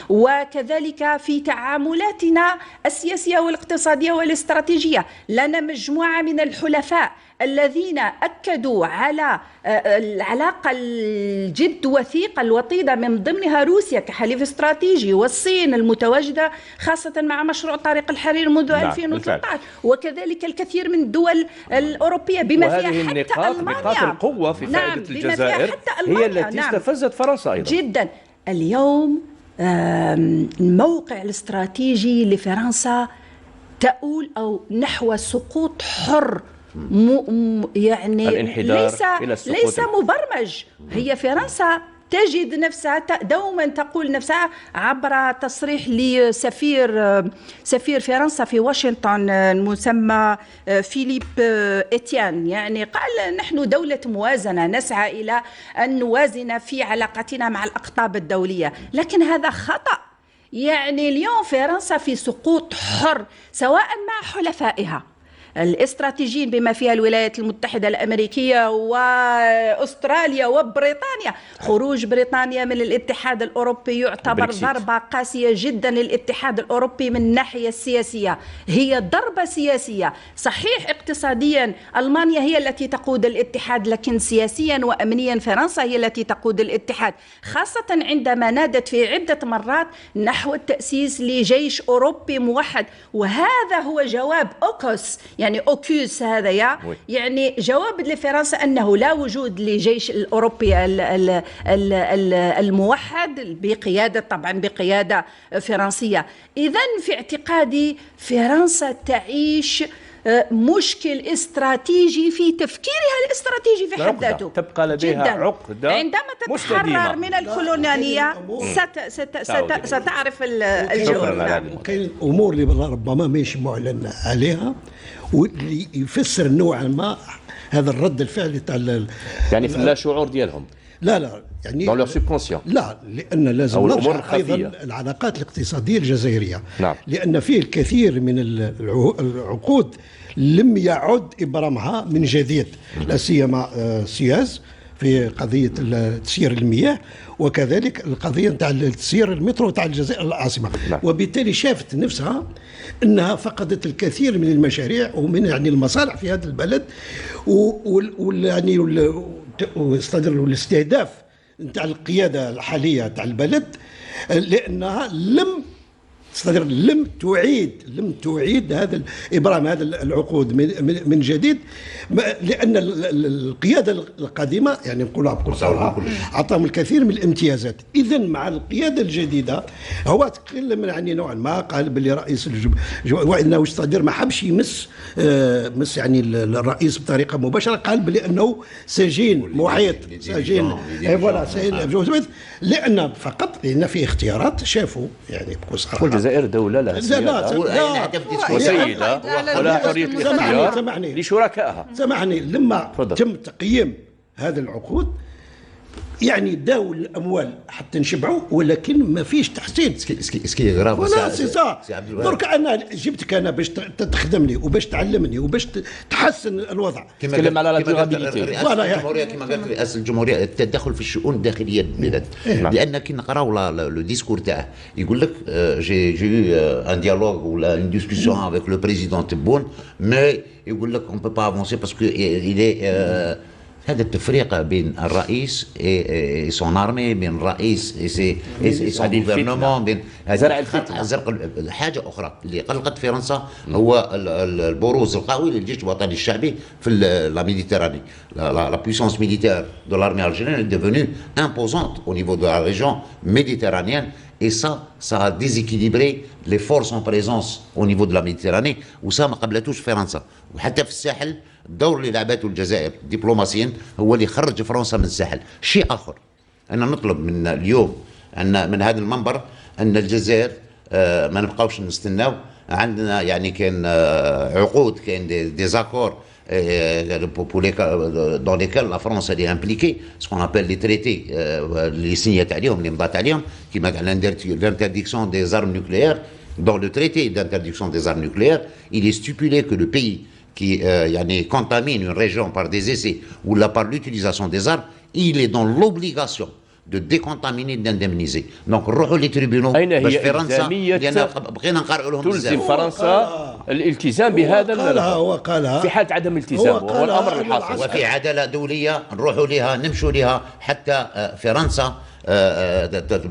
وكذلك في تعاملاتنا السياسية والاقتصادية والاستراتيجية. لنا مجموعة من الحلفاء الذين أكدوا على العلاقة الجد وثيقة الوطيدة، من ضمنها روسيا كحليف استراتيجي، والصين المتواجدة خاصة مع مشروع طريق الحرير منذ 2013، وكذلك الكثير من الدول الأوروبية بما فيها حتى ألمانيا. نقاط القوة في فائدة الجزائر هي التي استفزت فرنسا أيضا جدا. اليوم الموقع الاستراتيجي لفرنسا تؤول أو نحو سقوط حر، يعني ليس مبرمج. هي فرنسا تجد نفسها دوما تقول نفسها عبر تصريح سفير فرنسا في واشنطن المسمى فيليب إتيان، يعني قال نحن دولة موازنة نسعى إلى أن نوازن في علاقتنا مع الأقطاب الدولية، لكن هذا خطأ. يعني اليوم فرنسا في سقوط حر سواء مع حلفائها الاستراتيجيين بما فيها الولايات المتحدة الأمريكية وأستراليا وبريطانيا. خروج بريطانيا من الاتحاد الأوروبي يعتبر ضربة قاسية جدا للاتحاد الأوروبي من الناحية السياسية، هي ضربة سياسية. صحيح اقتصاديا ألمانيا هي التي تقود الاتحاد، لكن سياسيا وأمنيا فرنسا هي التي تقود الاتحاد، خاصة عندما نادت في عدة مرات نحو التأسيس لجيش أوروبي موحد. وهذا هو جواب أوكوس، يعني أوكوس هذا يعني جواب لفرنسا أنه لا وجود لجيش الأوروبي الموحد بقيادة فرنسية. إذن في اعتقادي فرنسا تعيش مشكل استراتيجي في تفكيرها الاستراتيجي في حد ذاته، تبقى لديها عقدة عندما تتحرر من الكولونيالية ستعرف الجواب. كاين أمور اللي ربما مش معلن عليها واللي يفسر نوعا ما هذا الرد الفعلي تاع يعني في اللاشعور ديالهم. لا يعني dans leur subconscient. لا، لأن لازم نرجع أيضا العلاقات الاقتصادية الجزائرية. نعم. لأن فيه الكثير من العقود لم يعد إبرامها من جديد، لا سيما سياز في قضية تسيير المياه، وكذلك القضية نتاع تسيير المترو تاع الجزائر العاصمة. نعم. وبالتالي شافت نفسها أنها فقدت الكثير من المشاريع ومن يعني المصالح في هذا البلد، يعني والاستهداف نتاع القيادة الحالية تاع البلد، لأنها لم تعيد هذا إبرام هذا العقود من جديد، لأن القيادة القديمة يعني نقولها بكل صراحة أعطاهم الكثير من الامتيازات. إذن مع القيادة الجديدة هو تكلم يعني نوعا ما، قال باللي رئيس وإنه يستدير ما حبش يمس يعني الرئيس بطريقة مباشرة، قال بلي أنه سجين محيط سجين لأن فقط لأن في اختيارات شافوا يعني بكل صراحة الجزائر دولة لها سيادة وسيدة ولها حرية الاختيار لشركائها. سامحني، لما تم تقييم هذه العقود يعني داو الاموال حتى نشبعوا، ولكن ما فيش تحسين. اسكي غراف ولا سي صا. درك انا جبتك انا باش تخدمني وباش تعلمني وباش تحسن الوضع. تكلم على الديورابيليتي. الجمهوريه كما قالت رئاسه الجمهوريه، التدخل في الشؤون الداخليه للبلاد. لان كي نقراو لو ديسكور تاعه يقول لك جي ان ديالوج ولا ان ديسكسيون افيك لو بريزيدون تبون، مي يقول لك اون بو با افونسي باسكو il هذا التفريق بين الرئيس et son armée، بين الرئيس et son gouvernement، بين زرع الفتنة. حاجة أخرى اللي قلقت فرنسا هو البروز القوي للجيش الوطني الشعبي في لا ميديتيراني. La puissance militaire de l'armée algérienne est devenue imposante au niveau de la région méditerranéenne, et ça a déséquilibré les forces en présence au niveau de la Méditerranée، وسا ما قبلتوش فرنسا. وحتى في الساحل الدور اللي لعبته الجزائر دبلوماسيا هو اللي خرج فرنسا من الساحل. شيء آخر أنا نطلب من اليوم أن من هذا المنبر أن الجزائر ما نبقاوش نستناو. عندنا يعني كان عقود، كان ديزاكور dans lesquels la France elle est impliquée, ce qu'on appelle les traités, les signés عليهم اللي مضات عليهم كما قال l'interdiction des armes nucléaires. Dans le traité d'interdiction des armes nucléaires, il est stipulé que le pays qui contamine une région par des essais ou par l'utilisation des armes, il est dans l'obligation دو ديكونتاميني داندمنيزي. دونك نروحوا لي تريبيونو أين باش هي فرنسا إلزامية بغينا نقرأوا لهم تلزم بزاف. فرنسا الالتزام بهذا قالها في حالة عدم التزام وهو الأمر الحاصل. وفي عدالة دولية نروحوا لها نمشوا لها حتى فرنسا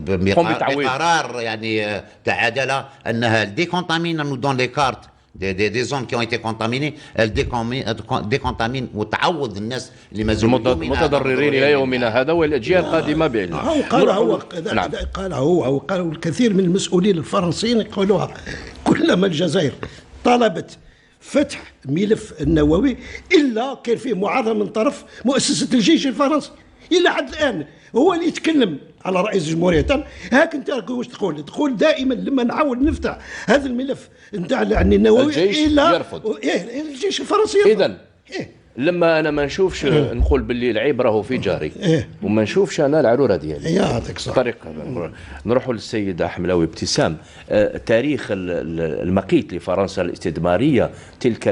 بقرار يعني تاع عدالة انها ديكونتامين نو دون لي كارت دي زون كي ont été contaminés elle décontamine وتعوض الناس اللي مازالوا متضررين الى يومنا هذا والاجيال القادمه بعلم. قال هو وقالوا الكثير من المسؤولين الفرنسيين يقولوها. كلما الجزائر طلبت فتح ملف النووي الا كان فيه معارضه من طرف مؤسسه الجيش الفرنسي. الى حد الان هو اللي يتكلم على رئيس الجمهورية. هاك انت واش تقول دائما لما نحاول نفتح هذا الملف نتاع النووي الجيش يرفض. الجيش الفرنسي اذا لما انا ما نشوفش نقول باللي العيب راهو في جاري وما نشوفش انا العروره ديالي. يعطيك صح. طريقه نروحوا للسيده حملاوي ابتسام. تاريخ المقيت لفرنسا الاستدماريه، تلك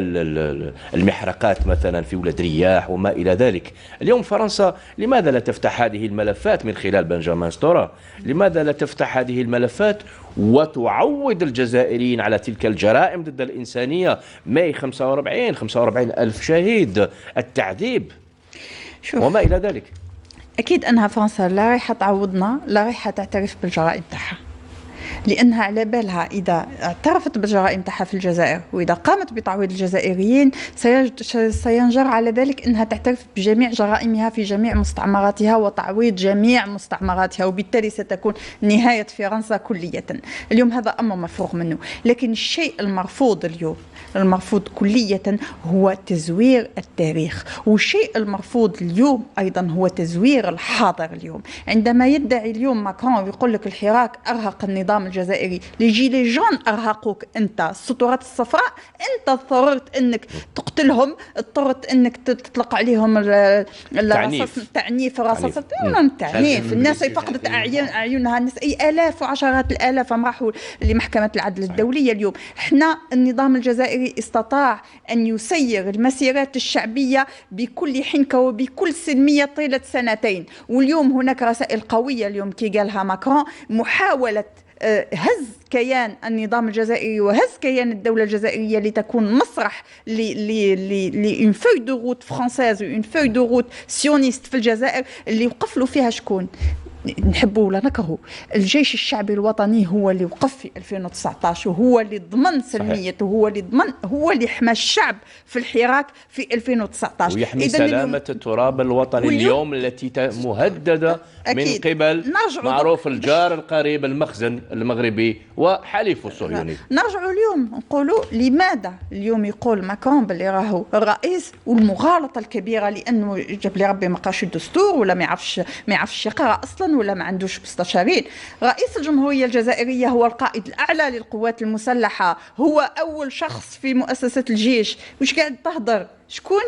المحرقات مثلا في ولاد رياح وما الى ذلك. اليوم فرنسا لماذا لا تفتح هذه الملفات من خلال بنجامين ستورا؟ لماذا لا تفتح هذه الملفات وتعوض الجزائريين على تلك الجرائم ضد الإنسانية؟ ماي 45 ألف شهيد، التعذيب وما إلى ذلك. أكيد أنها فرنسا لا رايحة تعوضنا، لا رايحة تعترف بالجرائم تاعها، لأنها على بالها إذا اعترفت بالجرائم تاعها في الجزائر وإذا قامت بتعويض الجزائريين سينجر على ذلك أنها تعترف بجميع جرائمها في جميع مستعمراتها وتعويض جميع مستعمراتها، وبالتالي ستكون نهاية فرنسا كلية. اليوم هذا أمر مفروغ منه، لكن الشيء المرفوض اليوم، المرفوض كلية هو تزوير التاريخ، والشيء المرفوض اليوم أيضا هو تزوير الحاضر. اليوم عندما يدعي اليوم ماكرون ويقول لك الحراك أرهق النظام الجزائري، لي جون أرهقوك أنت، السطورات الصفراء أنت اضطررت أنك تقتلهم، اضطرت أنك تطلق عليهم التعنيف، الرصاصات التعنيف. الناس فقدت أعينها، الناس أي آلاف وعشرات الآلاف راحوا لمحكمة العدل الدولية. اليوم احنا النظام الجزائري استطاع أن يسير المسيرات الشعبية بكل حنكة وبكل سلمية طيلة سنتين، واليوم هناك رسائل قوية اليوم كي قالها ماكرون، محاولة هز كيان النظام الجزائري وهز كيان الدولة الجزائرية لتكون مسرح لأون فوي دو روت فرانسيز وأون فوي دو روت سيونيست في الجزائر، اللي وقف له فيها شكون؟ نحبه ولا نكرهه، الجيش الشعبي الوطني هو اللي وقف في 2019 وهو اللي ضمن سلميته، هو اللي حمى الشعب في الحراك في 2019 ويحمي سلامة التراب الوطني اليوم التي مهددة من قبل معروف الجار القريب المخزن المغربي وحليفه الصهيوني. نرجعوا اليوم نقولوا لماذا اليوم يقول ماكرون باللي راهو الرئيس، والمغالطة الكبيرة لأنه جاب لي ربي ما قراش الدستور ولا ما يعرفش يقرأ أصلا ولا ما عندوش مستشارين. رئيس الجمهورية الجزائرية هو القائد الأعلى للقوات المسلحة، هو أول شخص في مؤسسة الجيش. وش قاعد تهضر؟ شكون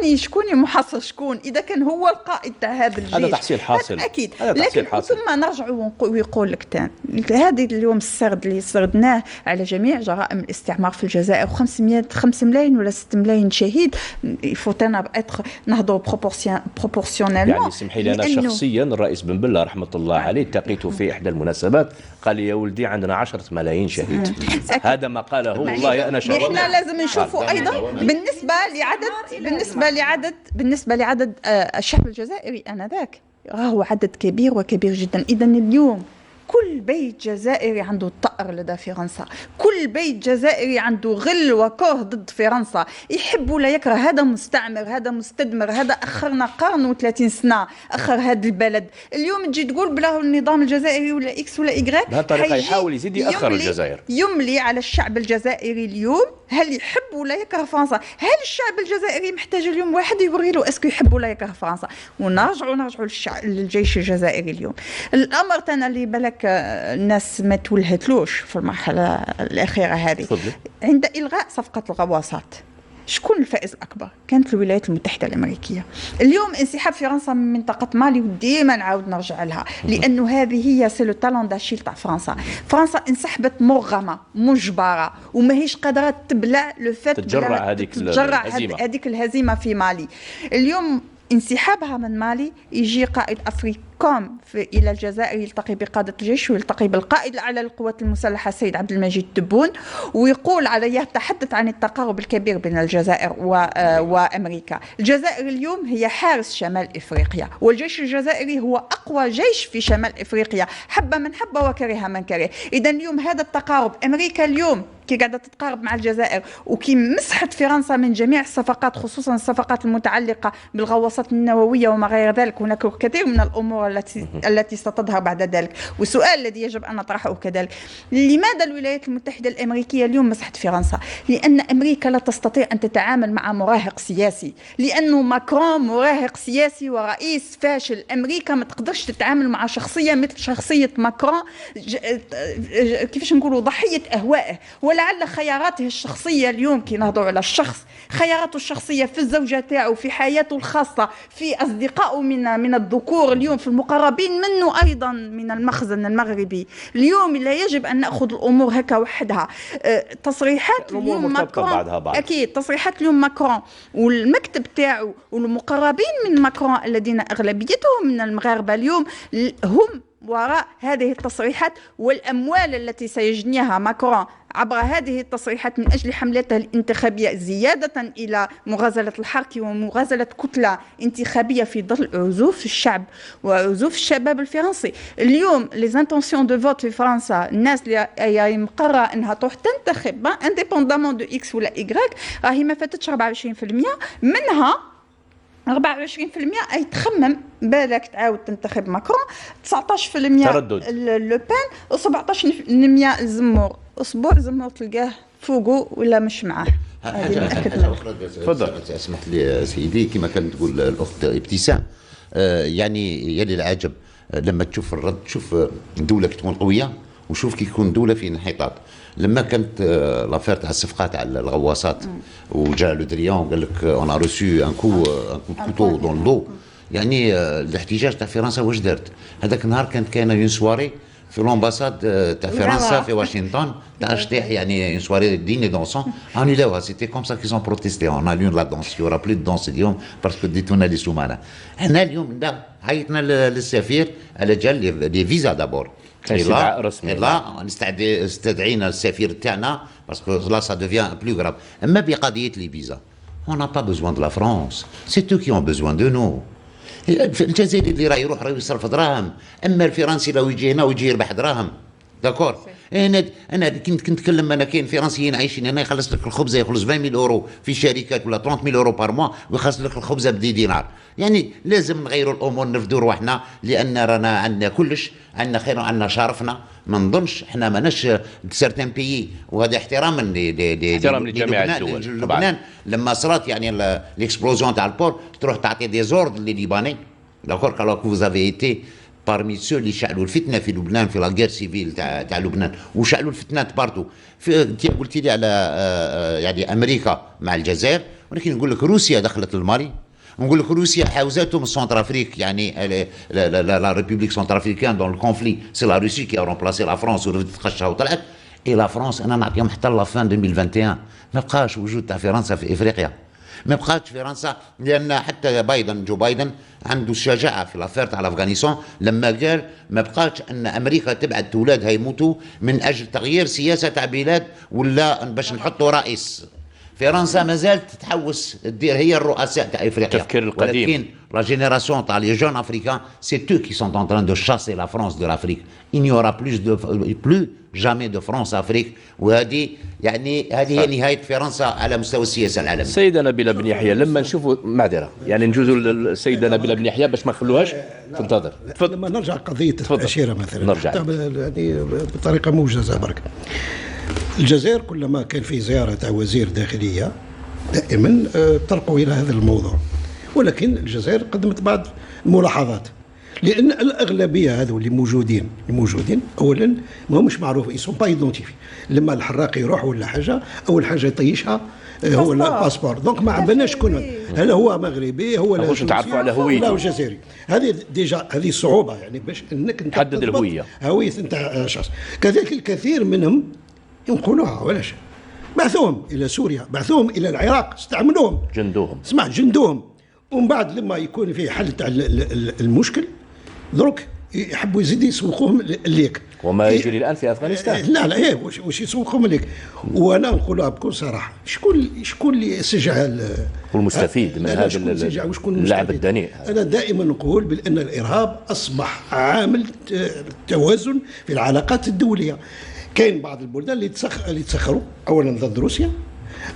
محصل؟ شكون إذا كان هو القائد تاع هذا الجيش؟ هذا تحصيل حاصل أكيد. لكن ثم نرجع ويقول لك تاني هذه اليوم السرد اللي سردناه على جميع جرائم الاستعمار في الجزائر، 5 ملايين ولا 6 ملايين شهيد، يفوتنا بأتر نهضروا بروبورسيونيل. يعني سمحي لي أنا شخصيا الرئيس بن بلة رحمة الله عليه التقيته في إحدى المناسبات قال لي يا ولدي عندنا 10 ملايين شهيد. هذا ما قاله والله أنا شاهد. إحنا لازم نشوفه أيضا بالنسبة لعدد الشعب الجزائري آنذاك راهو عدد كبير وكبير جدا. إذا اليوم كل بيت جزائري عنده طأر لدى فرنسا، كل بيت جزائري عنده غل وكره ضد فرنسا، يحب ولا يكره. هذا مستعمر، هذا مستدمر، هذا أخرنا قرن و30 سنة، أخر هذا البلد. اليوم تجي تقول بلا النظام الجزائري ولا إكس ولا إيغريك، بهذه الطريقة يحاول يزيد يأخر الجزائر، يملي على الشعب الجزائري اليوم هل يحب ولا يكره فرنسا. هل الشعب الجزائري محتاج اليوم واحد يوري له اسكو يحب ولا يكره فرنسا؟ ونرجعوا للجيش الجزائري اليوم. الأمر تاعنا اللي بالك الناس ما تولهتلوش في المرحلة الأخيرة هذه عند إلغاء صفقة الغواصات، شكون الفائز الأكبر؟ كانت الولايات المتحدة الأمريكية. اليوم انسحاب فرنسا من منطقة مالي وديما نعاود نرجع لها، لأنه هذه هي سي لو تالون داشيل تاع فرنسا. فرنسا انسحبت مرغمة مجبرة وما هيش قادرة تبلع لو فات تجرع هذيك الهزيمة في مالي. اليوم انسحابها من مالي يجي قائد قام إلى الجزائر يلتقي بقادة الجيش ويلتقي بالقائد الأعلى للقوات المسلحة السيد عبد المجيد تبون، ويقول يتحدث عن التقارب الكبير بين الجزائر وأمريكا. الجزائر اليوم هي حارس شمال إفريقيا، والجيش الجزائري هو أقوى جيش في شمال إفريقيا، حب من حب وكره من كره. إذا اليوم هذا التقارب، أمريكا اليوم كي قاعدة تتقارب مع الجزائر وكي مسحت فرنسا من جميع الصفقات، خصوصا الصفقات المتعلقة بالغواصات النووية وما غير ذلك. هناك الكثير من الأمور التي ستظهر بعد ذلك. والسؤال الذي يجب أن نطرحه كذلك، لماذا الولايات المتحدة الأمريكية اليوم مسحت فرنسا؟ لأن أمريكا لا تستطيع أن تتعامل مع مراهق سياسي، لأنه ماكرون مراهق سياسي ورئيس فاشل. أمريكا ما تقدرش تتعامل مع شخصية مثل شخصية ماكرون، كيفاش نقولوا، ضحية أهوائه. ولعل خياراته الشخصية اليوم كي نهضروا على الشخص، خياراته الشخصية في الزوجة تاعو، في حياته الخاصة، في أصدقائه من الذكور اليوم، في المقربين منه أيضا من المخزن المغربي. اليوم لا يجب أن نأخذ الأمور هكا وحدها. تصريحات اليوم ماكرون، أكيد تصريحات اليوم ماكرون والمكتب تاعو والمقربين من ماكرون الذين أغلبيتهم من المغاربة اليوم هم وراء هذه التصريحات، والأموال التي سيجنيها ماكرون عبر هذه التصريحات من أجل حملته الانتخابية، زيادة إلى مغازلة الحركة ومغازلة كتلة انتخابية في ظل عزوف الشعب وعزوف الشباب الفرنسي. اليوم ليزانتونسيون دو فوت في فرنسا، الناس اللي مقررة أنها تروح تنتخب انديبوندامون دو إكس ولا إيكغيك، راهي ما فاتتش 24%، منها 24% أي تخمم بالك تعاود تنتخب ماكرون، 19% لو بان، و17% الزمور. أسبوع زمور تلقاه فوقه ولا مش معاه. حاجة أخرى تفضل. اسمح لي سيدي، كما كانت تقول الأخت ابتسام، يعني يلي العجب لما تشوف الرد، تشوف دولة كي تكون قوية وشوف كي تكون دولة في انحطاط. لما كانت لافير تاع الصفقات على الغواصات وجا لو دريان وقال لك اون ا روسو ان كو كوتو دون لو، يعني الاحتجاج تاع فرنسا واش دارت؟ هذاك النهار كانت كاينه اون سواري في لومباساد تاع فرنسا في واشنطن تاع شطيح، يعني اون سواري ديني دونسون انيلاوها. سيتي كوم سا كيزون بروتيستي اون اليون لا دونس، يورا بلو دونس اليوم باسكو ديتونا لي سومانا. حنا اليوم عيطنا للسفير على جال لي فيزا دابور، استدعاء رسمي. لا استدعينا السفير تاعنا باسكو لا سا دوفيان بلو غراف. اما بقضيه لي فيزا، on n'a pas besoin de la France, c'est eux qui ont besoin de nous. الجزائري اللي راه يروح راه يصرف دراهم، اما الفرنسي لو يجي هنا ويجي يربح دراهم. داكور، انا كنت نتكلم، انا كاين فرنسيين عايشين هنا يخلص لك الخبزه يخلص 20,000 اورو في شركات ولا 30,000 اورو بار موا، ويخلص لك الخبزه ب10 دينار. يعني لازم نغيروا الامور، نرفدوا رواحنا، لان رانا عندنا كلش، عندنا خير وعندنا شرفنا. ما نظنش احنا ماناش سيرتان بيي، وهذا احتراما لجميع الدول. لبنان لما صارت يعني ليكسبلوزيون تاع البور، تروح تعطي دي زورد لليباني. داكور، كالو كو فوز افي ايتي بارمي سو اللي شعلوا الفتنه في لبنان في لا غير سيفيل تاع لبنان، وشعلوا الفتنات بارتو. انت قلتي لي على يعني امريكا مع الجزائر، ولكن نقول لك روسيا دخلت المالي، نقول لك روسيا حاوزاتهم السنتر افريك، يعني لا ريبوبليك سنتر افريكان دون الكونفلي، سي لا روسي كي رومبلاسي لا فرانس ورفدت تخشها وطلعت. اي لا فرانس انا نعطيهم حتى لا فان 2021 ما بقاش وجود تاع فرنسا في افريقيا، ما بقاتش فرنسا، لان حتى جو بايدن عنده الشجاعه في لافير تاع افغانستان لما قال ما بقاتش ان امريكا تبعث اولادها يموتوا من اجل تغيير سياسه تاع بلاد ولا باش نحطوا رئيس. فرنسا ما زالت تحوس تدير هي الرؤساء تاع افريقيا، التفكير القديم. ولكن لا جينيراسيون تاع لي جون افريكان سي تو كي سون ان تران دو شاسي لا فرانس دو لافريك. il n'y aura plus jamais de France Afrique. وهذه يعني هذه هي نهايه فرنسا على مستوى السياسه العالميه. السيده نبيله بن يحيى، لما نشوفوا معذره يعني نجوزوا للسيده نبيله بن يحيى باش ما نخلوهاش تنتظر. لما نرجع قضيه التاشيره مثلا، نرجع يعني بطريقه موجزه برك. الجزائر كلما كان في زياره تاع وزير داخليه دائما طرقوا الى هذا الموضوع، ولكن الجزائر قدمت بعض الملاحظات، لان الاغلبيه هذو اللي موجودين اولا ما همش معروف، يسون با ايدونتيفي. لما الحراق يروح ولا حاجه، اول حاجه يطيشها هو الباسبور، دونك ما عندناش شكون هل هو مغربي، هو لا تعرفوا على هويته ولا جزائري. هذه ديجا هذه صعوبه، يعني باش انك تحدد الهويه نتاع شخص. كذلك الكثير منهم ينقلوها ولاش، بعثوهم الى سوريا، بعثوهم الى العراق، استعملوهم جندوهم، اسمع جندوهم، ومن بعد لما يكون في حل تاع المشكل دروك يحبوا يزيدوا يسوقوهم ليك. وما يجري الان في افغانستان. لا لا واش يسوقهم ليك. وانا نقولها بكل صراحه، شكون اللي سجع والمستفيد من هذا اللعب الدنيء؟ انا دائما نقول بان الارهاب اصبح عامل توازن في العلاقات الدوليه. كاين بعض البلدان اللي تسخروا اولا ضد روسيا،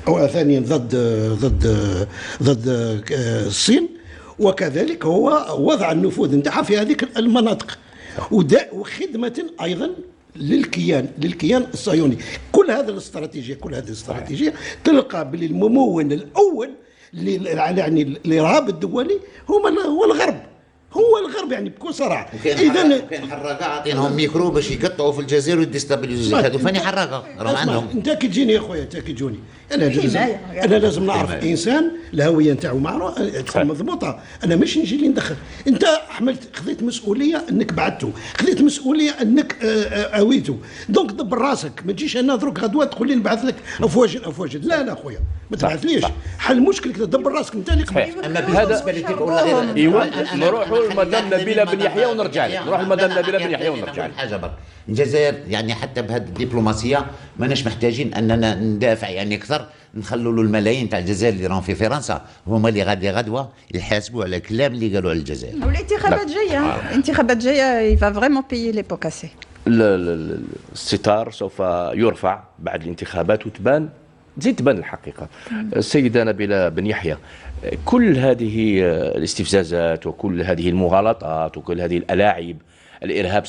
او ثانيا ضد الصين، وكذلك هو وضع النفوذ نتاعها في هذه المناطق، وخدمة أيضا للكيان الصهيوني. كل هذه الاستراتيجية تلقى بالممول الأول يعني الإرهاب الدولي هو الغرب. يعني بكل صراحه. اذا كاين حراقه عاطينهم ميكرو باش يقطعوا في الجزائر ويديستابيليزيو. هذو فاني حراقه راهم عندهم. انت كي تجيني يا خويا، انا لازم نعرف انسان الهويه نتاعو تكون مضبوطه. انا مش نجي لي ندخل. انت خذيت مسؤوليه انك بعثته، خذيت مسؤوليه انك اويته، دونك دبر راسك. ما تجيش انا درك غدوه تقول لي نبعث لك افواج. لا خويا ما تبعثليش. حل مشكلك دبر راسك انت اللي قبل. اما بالنسبه لك نروحوا لمدام نبيله بن يحيى ونرجع لك. نروح لمدام نبيله بن يحيى ونرجع لك. حاجه برك الجزائر يعني حتى بهذه الدبلوماسيه ماناش محتاجين اننا ندافع يعني اكثر. نخلوا له الملايين تاع الجزائر اللي راهم في فرنسا هما اللي غدوه يحاسبوا على الكلام اللي قالوا على الجزائر. والانتخابات جايه، الانتخابات جايه يفا فريمون بايي لي بو كاسي. الستار سوف يرفع بعد الانتخابات تزيد تبان الحقيقه. السيده نبيله بن يحيى، كل هذه الاستفزازات وكل هذه المغالطات وكل هذه الألاعيب، الإرهاب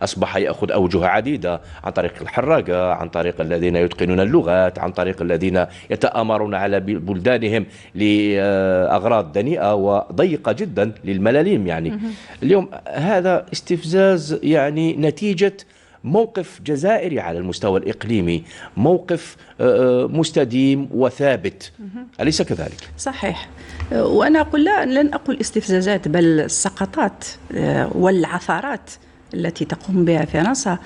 أصبح يأخذ أوجه عديدة، عن طريق الحراقة، عن طريق الذين يتقنون اللغات، عن طريق الذين يتآمرون على بلدانهم لأغراض دنيئة وضيقة جدا للملاليم. يعني اليوم هذا استفزاز يعني نتيجة موقف جزائري على المستوى الإقليمي، موقف مستديم وثابت، أليس كذلك؟ صحيح. وأنا أقول لن أقول استفزازات، بل السقطات والعثرات التي تقوم بها فرنسا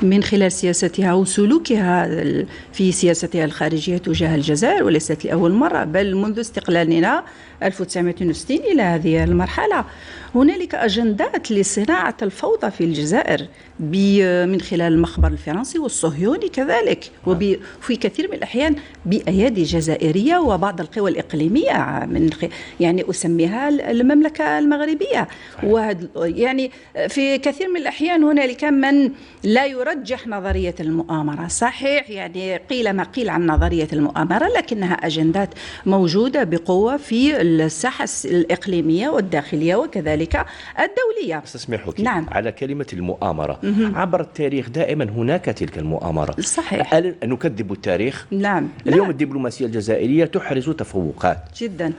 من خلال سياستها وسلوكها في سياستها الخارجية تجاه الجزائر، وليست لأول مرة، بل منذ استقلالنا 1960 إلى هذه المرحلة هنالك أجندات لصناعة الفوضى في الجزائر من خلال المخبر الفرنسي والصهيوني كذلك، وفي كثير من الأحيان بأيادي جزائرية وبعض القوى الإقليمية يعني أسميها المملكة المغربية. يعني في كثير من الأحيان هنالك من لا يرجح نظرية المؤامرة. صحيح يعني قيل ما قيل عن نظرية المؤامرة، لكنها أجندات موجودة بقوة في الساحة الإقليمية والداخلية وكذلك الدولية. استسمحك نعم. على كلمة المؤامرة، عبر التاريخ دائما هناك تلك المؤامرة. صحيح. هل نكذب التاريخ؟ نعم. اليوم الدبلوماسية الجزائرية تحرز تفوقات جدا.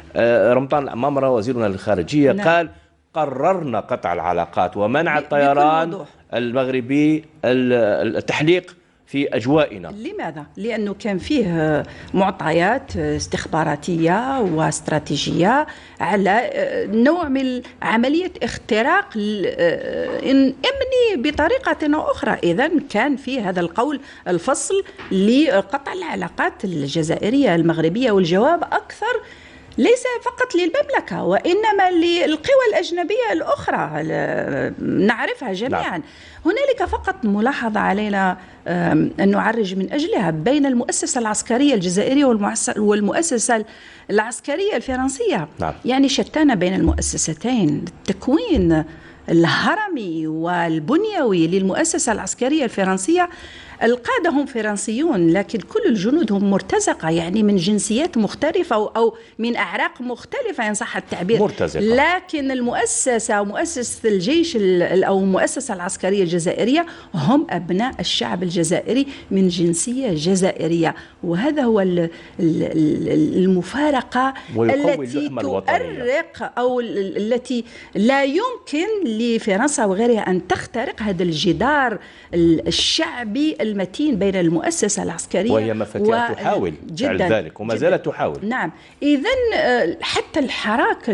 رمضان الأمامرة وزيرنا الخارجية نعم. قال قررنا قطع العلاقات ومنع الطيران المغربي التحليق في أجوائنا. لماذا؟ لأنه كان فيه معطيات استخباراتية واستراتيجية على نوع من عملية اختراق أمني بطريقة أو أخرى. إذن كان فيه هذا القول الفصل لقطع العلاقات الجزائرية المغربية، والجواب أكثر ليس فقط للمملكة وإنما للقوى الأجنبية الأخرى نعرفها جميعا. نعم. هنالك فقط ملاحظة علينا أن نعرج من أجلها بين المؤسسة العسكرية الجزائرية والمؤسسة العسكرية الفرنسية. نعم. يعني شتان بين المؤسستين. التكوين الهرمي والبنيوي للمؤسسة العسكرية الفرنسية القادة هم فرنسيون، لكن كل الجنود هم مرتزقة، يعني من جنسيات مختلفة أو من أعراق مختلفة إن صح التعبير. مرتزقة. لكن مؤسسة الجيش أو المؤسسة العسكرية الجزائرية هم أبناء الشعب الجزائري من جنسية جزائرية، وهذا هو المفارقة التي تؤرق أو التي لا يمكن لفرنسا وغيرها أن تخترق هذا الجدار الشعبي المتين بين المؤسسة العسكرية، وهي مفاتيح تحاول فعل ذلك وما زالت تحاول. نعم. إذن حتى الحراك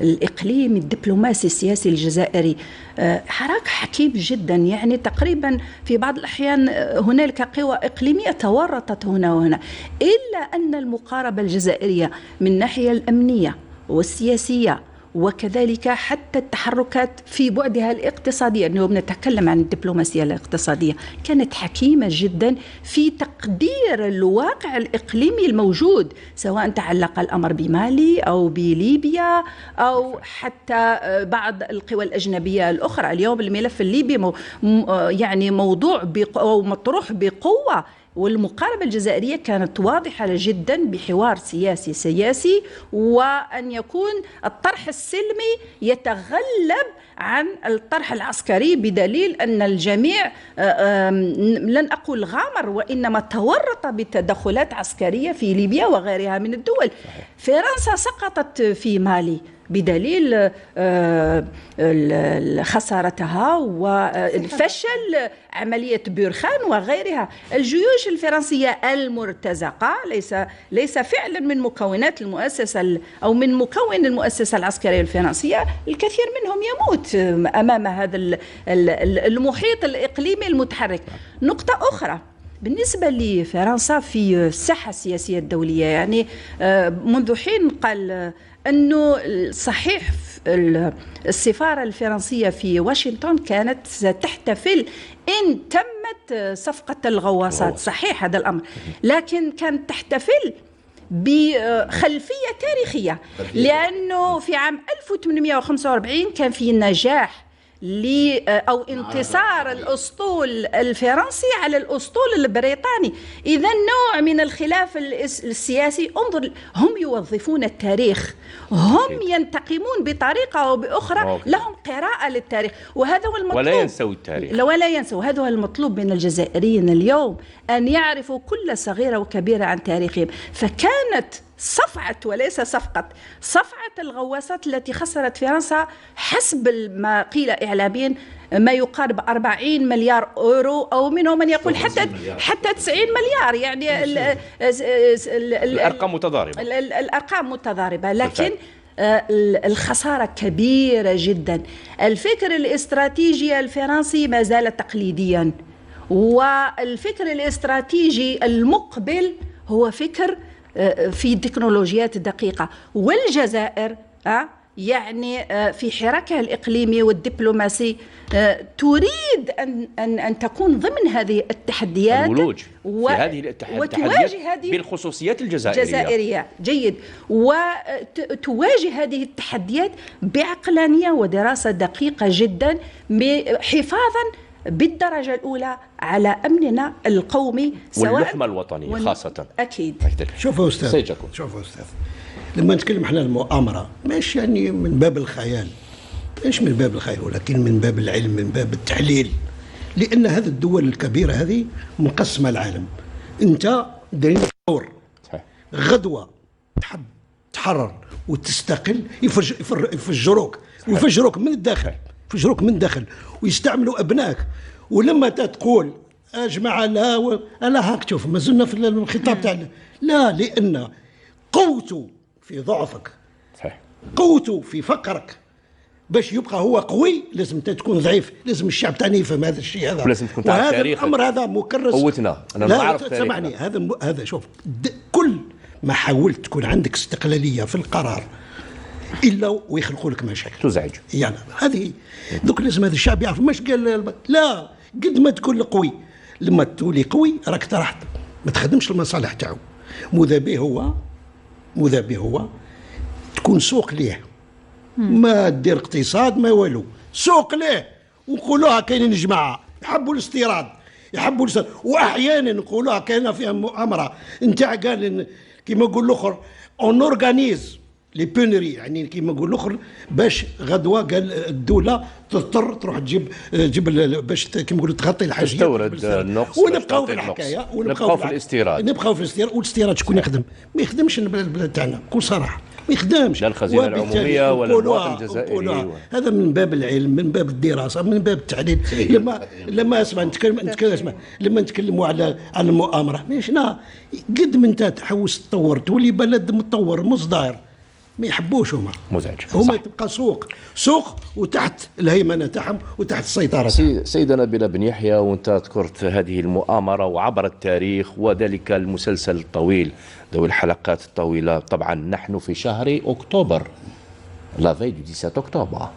الإقليمي الدبلوماسي السياسي الجزائري حراك حكيم جدا، يعني تقريبا في بعض الأحيان هنالك قوى إقليمية تورطت هنا وهنا، إلا أن المقاربة الجزائرية من الناحية الأمنية والسياسية وكذلك حتى التحركات في بعدها الاقتصادي، اليوم نتكلم عن الدبلوماسية الاقتصادية، كانت حكيمة جدا في تقدير الواقع الإقليمي الموجود، سواء تعلق الأمر بمالي أو بليبيا أو حتى بعض القوى الأجنبية الأخرى. اليوم الملف الليبي يعني موضوع أو مطروح بقوة، والمقاربة الجزائرية كانت واضحة جدا بحوار سياسي، وأن يكون الطرح السلمي يتغلب عن الطرح العسكري، بدليل أن الجميع لن أقول غامر وإنما تورط بتدخلات عسكرية في ليبيا وغيرها من الدول. فرنسا سقطت في مالي بدليل خسارتها وفشل عملية برخان وغيرها. الجيوش الفرنسية المرتزقة ليس فعلا من مكونات المؤسسة أو من مكون المؤسسة العسكرية الفرنسية، الكثير منهم يموت أمام هذا المحيط الإقليمي المتحرك. نقطة أخرى بالنسبة لفرنسا في الساحة السياسية الدولية، يعني منذ حين قال أنه صحيح السفارة الفرنسية في واشنطن كانت ستحتفل إن تمت صفقة الغواصات، صحيح هذا الأمر، لكن كانت تحتفل بخلفية تاريخية، لأنه في عام 1845 كان في نجاح أو انتصار الأسطول الفرنسي على الأسطول البريطاني. إذا نوع من الخلاف السياسي. انظر، هم يوظفون التاريخ، هم ينتقمون بطريقة أو بأخرى، لهم قراءة للتاريخ، وهذا هو المطلوب، ولا ينسوا التاريخ، ولا ينسوا. هذا هو المطلوب من الجزائريين اليوم، أن يعرفوا كل صغيرة وكبيرة عن تاريخهم. فكانت صفعة وليس صفقة الغواصات التي خسرت فرنسا حسب ما قيل إعلاميا ما يقارب 40 مليار أورو، أو منهم من يقول حتى 90 مليار. يعني الأرقام متضاربة، الأرقام متضاربة، لكن الخسارة كبيرة جدا. الفكر الاستراتيجي الفرنسي ما زال تقليديا، والفكر الاستراتيجي المقبل هو فكر في تكنولوجيات دقيقة. والجزائر يعني في حراكها الإقليمي والدبلوماسي تريد أن تكون ضمن هذه التحديات، الولوج في هذه التحديات بالخصوصيات الجزائرية. جيد، وتواجه هذه التحديات بعقلانية ودراسة دقيقة جدا، حفاظا بالدرجة الأولى على أمننا القومي واللحمة الوطنية خاصة. أكيد. شوفوا أستاذ، لما نتكلم احنا المؤامرة مش يعني من باب الخيال، مش من باب الخيال، ولكن من باب العلم، من باب التحليل، لأن هذه الدول الكبيرة هذه مقسمة العالم. أنت داير ثور، غدوة تحب تحرر وتستقل، يفجروك من الداخل، ويستعملوا أبنائك. ولما تقول يا جماعة لا هاك تشوف ما زلنا في الخطاب تاعنا، لا، لأن قوته في ضعفك، قوته في فقرك. باش يبقى هو قوي لازم انت تكون ضعيف، لازم الشعب تاعنا يفهم هذا الشيء هذا، ولازم تكون تعرف تاريخ. الامر هذا مكرس قوتنا، انا نعرف تاريخنا. سمعني، هذا شوف، كل ما حاولت تكون عندك استقلاليه في القرار الا ويخلقوا لك مشاكل تزعج. يعني هذه دوك لازم هذا الشعب يعرف. مش قال لا، قد ما تكون قوي، لما تولي قوي راك ترحت ما تخدمش المصالح تاعو. ماذا به هو تكون سوق ليه، ما دير اقتصاد ما والو، سوق ليه. ونقولوها كاينين جماعه يحبوا الاستيراد، واحيانا نقولوها كاينه فيها مؤامره نتاع قال كيما يقول الاخر اون اورغانيز لي بونري، يعني كيما يقول الاخر باش غدوه قال الدوله تضطر تروح تجيب باش كيما يقولوا تغطي الحاجه، تستورد النقص، ونبقاو في الحكايه، ونبقاو في الاستيراد، والاستيراد شكون يخدم؟ ما يخدمش البلاد تاعنا بكل صراحه، ما يخدمش، لا الخزينه العموميه ولا المواطن الجزائري. هذا من باب العلم، من باب الدراسه، من باب التحليل. لما اسمع نتكلم لما نتكلموا على المؤامره، ماشنا قد من انت تحوس تطور تولي بلد متطور مصدر، ما يحبوش مزعج. هما تبقى سوق وتحت الهيمنه تاعهم وتحت السيطره. سيدنا نبيل بن يحيى، وانت ذكرت هذه المؤامره وعبر التاريخ وذلك المسلسل الطويل ذوي الحلقات الطويله. طبعا نحن في شهر اكتوبر لا في دو 17 أكتوبر.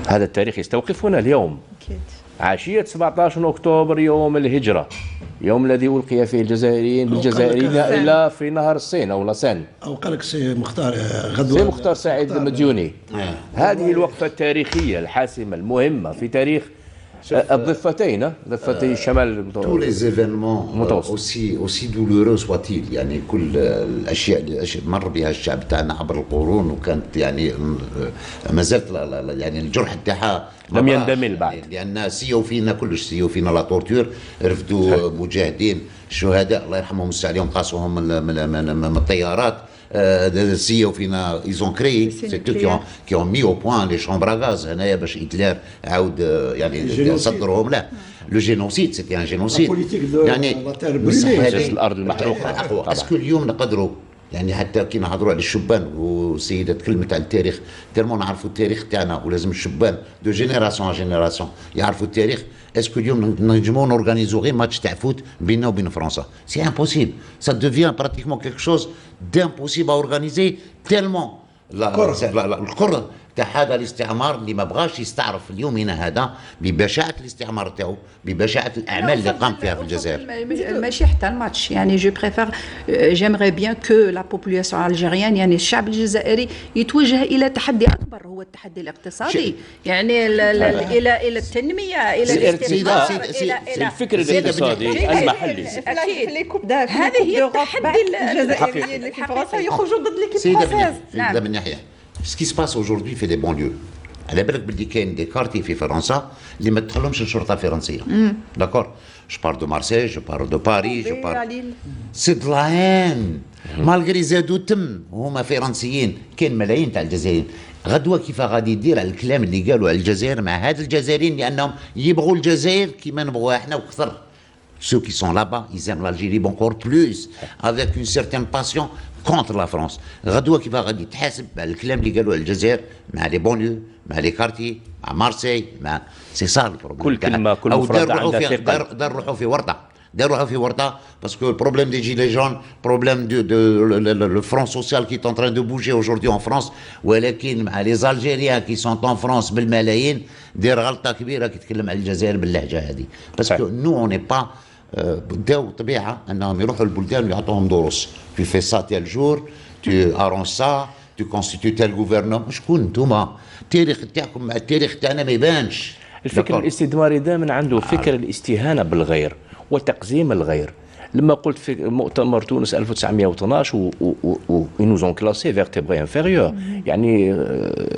هذا التاريخ يستوقفنا اليوم. عشية 17 أكتوبر يوم الهجرة، يوم الذي ألقي فيه الجزائريين بالجزائريين إلى في نهر الصين أو لاسين. أو قال لك سي مختار غدوة، سي مختار سعيد المديوني. هذه الوقفة التاريخية الحاسمة المهمة في تاريخ الضفتين، ضفتي الشمال المتوسط. tous les événements aussi douloureux soient-ils، يعني كل الاشياء اللي مر بها الشعب تاعنا عبر القرون، وكانت يعني ما زالت يعني الجرح تاعها لم يندمل بعد، لان سيو فينا كلش، سيو فينا لا تورتور، رفدوا مجاهدين شهداء الله يرحمهم ويسع عليهم، قاصوهم من الطيارات. سيو فينا ils ont créé c'est eux qui ont mis au point les chambres à gaz هنايا باش هتلر عاود يعني صدرهم. لا لو جينوسيد سيتي ان جينوسيد، يعني الارض المحروقه اقوى. اسكو اليوم نقدروا يعني حتى كي نهضروا على الشبان، والسيده تكلمت على التاريخ، تالمون نعرفوا التاريخ تاعنا، ولازم الشبان دو جينيراسيون جينيراسيون يعرفوا التاريخ. اسكو اليوم نجموا نورغانيزو غير ماتش تاع فوت بيننا وبين فرنسا؟ سي امبوسيبل، سا دوفيان براتيكمون كيك شوز دامبوسيبل ا اورغانيزي تالمون الكره تاع هذا الاستعمار اللي ما بغاش يستعرف اليومنا هذا ببشاعه الاستعمار تاعو، ببشاعه الاعمال اللي قام فيها في الجزائر. ماشي حتى الماتش، يعني جو بريفير جيمري بيان كو لا بوبولاسيون الجيريان، يعني الشعب الجزائري يتوجه الى تحدي اكبر، هو التحدي الاقتصادي، يعني الى التنميه، الى الاستثمار، الى الفكر الاقتصادي المحلي. اكيد هذه هي التحدي الجزائريين اللي في فرنسا يخرجوا ضد ليكيب فرونسيز. نعم من ناحيه ce qui se passe aujourd'hui في لي بونليو، على بالك بلي كاين دي كارتي في فرنسا اللي ما تدخلهمش الشرطه الفرنسيه. داكور، جو بار دو مارسيل، جو بار دو باريس، جو بار سي دو لا هان مالغري زادوا تم هما فرنسيين. كاين ملايين تاع الجزائريين. غدوه كيف غادي يدير على الكلام اللي قالوا على الجزائر مع هاد الجزائريين، لانهم يبغوا الجزائر كيما نبغوها احنا وكثر. Ceux qui sont là-bas, ils aiment l'Algérie encore plus, avec une certaine passion contre la France. غدوة كيف غادي تحاسب على الكلام اللي قالوا على الجزائر مع لي بونيو، مع لي كارتي، مع مارسي، مع سي صار البروبليم. كل كلمة كل مفردة عندها ثقل. دار روحوا في ورطة، داروها في ورطة، باسكو البروبليم دي جيلي جون، بروبليم le front social qui est en train de bouger aujourd'hui en France، ولكن مع لي زالجيريان كي سون ان فرانس بالملايين دير غلطة كبيرة كي تكلم على الجزائر باللهجة هذه، باسكو نو اون با بداو طبيعه انهم يروحوا البلدان ويعطوهم دروس. في في سا تيل جور، تو ارونج سا، تو كونستيتيو تيل غوفرنمون. شكون انتوما؟ التاريخ تاعكم مع التاريخ تاعنا ما يبانش. الفكر الاستدماري دائما عنده فكر الاستهانه بالغير وتقزيم الغير. لما قلت في مؤتمر تونس 1912 nous ont classé vertébrés inférieurs، يعني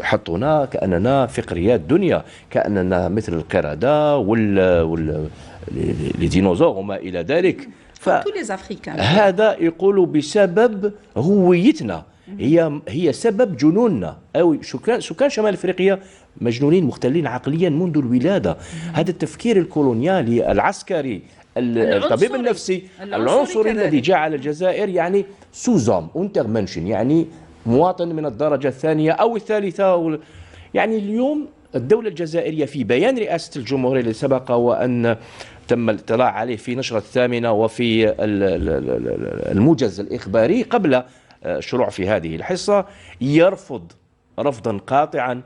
حطونا كأننا فقريات دنيا، كأننا مثل القردة والديناصور وما إلى ذلك. هذا يقول بسبب هويتنا، هي سبب جنوننا، أو سكان شمال أفريقيا مجنونين مختلين عقليا منذ الولادة. هذا التفكير الكولونيالي العسكري الطبيب النفسي العنصري الذي جعل الجزائر يعني سوزوم انترمنشن، يعني مواطن من الدرجة الثانية أو الثالثة. يعني اليوم الدولة الجزائرية في بيان رئاسة الجمهورية اللي سبق وأن تم الاطلاع عليه في نشرة الثامنة وفي الموجز الإخباري قبل الشروع في هذه الحصة، يرفض رفضا قاطعا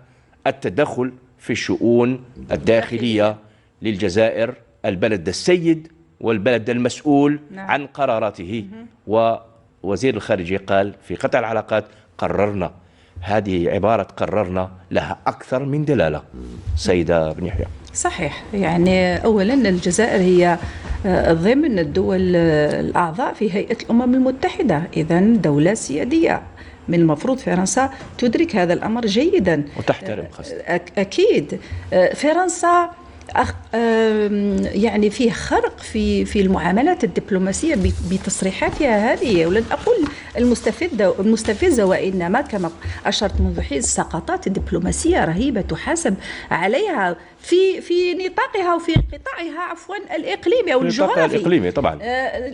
التدخل في الشؤون الداخلية للجزائر، البلد السيد والبلد المسؤول عن قراراته. ووزير الخارجية قال في قطع العلاقات قررنا. هذه عبارة قررنا لها أكثر من دلالة. سيدة بن يحيى. صحيح، يعني أولا الجزائر هي ضمن الدول الأعضاء في هيئة الأمم المتحدة، إذن دولة سيادية. من المفروض فرنسا تدرك هذا الأمر جيدا وتحترم أكيد. فرنسا يعني فيه خرق في المعاملات الدبلوماسية بتصريحاتها هذه، ولن أقول المستفزة، وإنما كما أشرت منذ حين سقطات دبلوماسية رهيبة تحاسب عليها في نطاقها وفي قطاعها عفوا الإقليمي أو الجغرافي الإقليمي طبعا.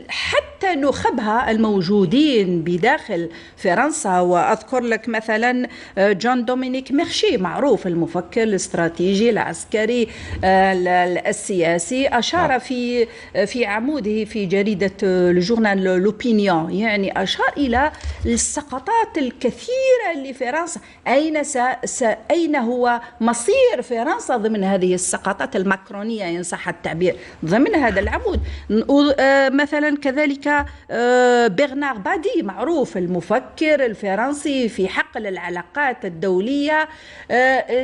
حتى نخبها الموجودين بداخل فرنسا، وأذكر لك مثلا جون دومينيك ميرشي، معروف المفكر الاستراتيجي العسكري السياسي، أشار في عموده في جريدة الجورنال لوبينيون، يعني أشار إلى إلى السقطات الكثيرة لفرنسا. أين هو مصير فرنسا ضمن هذه السقطات الماكرونية إن صح التعبير ضمن هذا العمود؟ مثلا كذلك برنار بادي معروف المفكر الفرنسي في حقل العلاقات الدولية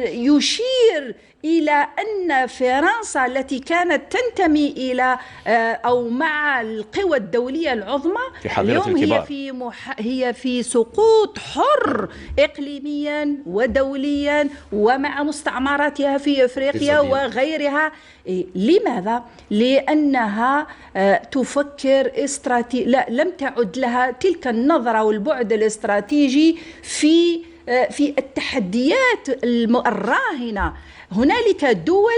يشير إلى أن فرنسا التي كانت تنتمي إلى أو مع القوى الدولية العظمى اليوم هي في سقوط حر إقليميا ودوليا ومع مستعمراتها في أفريقيا وغيرها. لماذا؟ لأنها تفكر لم تعد لها تلك النظرة والبعد الاستراتيجي في التحديات الراهنة. هنالك دول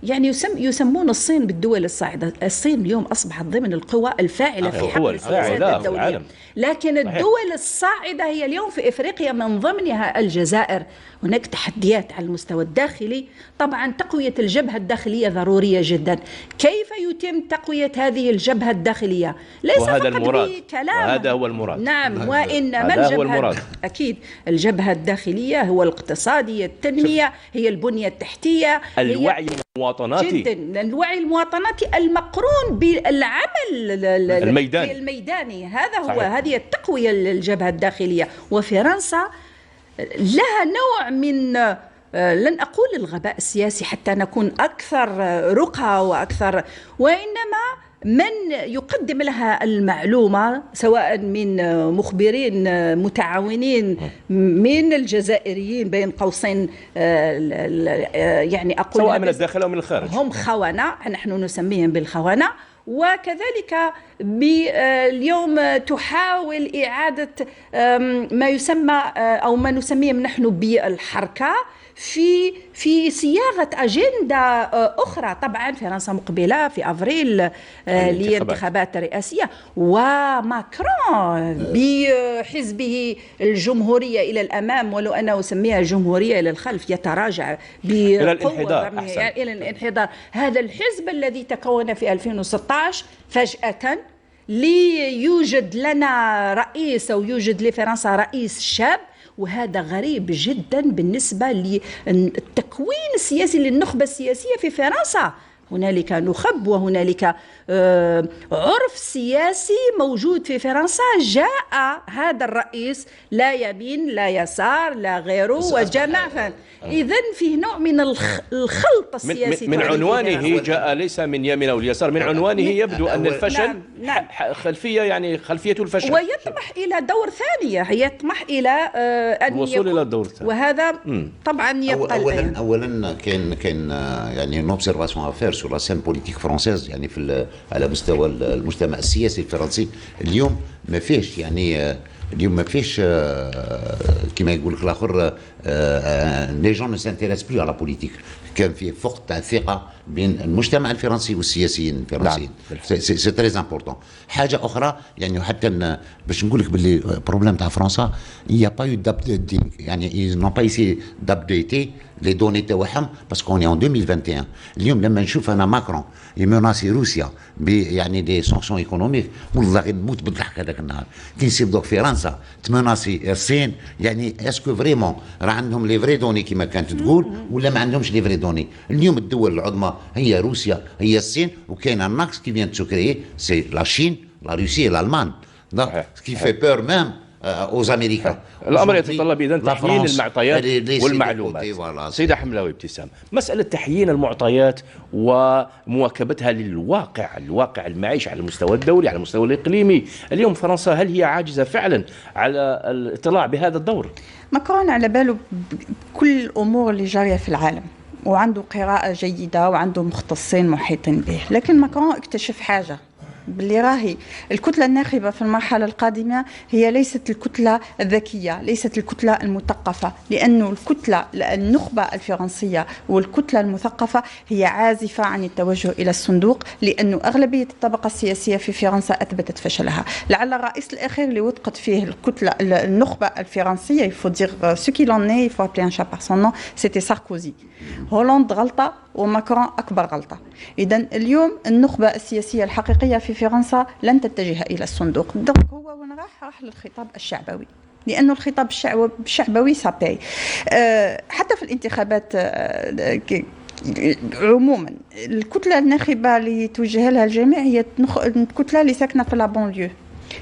يعني يسمون الصين بالدول الصاعدة. الصين اليوم أصبحت ضمن القوى الفاعلة في حق السياسات الدولية، لكن الدول الصاعدة هي اليوم في إفريقيا من ضمنها الجزائر. هناك تحديات على المستوى الداخلي. طبعا تقوية الجبهة الداخلية ضرورية جدا. كيف يتم تقوية هذه الجبهة الداخلية؟ ليس فقط بكلام، وهذا هو المراد. نعم، وإنما الجبهة أكيد الجبهة الداخلية هو الاقتصادية، التنمية، هي البنية التحتية، الوعي المواطناتي جدا، الوعي المواطناتي المقرون بالعمل الميداني. هذا هو صحيح. هذه التقوية للجبهة الداخلية. وفرنسا لها نوع من لن أقول الغباء السياسي حتى نكون أكثر رقى وأكثر، وإنما من يقدم لها المعلومة سواء من مخبرين متعاونين من الجزائريين بين قوسين، يعني أقول سواء من الداخل أو من الخارج، هم خونة، نحن نسميهم بالخونة. وكذلك اليوم تحاول إعادة ما يسمى أو ما نسميه نحن بالحركة في صياغة أجندة أخرى. طبعا فرنسا مقبلة في أفريل لانتخابات رئاسية، وماكرون بحزبه الجمهورية إلى الأمام ولو أنه سميها جمهورية إلى الخلف يتراجع بقوة إلى الانحدار. هذا الحزب الذي تكون في 2016 فجأة ليوجد لنا رئيس أو يوجد لفرنسا رئيس شاب، وهذا غريب جدا بالنسبة للتكوين السياسي للنخبة السياسية في فرنسا. هنالك نخب وهنالك عرف سياسي موجود في فرنسا. جاء هذا الرئيس لا يمين لا يسار لا غيره وجمع. إذن فيه نوع من الخلط السياسي. من عنوانه جاء ليس من يمين أو اليسار، من عنوانه يبدو أن الفشل نعم. خلفية، يعني خلفية الفشل، ويطمح إلى دور ثانية، يطمح إلى أن الوصول إلى الدور الثاني. وهذا طبعا يبقى أولا كان يعني une observation à faire sur la scène politique française، يعني على مستوى المجتمع السياسي الفرنسي اليوم ما فيش، يعني اليوم ما فيش كما يقول لك الاخر لي جون نو سانتيريس بلو على بوليتيك. كان فيه فقد تاع الثقه بين المجتمع الفرنسي والسياسيين الفرنسيين. سي تري امبورطون. حاجه اخرى يعني حتى باش نقول لك باللي بروبليم تاع فرنسا يا با يو دابديتينغ، يعني اي نون با يسي دابديتي لي دوني تاعهم باسكو اون 2021. اليوم لما نشوف انا ماكرون يمناسي روسيا يعني دي سانكسيون ايكونوميك، والله غير نموت بالضحك هذاك النهار. كي نسيب دوك فرنسا تمناسي الصين، يعني اسكو فريمون راه عندهم لي فري دوني كما كانت تقول ولا ما عندهمش لي فري دوني؟ اليوم الدول العظمى هي روسيا هي الصين، وكاين ان اكس كي فيان تسو كريي سي لا شين لا روسيا الالمان. دونك كي في بور ميم aux Américains. الأمر يتطلب إذن تحيين المعطيات والمعلومات. سيدة حملاوي ابتسام، مسألة تحيين المعطيات ومواكبتها الواقع المعيشي على المستوى الدولي على المستوى الإقليمي، اليوم فرنسا هل هي عاجزة فعلا على الاطلاع بهذا الدور؟ ماكرون على باله كل الأمور اللي جارية في العالم وعنده قراءة جيدة وعنده مختصين محيطين به، لكن ماكرون اكتشف حاجة باللي راهي الكتلة الناخبة في المرحلة القادمة هي ليست الكتلة الذكية، ليست الكتلة المثقفة، لأنه الكتلة النخبة الفرنسية والكتلة المثقفة هي عازفة عن التوجه إلى الصندوق، لأنه أغلبية الطبقة السياسية في فرنسا أثبتت فشلها. لعل الرئيس الأخير اللي وثقت فيه الكتلة النخبة الفرنسية il faut dire ce qu'il en est, il faut appeler un chat par son nom, c'était Sarkozy. هولندا غلطة وماكرون أكبر غلطة. إذا اليوم النخبة السياسية الحقيقية في فرنسا لن تتجه إلى الصندوق. دونك هو وين راح للخطاب الشعبوي، لأنه الخطاب الشعبوي سابي. حتى في الانتخابات عموما الكتلة الناخبة اللي توجه لها الجميع هي الكتلة اللي ساكنة في لابونليو،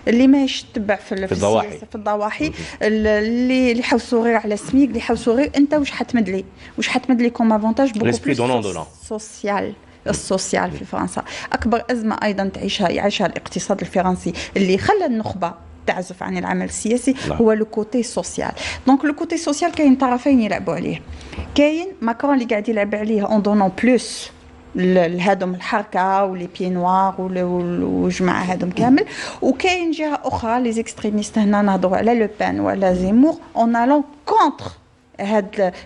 اللي ما يتبع في الضواحي اللي حوسوا غير على سميك، اللي حوسوا غير انت واش حتمد لي كوم افونتاج بوكو سوسيال. السوسيال في فرنسا اكبر ازمه ايضا يعيشها الاقتصاد الفرنسي اللي خلى النخبه تعزف عن العمل السياسي هو لو كوتي سوسيال. دونك لو كوتي سوسيال كاين طرفين يلعبوا عليه، كاين ماكرون اللي قاعد يلعب عليه اون دونون بلوس لهادم الحركه ولي بي نوار وجماعه هادم كامل، وكاين جهه اخرى لي زيكستريميست هنا نهضروا على لو بان ولا زيمور اون الون كونتر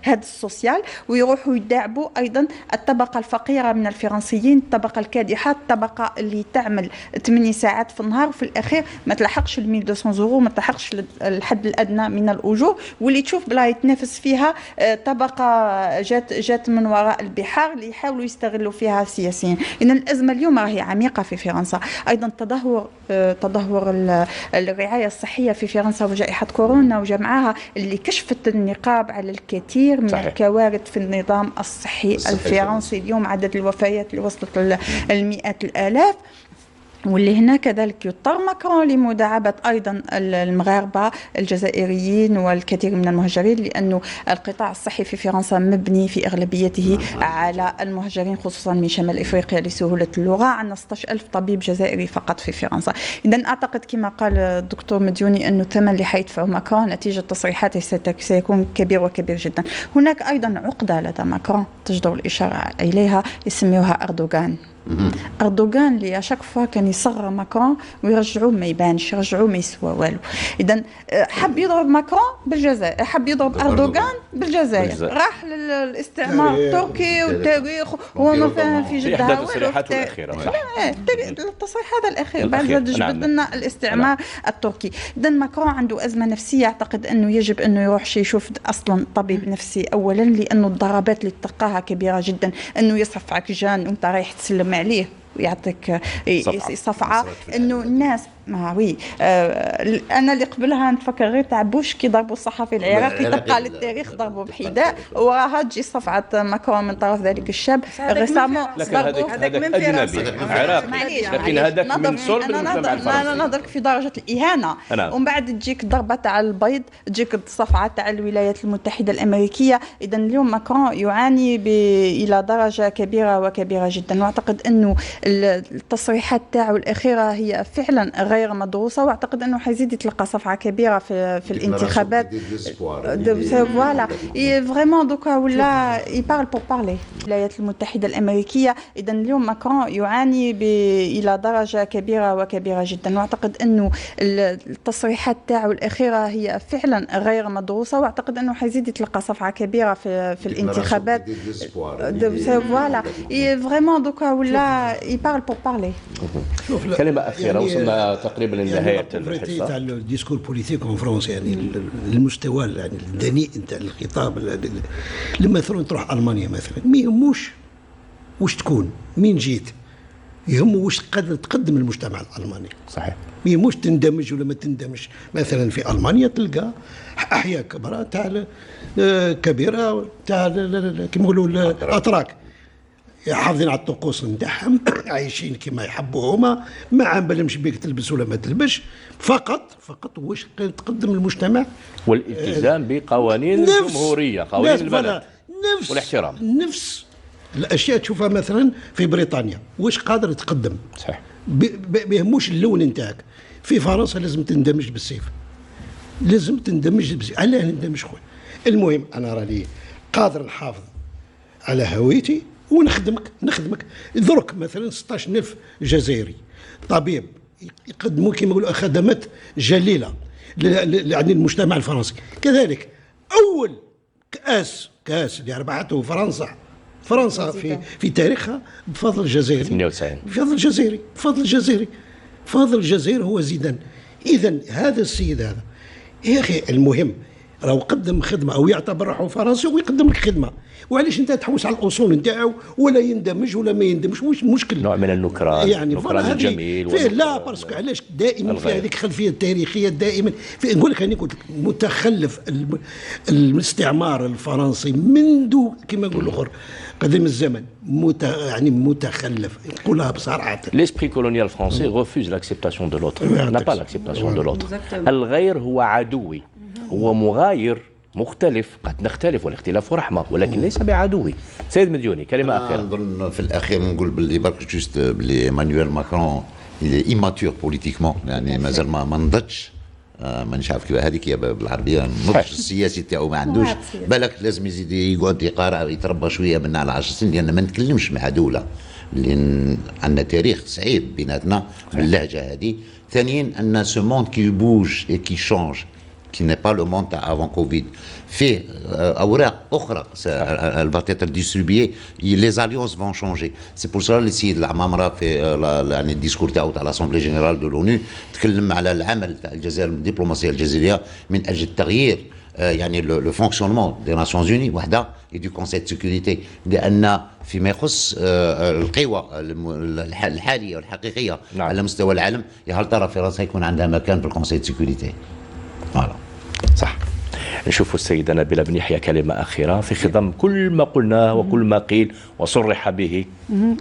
هاد السوسيال، ويروحوا يداعبوا ايضا الطبقه الفقيره من الفرنسيين، الطبقه الكادحه، الطبقه اللي تعمل 8 ساعات في النهار وفي الاخير ما تلحقش ال 1200 يورو، ما تلحقش الحد الادنى من الاجور، واللي تشوف بلا يتنافس فيها طبقه جات من وراء البحار اللي يحاولوا يستغلوا فيها سياسيا. ان الازمه اليوم راهي عميقه في فرنسا. ايضا تدهور الرعايه الصحيه في فرنسا وجائحه كورونا وجمعها اللي كشفت النقاب على الكثير من الكوارث في النظام الصحي الفرنسي. اليوم عدد الوفيات اللي وصلت المئات الآلاف، واللي هنا كذلك يضطر ماكرون لمداعبة أيضا المغاربة الجزائريين والكثير من المهاجرين، لأنه القطاع الصحي في فرنسا مبني في أغلبيته على المهاجرين خصوصا من شمال إفريقيا لسهولة اللغة. عندنا 16,000 طبيب جزائري فقط في فرنسا. إذن أعتقد كما قال الدكتور مديوني أنه الثمن اللي حيدفعه ماكرون نتيجة تصريحاته سيكون كبير وكبير جدا. هناك أيضا عقدة لدى ماكرون تجدر الإشارة إليها يسميوها أردوغان. أردوغان اللي أشاك فوا كان يصغر ماكرون ويرجعوه ما يبانش، يرجعوه ما يسوى والو. إذن حب يضرب ماكرون بالجزائر، حب يضرب أردوغان بالجزائر، راح للاستعمار التركي والتاريخ هو ما فاهم في جدها والو. التصريحات الأخيرة التصريح هذا الأخير بعد جبد لنا الاستعمار التركي. إذن ماكرون عنده أزمة نفسية، أعتقد أنه يجب أنه يروح يشوف أصلا طبيب نفسي أولا، لأنه الضربات اللي تلقاها كبيرة جدا، أنه يصفعك جان وأنت رايح تسلم عليه ويعطيك صفعة انه الناس ما وي انا اللي قبلها نفكر غير تاع بوش كي ضربوا الصحفي العراقي تبقى للتاريخ ضربوا بحذاء، وراها تجي صفعه ماكرون من طرف ذلك الشاب ريسامون. لكن هذاك اجنبي عراقي، لكن هذاك من صلب المجتمع الفرنسي. انا نهضرك في درجه الاهانه، ومن بعد تجيك ضربه تاع البيض، تجيك الصفعه تاع الولايات المتحده الامريكيه. اذا اليوم ماكرون يعاني الى درجه كبيره وكبيره جدا، واعتقد انه التصريحات تاعو الاخيره هي فعلا غير مدروسه، واعتقد انه حيزيد يتلقى صفعه كبيره في الانتخابات. فوالا فريمون دوكا ولا يبارل بور بارلي الولايات المتحده الامريكيه. اذا اليوم ماكرون يعاني الى درجه كبيره وكبيره جدا، واعتقد انه التصريحات تاعو الاخيره هي فعلا غير مدروسه، واعتقد انه حيزيد يتلقى صفعه كبيره في الانتخابات. فوالا فريمون دوكا ولا يبارل بور بارلي. كلمه اخيره وصلنا تقريبا لنهايه الحصه تاع الديسكور بوليتيك اون فرنسا، يعني المستوى يعني الدنيء نتاع الخطاب. لما تروح المانيا مثلا ما يهموش واش تكون مين جيت، يهمه واش قادر تقدم المجتمع الالماني. صحيح. ما يهموش تندمج ولا ما تندمج. مثلا في المانيا تلقى احياء كبرى تاع كبيره تاع كيما نقولوا الاتراك حافظين على الطقوس نتاعهم، عايشين كما يحبوا هما، ما عاملهمش بيك تلبس ولا ما تلبسش، فقط واش تقدم المجتمع والالتزام بقوانين الجمهوريه، قوانين البلد والاحترام. نفس الاشياء تشوفها مثلا في بريطانيا واش قادر تقدم. صحيح. ما يهموش اللون نتاعك. في فرنسا لازم تندمج بالسيف، لازم تندمج بالسيف. علاه نندمج خويا؟ المهم انا راني قادر نحافظ على هويتي ونخدمك. درك مثلا 16,000 جزائري طبيب يقدموا كما يقولوا خدمات جليله يعني المجتمع الفرنسي. كذلك اول كاس اللي ربحته فرنسا في تاريخها بفضل الجزائري. 98 بفضل الجزائر هو زيدان. اذا هذا السيد هذا يا اخي المهم راهو قدم خدمه او يعتبر روحه فرنسي ويقدم لك خدمه، وعلاش انت تحوس على الاصول نتاعو ولا يندمج ولا ما يندمج؟ واش المشكل؟ نوع من النكران، يعني نكران الجميل فيه لا باسكو علاش دائما في هذيك الخلفيه التاريخيه دائما نقول لك، قلت لك متخلف الاستعمار الفرنسي منذ كما نقول الاخر قديم الزمن، يعني متخلف، نقولها بصراحه. L'esprit colonial français refuse l'acceptation de l'autre. n'a pas l'acceptation de l'autre. الغير هو عدوي، هو مغاير مختلف، قد نختلف والاختلاف رحمه، ولكن ليس بعدوي. سيد مديوني كلمه اخيره. نظن في الاخير نقول باللي برك جوست باللي ايمانويل ماكرون ايماتور بوليتيكمون، يعني مازال ما نضجش، مانيش عارف كيف هذيك بالعربيه، النضج السياسي تاعو ما عندوش، بالك لازم يزيد يقعد يقارع يتربى شويه من على 10 سنين، لان ما نتكلمش مع دوله لان عندنا تاريخ صعيب بيناتنا باللهجه هذه. ثانيا ان سو موند كي بوج اي كي شونج qui n'est pas le monde avant Covid. فيه أوراق أخرى elle va être distribuée, les alliances vont changer. C'est pour ça السيد العمامرة في يعني الديسكور تاعو تاع l'Assemblée générale de l'ONU تكلم على العمل تاع الجزائر الدبلوماسية الجزائرية من أجل تغيير يعني le fonctionnement des Nations Unies وحده et du Conseil de sécurité، لأن فيما يخص القوى الحالية والحقيقية على مستوى العالم، هل ترى فرنسا يكون عندها مكان في الكونسيل دو سيكوريتي؟ صح. نشوف السيدة نبيلة بن يحيى كلمة أخيرة في خضم كل ما قلناه وكل ما قيل وصرح به.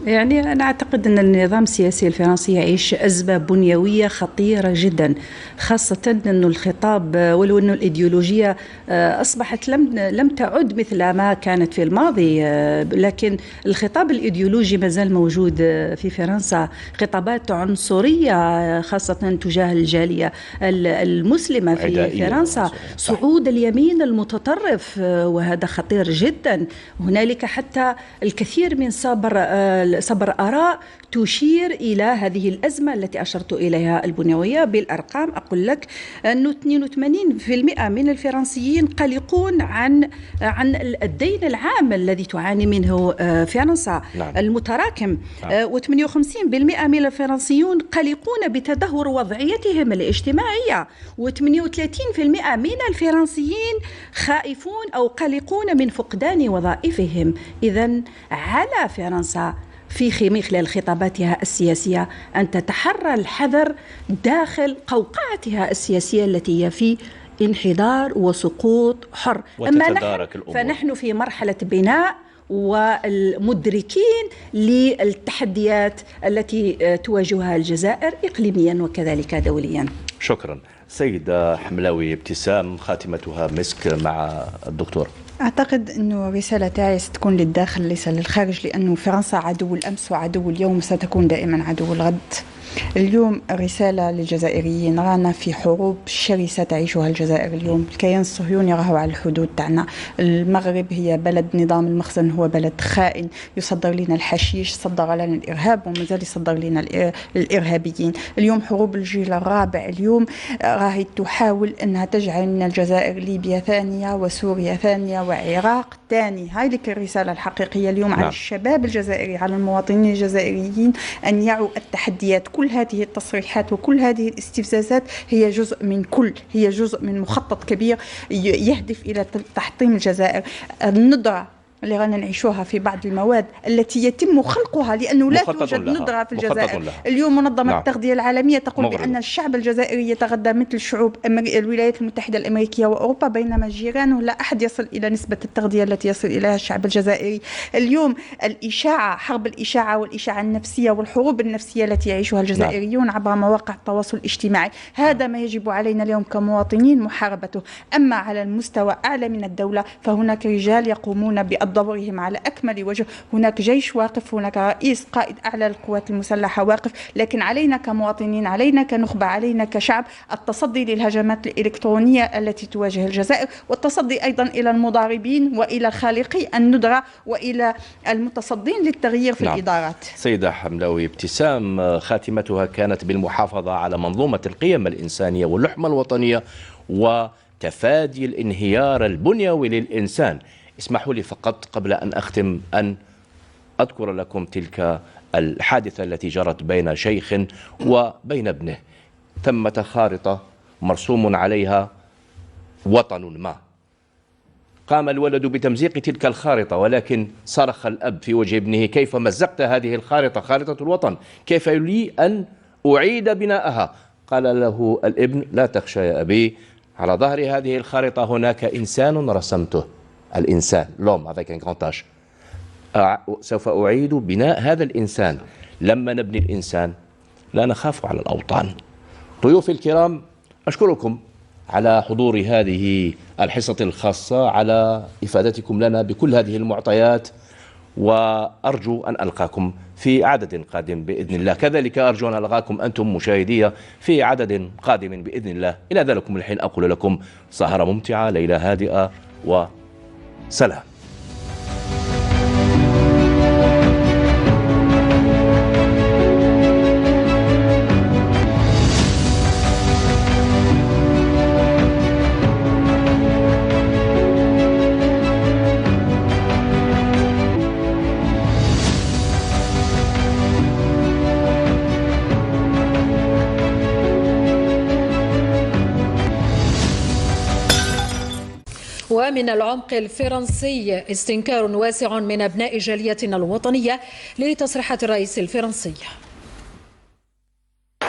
يعني أنا أعتقد أن النظام السياسي الفرنسي يعيش أزمة بنيوية خطيرة جدا، خاصة أن الخطاب ولو أن الإيديولوجية أصبحت لم تعد مثل ما كانت في الماضي، لكن الخطاب الإيديولوجي ما زال موجود في فرنسا، خطابات عنصرية خاصة تجاه الجالية المسلمة في فرنسا، صعود اليمين المتطرف، وهذا خطير جدا. هنالك حتى الكثير من صبر آراء تشير إلى هذه الأزمة التي أشرت إليها البنيوية بالأرقام. أقول لك أنه 82% من الفرنسيين قلقون عن الدين العام الذي تعاني منه فرنسا المتراكم، و58% من الفرنسيون قلقون بتدهور وضعيتهم الاجتماعية، و38% من الفرنسيين خائفون أو قلقون من فقدان وظائفهم. إذن على فرنسا في خلال خطاباتها السياسية أن تتحرى الحذر داخل قوقعتها السياسية التي هي في انحدار وسقوط حر. أما فنحن في مرحلة بناء والمدركين للتحديات التي تواجهها الجزائر إقليميا وكذلك دوليا. شكرا. سيدة حملاوي ابتسام، خاتمتها مسك مع الدكتور. أعتقد أنه رسالة تاعي ستكون للداخل ليس للخارج، لأنه فرنسا عدو الأمس وعدو اليوم، ستكون دائما عدو الغد. اليوم رسالة للجزائريين، رانا في حروب شرسة تعيشها الجزائر اليوم. الكيان الصهيوني راهو على الحدود تاعنا، المغرب هي بلد نظام المخزن، هو بلد خائن يصدر لنا الحشيش، صدر لنا الإرهاب ومازال يصدر لنا الإرهابيين. اليوم حروب الجيل الرابع اليوم راهي تحاول أنها تجعل من الجزائر ليبيا ثانية وسوريا ثانية وعراق ثاني. هاي لك الرسالة الحقيقية اليوم على الشباب الجزائري، على المواطنين الجزائريين أن يعوا التحديات. كل هذه التصريحات وكل هذه الاستفزازات هي جزء من مخطط كبير يهدف إلى تحطيم الجزائر. الندرة اللي رانا نعيشوها في بعض المواد التي يتم خلقها، لأنه لا توجد ندرة في الجزائر. اليوم منظمة التغذية العالمية تقول بأن الشعب الجزائري يتغذى مثل شعوب الولايات المتحدة الأمريكية وأوروبا، بينما جيرانه لا أحد يصل إلى نسبة التغذية التي يصل إليها الشعب الجزائري. اليوم الإشاعة، حرب الإشاعة والإشاعة النفسية والحروب النفسية التي يعيشها الجزائريون عبر مواقع التواصل الاجتماعي، هذا ما يجب علينا اليوم كمواطنين محاربته. أما على المستوى أعلى من الدولة فهناك رجال يقومون بأدوارهم على أكمل وجه، هناك جيش واقف، هناك رئيس قائد أعلى للقوات المسلحة واقف، لكن علينا كمواطنين، علينا كنخبة، علينا كشعب التصدي للهجمات الإلكترونية التي تواجه الجزائر، والتصدي أيضا إلى المضاربين وإلى خالقي الندرة وإلى المتصدين للتغيير في الإدارات. سيدة حملاوي ابتسام، خاتمتها كانت بالمحافظة على منظومة القيم الإنسانية واللحمة الوطنية وتفادي الانهيار البنيوي للإنسان. اسمحوا لي فقط قبل أن أختم أن أذكر لكم تلك الحادثة التي جرت بين شيخ وبين ابنه. ثمة خارطة مرسوم عليها وطن ما، قام الولد بتمزيق تلك الخارطة، ولكن صرخ الأب في وجه ابنه: كيف مزقت هذه الخارطة، خارطة الوطن، كيف لي أن أعيد بناءها؟ قال له الابن: لا تخشى يا أبي، على ظهر هذه الخارطة هناك إنسان رسمته، الإنسان لوم avec un grand H، سوف أعيد بناء هذا الإنسان. لما نبني الإنسان لا نخاف على الأوطان. ضيوفي الكرام، أشكركم على حضور هذه الحصة الخاصة، على إفادتكم لنا بكل هذه المعطيات، وأرجو أن ألقاكم في عدد قادم بإذن الله. كذلك أرجو أن ألقاكم أنتم مشاهدية في عدد قادم بإذن الله. إلى ذلكم الحين أقول لكم سهرة ممتعة، ليلة هادئة، وسلام. ومن العمق الفرنسي استنكار واسع من أبناء جاليتنا الوطنية لتصريحات الرئيس الفرنسي.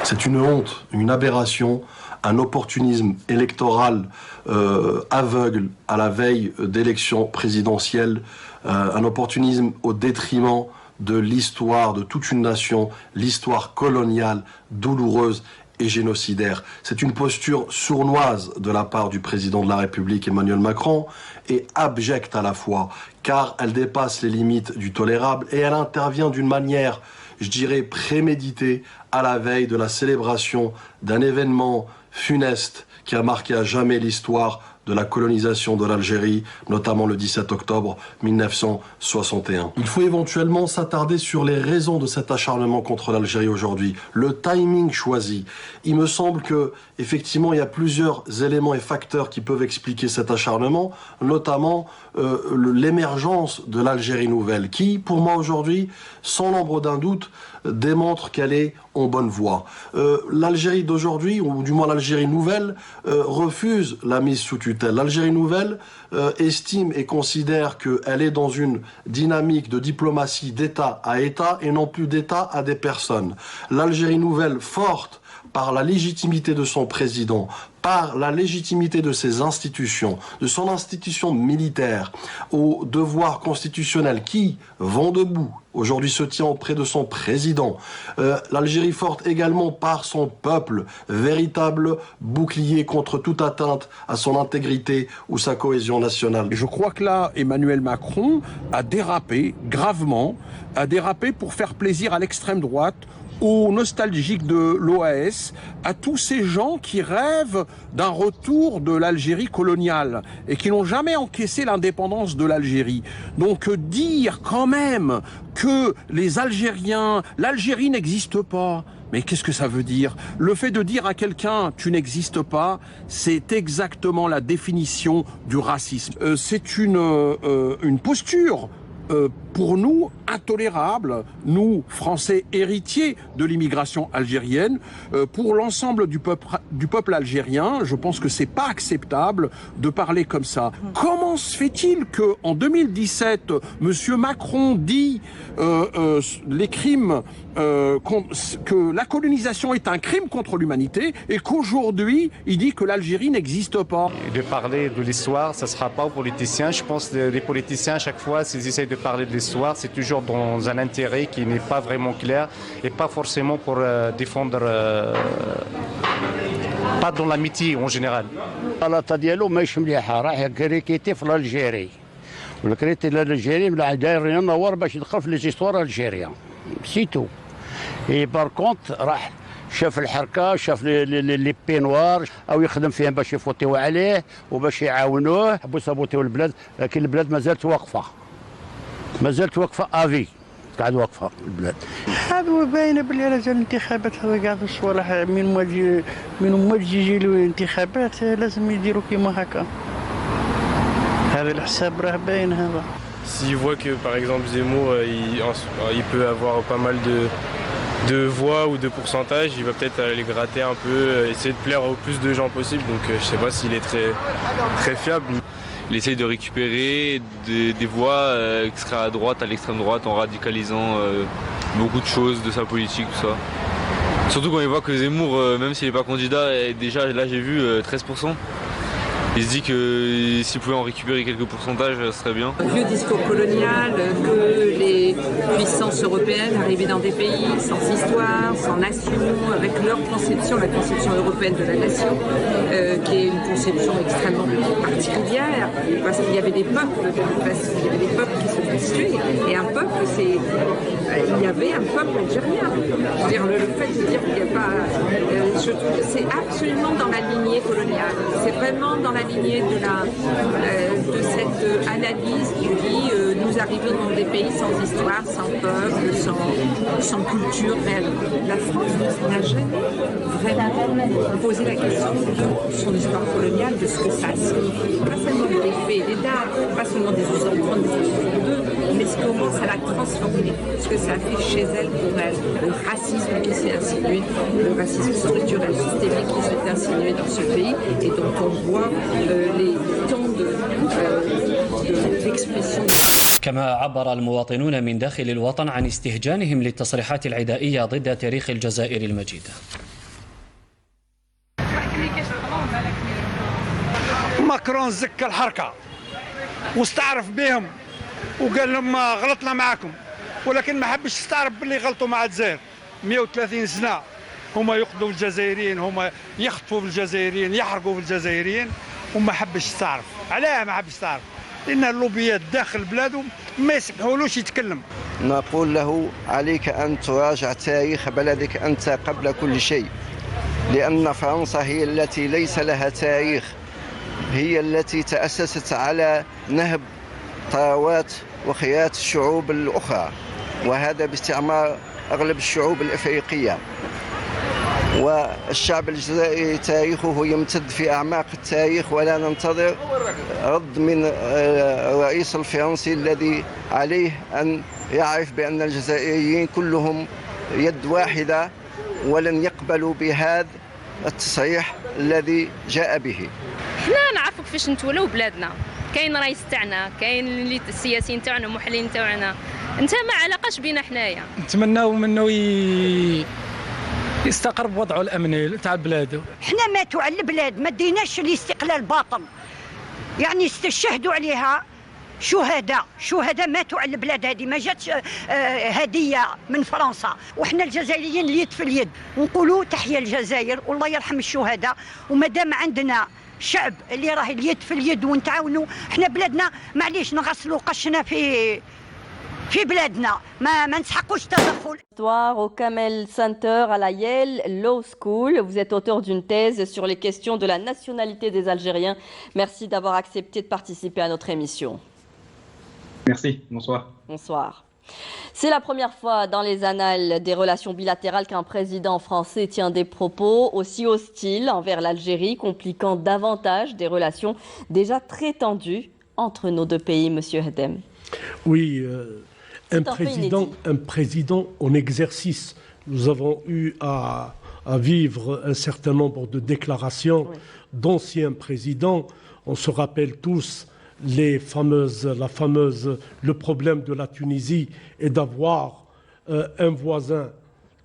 C'est une honte, une aberration, un opportunisme électoral aveugle à la veille d'élections présidentielles, un opportunisme au détriment de l'histoire de toute une nation, l'histoire coloniale, douloureuse et génocidaire. C'est une posture sournoise de la part du président de la République Emmanuel Macron et abjecte à la fois, car elle dépasse les limites du tolérable et elle intervient d'une manière, je dirais, préméditée à la veille de la célébration d'un événement funeste qui a marqué à jamais l'histoire de la colonisation de l'Algérie, notamment le 17 octobre 1961. Il faut éventuellement s'attarder sur les raisons de cet acharnement contre l'Algérie aujourd'hui, le timing choisi. Il me semble que, effectivement, il y a plusieurs éléments et facteurs qui peuvent expliquer cet acharnement, notamment l'émergence de l'Algérie nouvelle, qui, pour moi aujourd'hui, sans l'ombre d'un doute, démontre qu'elle est en bonne voie. L'Algérie d'aujourd'hui, ou du moins l'Algérie nouvelle, refuse la mise sous tutelle. L'Algérie nouvelle estime et considère qu'elle est dans une dynamique de diplomatie d'État à État et non plus d'État à des personnes. L'Algérie nouvelle, forte par la légitimité de son président, par la légitimité de ses institutions, de son institution militaire, aux devoirs constitutionnels qui vont debout, aujourd'hui se tient auprès de son président. L'Algérie forte également par son peuple, véritable bouclier contre toute atteinte à son intégrité ou sa cohésion nationale. Je crois que là, Emmanuel Macron a dérapé gravement, a dérapé pour faire plaisir à l'extrême droite, aux nostalgiques de l'OAS, à tous ces gens qui rêvent d'un retour de l'Algérie coloniale et qui n'ont jamais encaissé l'indépendance de l'Algérie. Donc dire quand même que les Algériens, l'Algérie n'existe pas, mais qu'est-ce que ça veut dire? Le fait de dire à quelqu'un « tu n'existes pas », c'est exactement la définition du racisme. C'est une posture pour nous intolérable, nous Français héritiers de l'immigration algérienne, pour l'ensemble du peuple algérien. Je pense que c'est pas acceptable de parler comme ça. Comment se fait-il que en 2017, Monsieur Macron dit les crimes, que la colonisation est un crime contre l'humanité, et qu'aujourd'hui il dit que l'Algérie n'existe pas? De parler de l'histoire, ça ne sera pas aux politiciens. Je pense que les politiciens, à chaque fois, s'ils essayent de parler de l'histoire, c'est toujours dans un intérêt qui n'est pas vraiment clair et pas forcément pour défendre, pas dans l'amitié en général. الغلطه ديالو ماهيش مليحه، راه كريكيتي في الجيري والكريتي الجيري داير ينور باش يدخل في لي زيستوار الجيريا سيتو. اي بار كونت راح شاف الحركه، شاف لي بينوار او يخدم فيهم باش يفوتيو عليه وباش يعاونوه، حبوا يصابوتيو البلاد، لكن البلاد مازالت واقفه، مازالت واقفه افي، قاعد واقفه البلاد. هذا باينه باللي راه الانتخابات، هذا كاع الصوالح من ما تجي له الانتخابات لازم يديروا كيما هكا. هذا الحساب راه باين هذا. S'il voit que par exemple Zemmour il peut avoir pas mal de voix ou de pourcentage, il va peut-être aller gratter un peu, essayer de plaire au plus de gens possible. Donc je sais pas s'il est très fiable. il essaye de récupérer des voix qui seraient à droite, à l'extrême droite, en radicalisant beaucoup de choses de sa politique, tout ça. Surtout quand il voit que Zemmour, même s'il n'est pas candidat, est déjà, là j'ai vu, 13%. Il se dit que s'il pouvait en récupérer quelques pourcentages, ce serait bien. Un vieux discours colonial, que les puissances européennes arrivaient dans des pays sans histoire, sans nation, avec leur conception, la conception européenne de la nation, qui est une conception extrêmement particulière, parce qu'il y avait des peuples, il y avait des peuples qui se constituaient, et un peuple, il y avait un peuple algérien. Je veux dire, le fait de dire qu'il n'y a pas... je trouve que c'est absolument dans la lignée coloniale. C'est vraiment dans la lignée de cette analyse qui dit nous arrivons dans des pays sans histoire, sans peuple, sans culture réelle. La France n'a jamais vraiment posé la question de son histoire coloniale, de ce que ça signifie. Pas seulement des faits, des dates, pas seulement des usants, des d'eux, mais comment ça l'a transformé, ce que ça a fait chez elle pour elle, le racisme qui s'est insinué, le racisme structurel, systémique qui s'est insinué dans ce pays, et dont on voit les temps d'expression. كما عبر المواطنون من داخل الوطن عن استهجانهم للتصريحات العدائية ضد تاريخ الجزائر المجيدة. ماكرون زكى الحركة واستعرف بهم وقال لهم غلطنا معكم، ولكن ما حبش يستعرف باللي غلطوا مع الجزائر. 130 سنة هما يقتلوا الجزائريين، هما يخطفوا في الجزائريين، يحرقوا في الجزائريين، وما حبش يستعرف. علاه ما حبش يستعرف؟ لأن اللوبيات داخل بلادهم ما يسمحولوش يتكلم. نقول له عليك أن تراجع تاريخ بلدك أنت قبل كل شيء، لأن فرنسا هي التي ليس لها تاريخ، هي التي تأسست على نهب ثروات وخيرات الشعوب الأخرى، وهذا باستعمار أغلب الشعوب الإفريقية. والشعب الجزائري تاريخه يمتد في أعماق التاريخ، ولا ننتظر رد من الرئيس الفرنسي الذي عليه أن يعرف بأن الجزائريين كلهم يد واحدة ولن يقبلوا بهذا التصريح الذي جاء به. احنا نعرفوا كيفاش نتولوا بلادنا، كاين رئيس تاعنا، كاين اللي السياسيين تاعنا، المحللين تاعنا، انت ما علاقاش بينا حنايا. نتمناو منه يستقر وضعه الامني تاع بلاده. احنا ماتوا على البلاد، ما ديناش الاستقلال باطل، يعني استشهدوا عليها شهداء ماتوا على البلاد هذه، ما جاتش هديه من فرنسا، وحنا الجزائريين اليد في اليد ونقولوا تحيا الجزائر والله يرحم الشهداء. وما دام عندنا شعب اللي راه اليد في اليد ونتعاونوا، احنا بلادنا معليش نغسلوا قشنا في بلادنا، ما نسحقوش تدخل. Histoire au Kamel Center à la Yale Law School. Vous êtes auteur d'une thèse sur les questions de la nationalité des Algériens. Merci d'avoir accepté de participer à notre émission. Merci, bonsoir. Bonsoir. C'est la première fois dans les annales des relations bilatérales qu'un président français tient des propos aussi hostiles envers l'Algérie, compliquant davantage des relations déjà très tendues entre nos deux pays, Monsieur Hedem. Oui, un président en exercice. Nous avons eu à vivre un certain nombre de déclarations d'anciens présidents. On se rappelle tous le problème de la Tunisie et d'avoir un voisin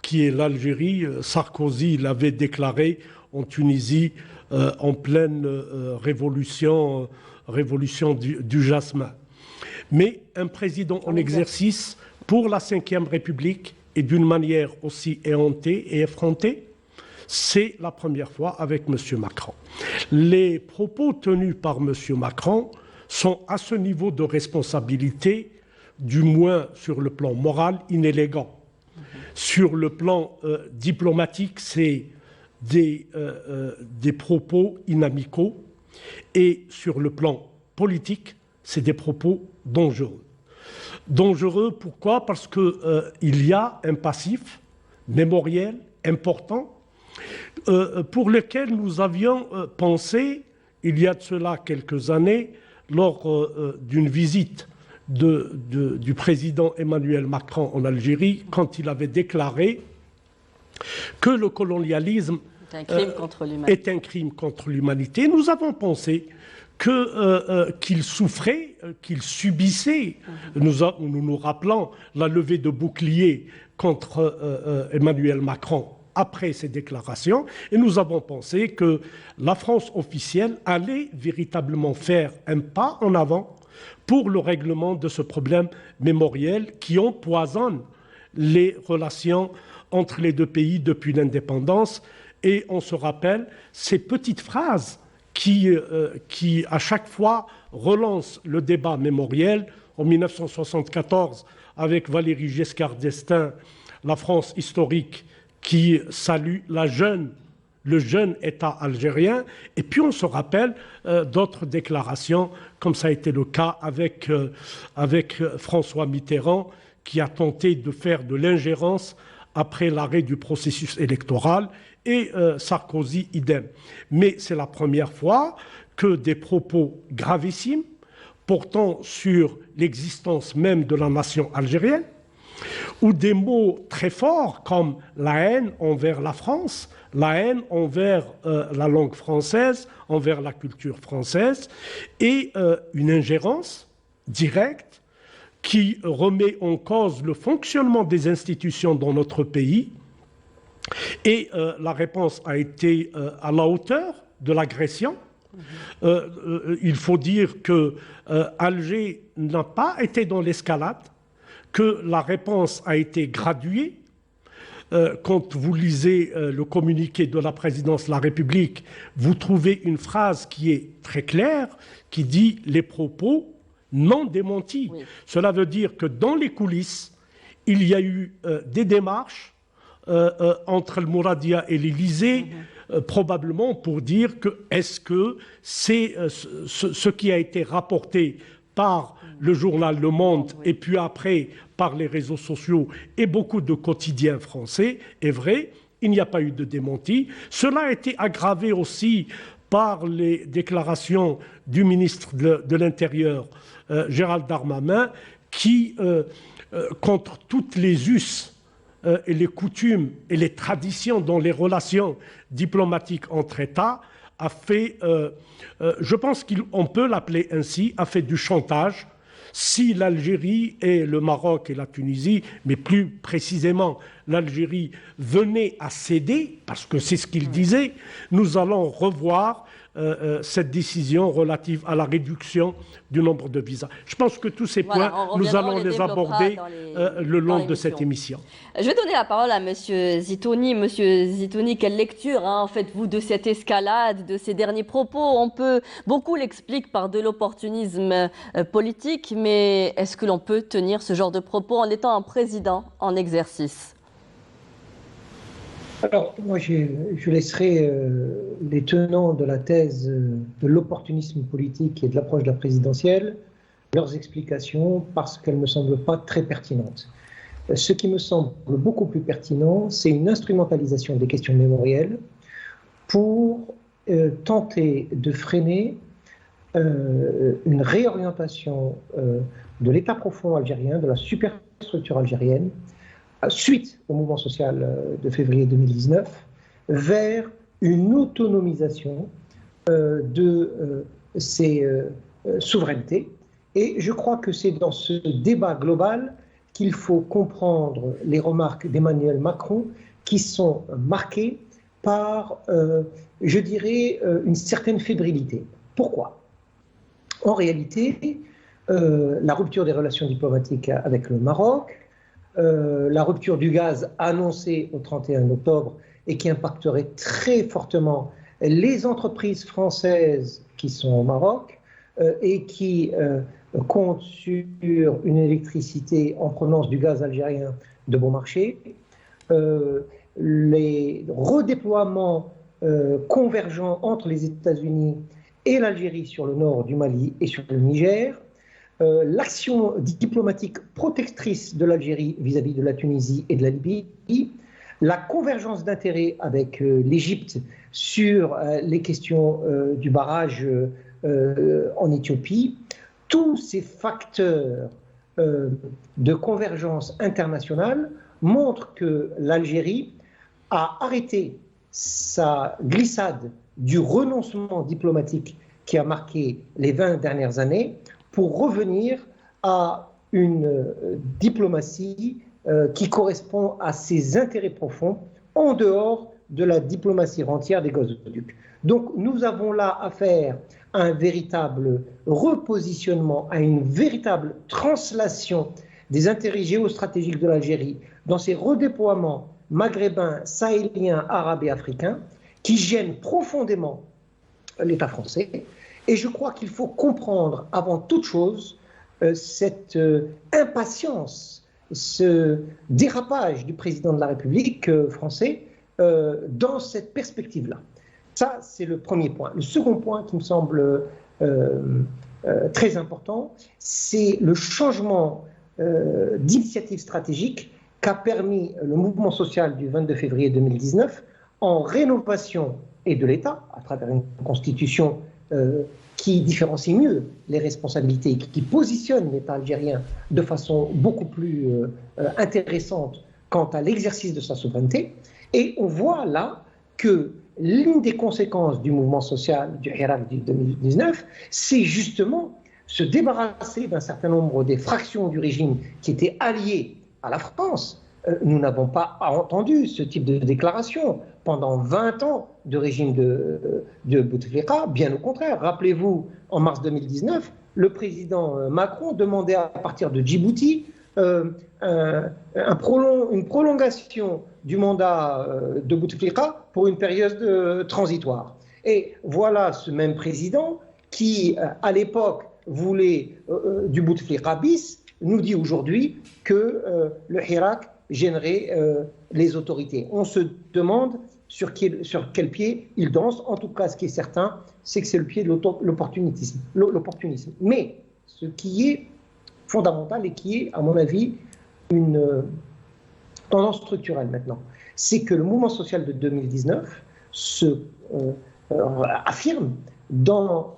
qui est l'Algérie. Sarkozy l'avait déclaré en Tunisie en pleine révolution du jasmin. Mais un président en exercice pour la Ve République et d'une manière aussi éhontée et effrontée, c'est la première fois avec M. Macron. Les propos tenus par M. Macron sont à ce niveau de responsabilité, du moins sur le plan moral, inélégants. Sur le plan diplomatique, c'est des propos inamicaux, et sur le plan politique, c'est des propos dangereux. Dangereux, pourquoi? Parce qu'il y a un passif mémoriel important pour lequel nous avions pensé, il y a de cela quelques années, lors d'une visite du président Emmanuel Macron en Algérie, quand il avait déclaré que le colonialisme est un crime contre l'humanité. Nous avons pensé qu'il souffrait, qu'il subissait. Nous rappelons la levée de bouclier contre Emmanuel Macron après ces déclarations, et nous avons pensé que la France officielle allait véritablement faire un pas en avant pour le règlement de ce problème mémoriel qui empoisonne les relations entre les deux pays depuis l'indépendance. Et on se rappelle ces petites phrases qui à chaque fois relancent le débat mémoriel. En 1974, avec Valéry Giscard d'Estaing, la France historique qui salue le jeune État algérien. Et puis on se rappelle d'autres déclarations, comme ça a été le cas avec François Mitterrand, qui a tenté de faire de l'ingérence après l'arrêt du processus électoral, et Sarkozy idem. Mais c'est la première fois que des propos gravissimes portant sur l'existence même de la nation algérienne, ou des mots très forts comme la haine envers la France, la haine envers la langue française, envers la culture française, et une ingérence directe qui remet en cause le fonctionnement des institutions dans notre pays. Et la réponse a été à la hauteur de l'agression. Il faut dire que Alger n'a pas été dans l'escalade, que la réponse a été graduée. Quand vous lisez le communiqué de la présidence de la République, vous trouvez une phrase qui est très claire, qui dit « les propos non démentis ». Oui. Cela veut dire que dans les coulisses, il y a eu des démarches entre le Mouradia et l'Élysée, probablement pour dire que est-ce que c'est ce qui a été rapporté par le journal Le Monde et puis après par les réseaux sociaux et beaucoup de quotidiens français est vrai. Il n'y a pas eu de démenti. Cela a été aggravé aussi par les déclarations du ministre de l'Intérieur, Gérald Darmanin, qui, contre toutes les us et les coutumes et les traditions dans les relations diplomatiques entre États, a fait, je pense qu'on peut l'appeler ainsi, a fait du chantage. Si l'Algérie et le Maroc et la Tunisie, mais plus précisément l'Algérie, venaient à céder, parce que c'est ce qu'il disait, nous allons revoir cette décision relative à la réduction du nombre de visas. Je pense que tous ces points, nous allons les aborder le long de cette émission. Je vais donner la parole à M. Zitouni. Monsieur Zitouni, quelle lecture faites-vous de cette escalade, de ces derniers propos? Beaucoup l'expliquent par de l'opportunisme politique, mais est-ce que l'on peut tenir ce genre de propos en étant un président en exercice? Alors, moi, je laisserai les tenants de la thèse de l'opportunisme politique et de l'approche de la présidentielle leurs explications parce qu'elles ne me semblent pas très pertinentes. Ce qui me semble beaucoup plus pertinent, c'est une instrumentalisation des questions mémorielles pour tenter de freiner une réorientation de l'État profond algérien, de la superstructure algérienne, suite au mouvement social de février 2019, vers une autonomisation de ces souverainetés. Et je crois que c'est dans ce débat global qu'il faut comprendre les remarques d'Emmanuel Macron qui sont marquées par, je dirais, une certaine fébrilité. Pourquoi ? En réalité, la rupture des relations diplomatiques avec le Maroc, la rupture du gaz annoncée au 31 octobre et qui impacterait très fortement les entreprises françaises qui sont au Maroc et qui comptent sur une électricité en provenance du gaz algérien de bon marché, les redéploiements convergents entre les États-Unis et l'Algérie sur le nord du Mali et sur le Niger, l'action diplomatique protectrice de l'Algérie vis-à-vis de la Tunisie et de la Libye, la convergence d'intérêts avec l'Égypte sur les questions du barrage en Éthiopie, tous ces facteurs de convergence internationale montrent que l'Algérie a arrêté sa glissade du renoncement diplomatique qui a marqué les 20 dernières années pour revenir à une diplomatie qui correspond à ses intérêts profonds en dehors de la diplomatie rentière des gazoducs. Donc nous avons là affaire à un véritable repositionnement, à une véritable translation des intérêts géostratégiques de l'Algérie dans ses redéploiements maghrébins, sahéliens, arabes et africains qui gênent profondément l'État français. Et je crois qu'il faut comprendre avant toute chose cette impatience, ce dérapage du président de la République français dans cette perspective-là. Ça, c'est le premier point. Le second point qui me semble très important, c'est le changement d'initiative stratégique qu'a permis le mouvement social du 22 février 2019 en rénovation et de l'État, à travers une constitution qui différencie mieux les responsabilités, qui positionne l'État algérien de façon beaucoup plus intéressante quant à l'exercice de sa souveraineté. Et on voit là que l'une des conséquences du mouvement social du Hirak de 2019, c'est justement se débarrasser d'un certain nombre des fractions du régime qui étaient alliées à la France. Nous n'avons pas entendu ce type de déclaration pendant 20 ans de régime de Bouteflika, bien au contraire. Rappelez-vous, en mars 2019, le président Macron demandait à partir de Djibouti une prolongation du mandat de Bouteflika pour une période transitoire. Et voilà ce même président qui, à l'époque, voulait du Bouteflika bis, nous dit aujourd'hui que le Hirak gênerait les autorités. On se demande sur quel pied il danse. En tout cas, ce qui est certain, c'est que c'est le pied de l'opportunisme. Mais ce qui est fondamental et qui est, à mon avis, une tendance structurelle maintenant, c'est que le mouvement social de 2019 affirme dans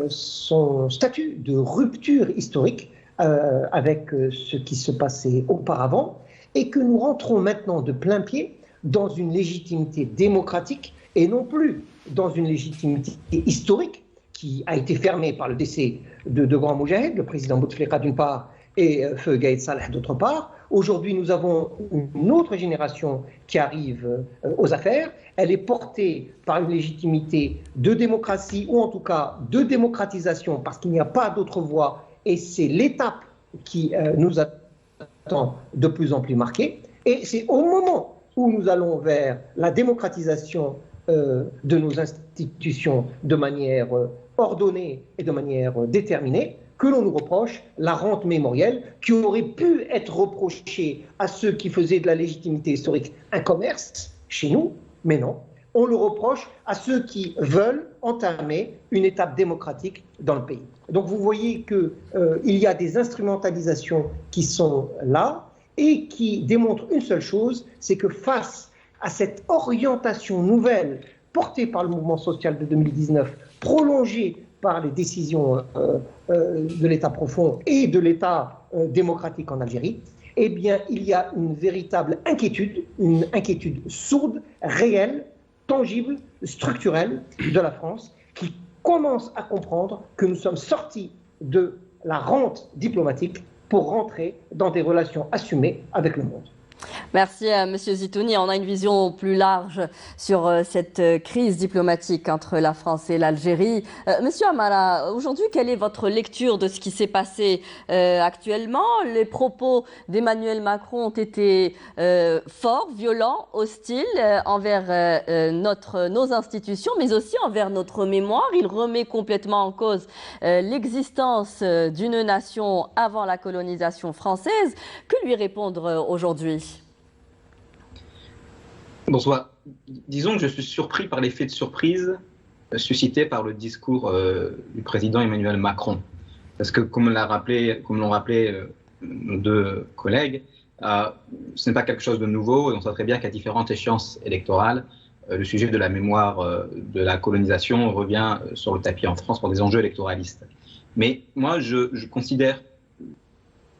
son statut de rupture historique avec ce qui se passait auparavant, et que nous rentrons maintenant de plein pied dans une légitimité démocratique et non plus dans une légitimité historique qui a été fermée par le décès de deux grands moudjahid, le président Bouteflika d'une part et Feu Gaïd Salah d'autre part. Aujourd'hui, nous avons une autre génération qui arrive aux affaires. Elle est portée par une légitimité de démocratie, ou en tout cas de démocratisation, parce qu'il n'y a pas d'autre voie, et c'est l'étape qui nous attend de plus en plus marquée. Et c'est au moment où nous allons vers la démocratisation de nos institutions de manière ordonnée et de manière déterminée, que l'on nous reproche la rente mémorielle qui aurait pu être reprochée à ceux qui faisaient de la légitimité historique un commerce chez nous, mais non. On le reproche à ceux qui veulent entamer une étape démocratique dans le pays. Donc vous voyez qu'il y a des instrumentalisations qui sont là et qui démontrent une seule chose, c'est que face à cette orientation nouvelle portée par le mouvement social de 2019, prolongée par les décisions de l'État profond et de l'État démocratique en Algérie, eh bien, il y a une véritable inquiétude, une inquiétude sourde, réelle, tangible, structurelle de la France, qui commence à comprendre que nous sommes sortis de la rente diplomatique pour rentrer dans des relations assumées avec le monde. Merci à M. Zitouni. On a une vision plus large sur cette crise diplomatique entre la France et l'Algérie. Monsieur Amara, aujourd'hui, quelle est votre lecture de ce qui s'est passé actuellement? Les propos d'Emmanuel Macron ont été forts, violents, hostiles envers nos institutions, mais aussi envers notre mémoire. Il remet complètement en cause l'existence d'une nation avant la colonisation française. Que lui répondre aujourd'hui? Bonsoir. Disons que je suis surpris par l'effet de surprise suscité par le discours du président Emmanuel Macron. Parce que, comme l'ont rappelé nos deux collègues, ce n'est pas quelque chose de nouveau. On sait très bien qu'à différentes échéances électorales, le sujet de la mémoire de la colonisation revient sur le tapis en France pour des enjeux électoralistes. Mais moi, je considère,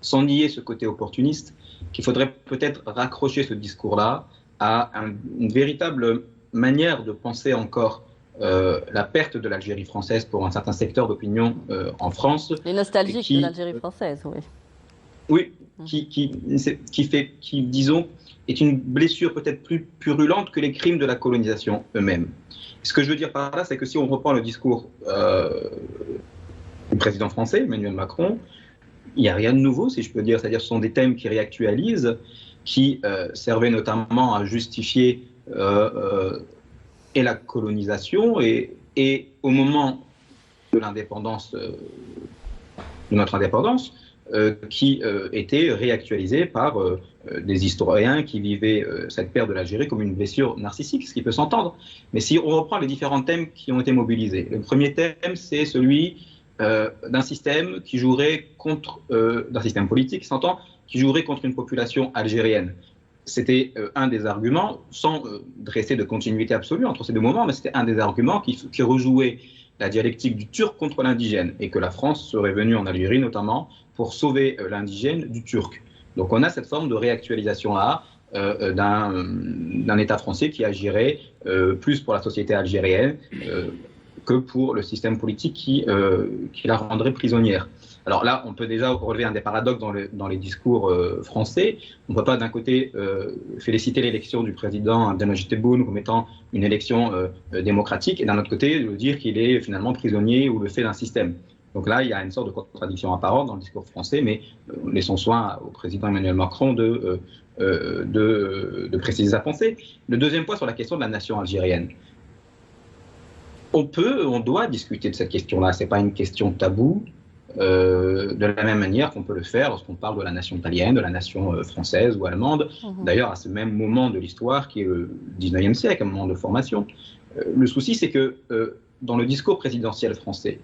sans nier ce côté opportuniste, qu'il faudrait peut-être raccrocher ce discours-là à une véritable manière de penser encore la perte de l'Algérie française pour un certain secteur d'opinion en France. Les nostalgiques de l'Algérie française, oui. Oui, qui, disons, est une blessure peut-être plus purulente que les crimes de la colonisation eux-mêmes. Ce que je veux dire par là, c'est que si on reprend le discours du président français, Emmanuel Macron, il n'y a rien de nouveau, si je peux dire. C'est-à-dire que ce sont des thèmes qui réactualisent, qui servaient notamment à justifier et la colonisation et au moment de l'indépendance, de notre indépendance, qui était réactualisé par des historiens qui vivaient cette perte de l'Algérie comme une blessure narcissique, ce qui peut s'entendre. Mais si on reprend les différents thèmes qui ont été mobilisés, le premier thème, c'est celui d'un système qui jouerait contre, d'un système politique, s'entend, qui jouerait contre une population algérienne. C'était un des arguments, sans dresser de continuité absolue entre ces deux moments, mais c'était un des arguments qui rejouait la dialectique du turc contre l'indigène, et que la France serait venue en Algérie notamment pour sauver l'indigène du turc. Donc on a cette forme de réactualisation-là d'un État français qui agirait plus pour la société algérienne que pour le système politique qui la rendrait prisonnière. Alors là, on peut déjà relever un des paradoxes dans les discours français. On ne peut pas d'un côté féliciter l'élection du président Abdelmadjid Tebboune comme étant une élection démocratique, et d'un autre côté dire qu'il est finalement prisonnier ou le fait d'un système. Donc là, il y a une sorte de contradiction apparente dans le discours français, mais laissons soin au président Emmanuel Macron de préciser sa pensée. Le deuxième point sur la question de la nation algérienne. On doit discuter de cette question-là. Ce n'est pas une question taboue, de la même manière qu'on peut le faire lorsqu'on parle de la nation italienne, de la nation française ou allemande. D'ailleurs, à ce même moment de l'histoire qui est le 19e siècle, un moment de formation. Le souci, c'est que dans le discours présidentiel français,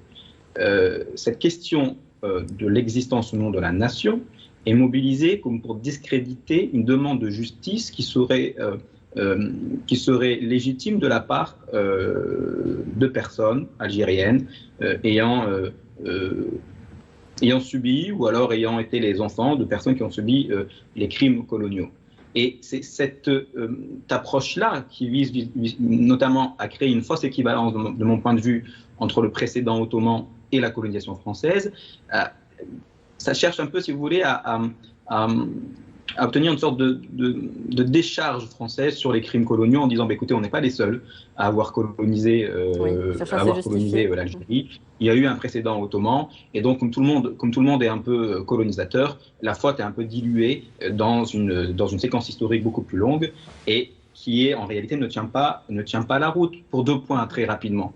cette question de l'existence ou non de la nation est mobilisée comme pour discréditer une demande de justice qui serait légitime de la part de personnes algériennes ayant subi ou alors ayant été les enfants de personnes qui ont subi les crimes coloniaux. Et c'est cette approche-là qui vise notamment à créer une fausse équivalence, de mon point de vue, entre le précédent ottoman et la colonisation française. Ça cherche un peu, si vous voulez, à obtenir une sorte de décharge française sur les crimes coloniaux en disant écoutez, on n'est pas les seuls à avoir colonisé l'Algérie. Il y a eu un précédent ottoman, et donc comme tout le monde est un peu colonisateur, la faute est un peu diluée dans une séquence historique beaucoup plus longue, et qui en réalité ne tient pas la route pour deux points très rapidement.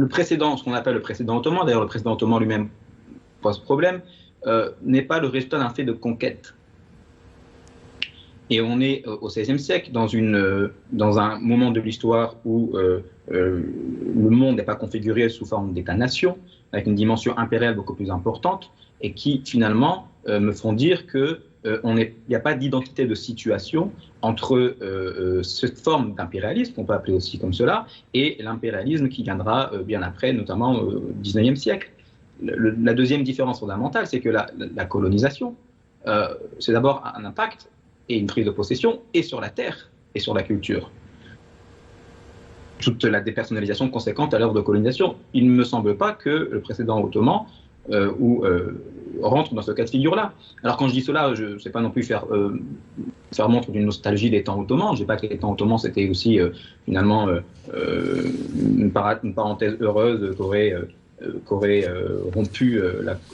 Le précédent, ce qu'on appelle le précédent ottoman, d'ailleurs le précédent ottoman lui-même pose problème, n'est pas le résultat d'un fait de conquête. Et on est au XVIe siècle dans un moment de l'histoire où le monde n'est pas configuré sous forme d'État-nation, avec une dimension impériale beaucoup plus importante, et qui finalement me font dire qu'il n'y a pas d'identité de situation entre cette forme d'impérialisme, qu'on peut appeler aussi comme cela, et l'impérialisme qui viendra bien après, notamment au XIXe siècle. La deuxième différence fondamentale, c'est que la colonisation, c'est d'abord un impact et une prise de possession et sur la terre et sur la culture. Toute la dépersonnalisation conséquente à l'œuvre de colonisation. Il ne me semble pas que le précédent ottoman rentre dans ce cas de figure-là. Alors quand je dis cela, je ne sais pas non plus faire montre d'une nostalgie des temps ottomans. Je ne dis pas que les temps ottomans c'était aussi finalement une parenthèse heureuse qu'aurait rompu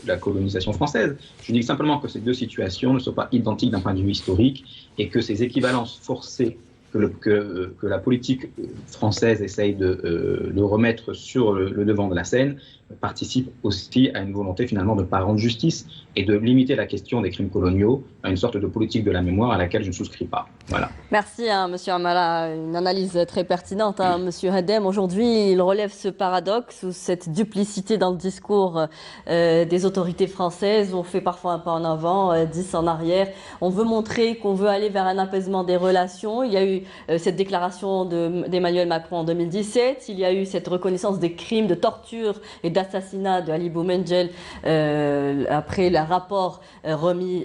la colonisation française. Je dis simplement que ces deux situations ne sont pas identiques d'un point de vue historique, et que ces équivalences forcées que la politique française essaye de remettre sur le devant de la scène participe aussi à une volonté finalement de ne pas rendre justice et de limiter la question des crimes coloniaux à une sorte de politique de la mémoire à laquelle je ne souscris pas. Voilà. Merci, Monsieur Amala. Une analyse très pertinente. Monsieur Hadem, aujourd'hui, il relève ce paradoxe ou cette duplicité dans le discours des autorités françaises. On fait parfois un pas en avant, 10 en arrière. On veut montrer qu'on veut aller vers un apaisement des relations. Il y a eu cette déclaration d'Emmanuel Macron en 2017. Il y a eu cette reconnaissance des crimes de torture et d'assassinat de Ali Boumendjel après le rapport remis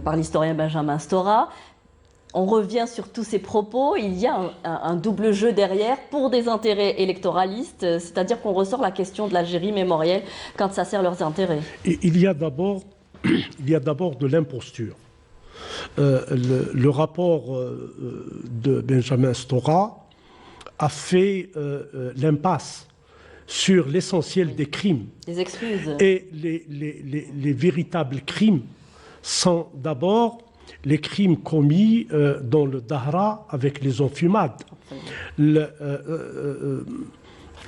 par l'historien Benjamin Stora. on revient sur tous ces propos, il y a un double jeu derrière pour des intérêts électoralistes, c'est-à-dire qu'on ressort la question de l'Algérie mémorielle quand ça sert leurs intérêts. Et il y a d'abord de l'imposture. Le rapport de Benjamin Stora a fait l'impasse sur l'essentiel des crimes. Des excuses. Et les véritables crimes sont d'abord les crimes commis dans le Dahra avec les enfumades.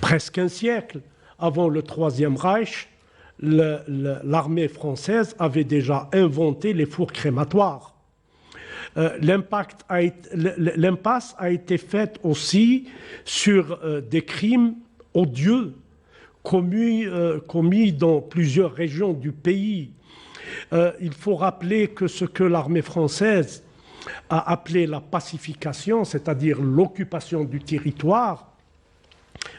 Presque un siècle avant le Troisième Reich, l'armée française avait déjà inventé les fours crématoires. L'impasse a été faite aussi sur des crimes odieux commis dans plusieurs régions du pays. Il faut rappeler que ce que l'armée française a appelé la pacification, c'est-à-dire l'occupation du territoire,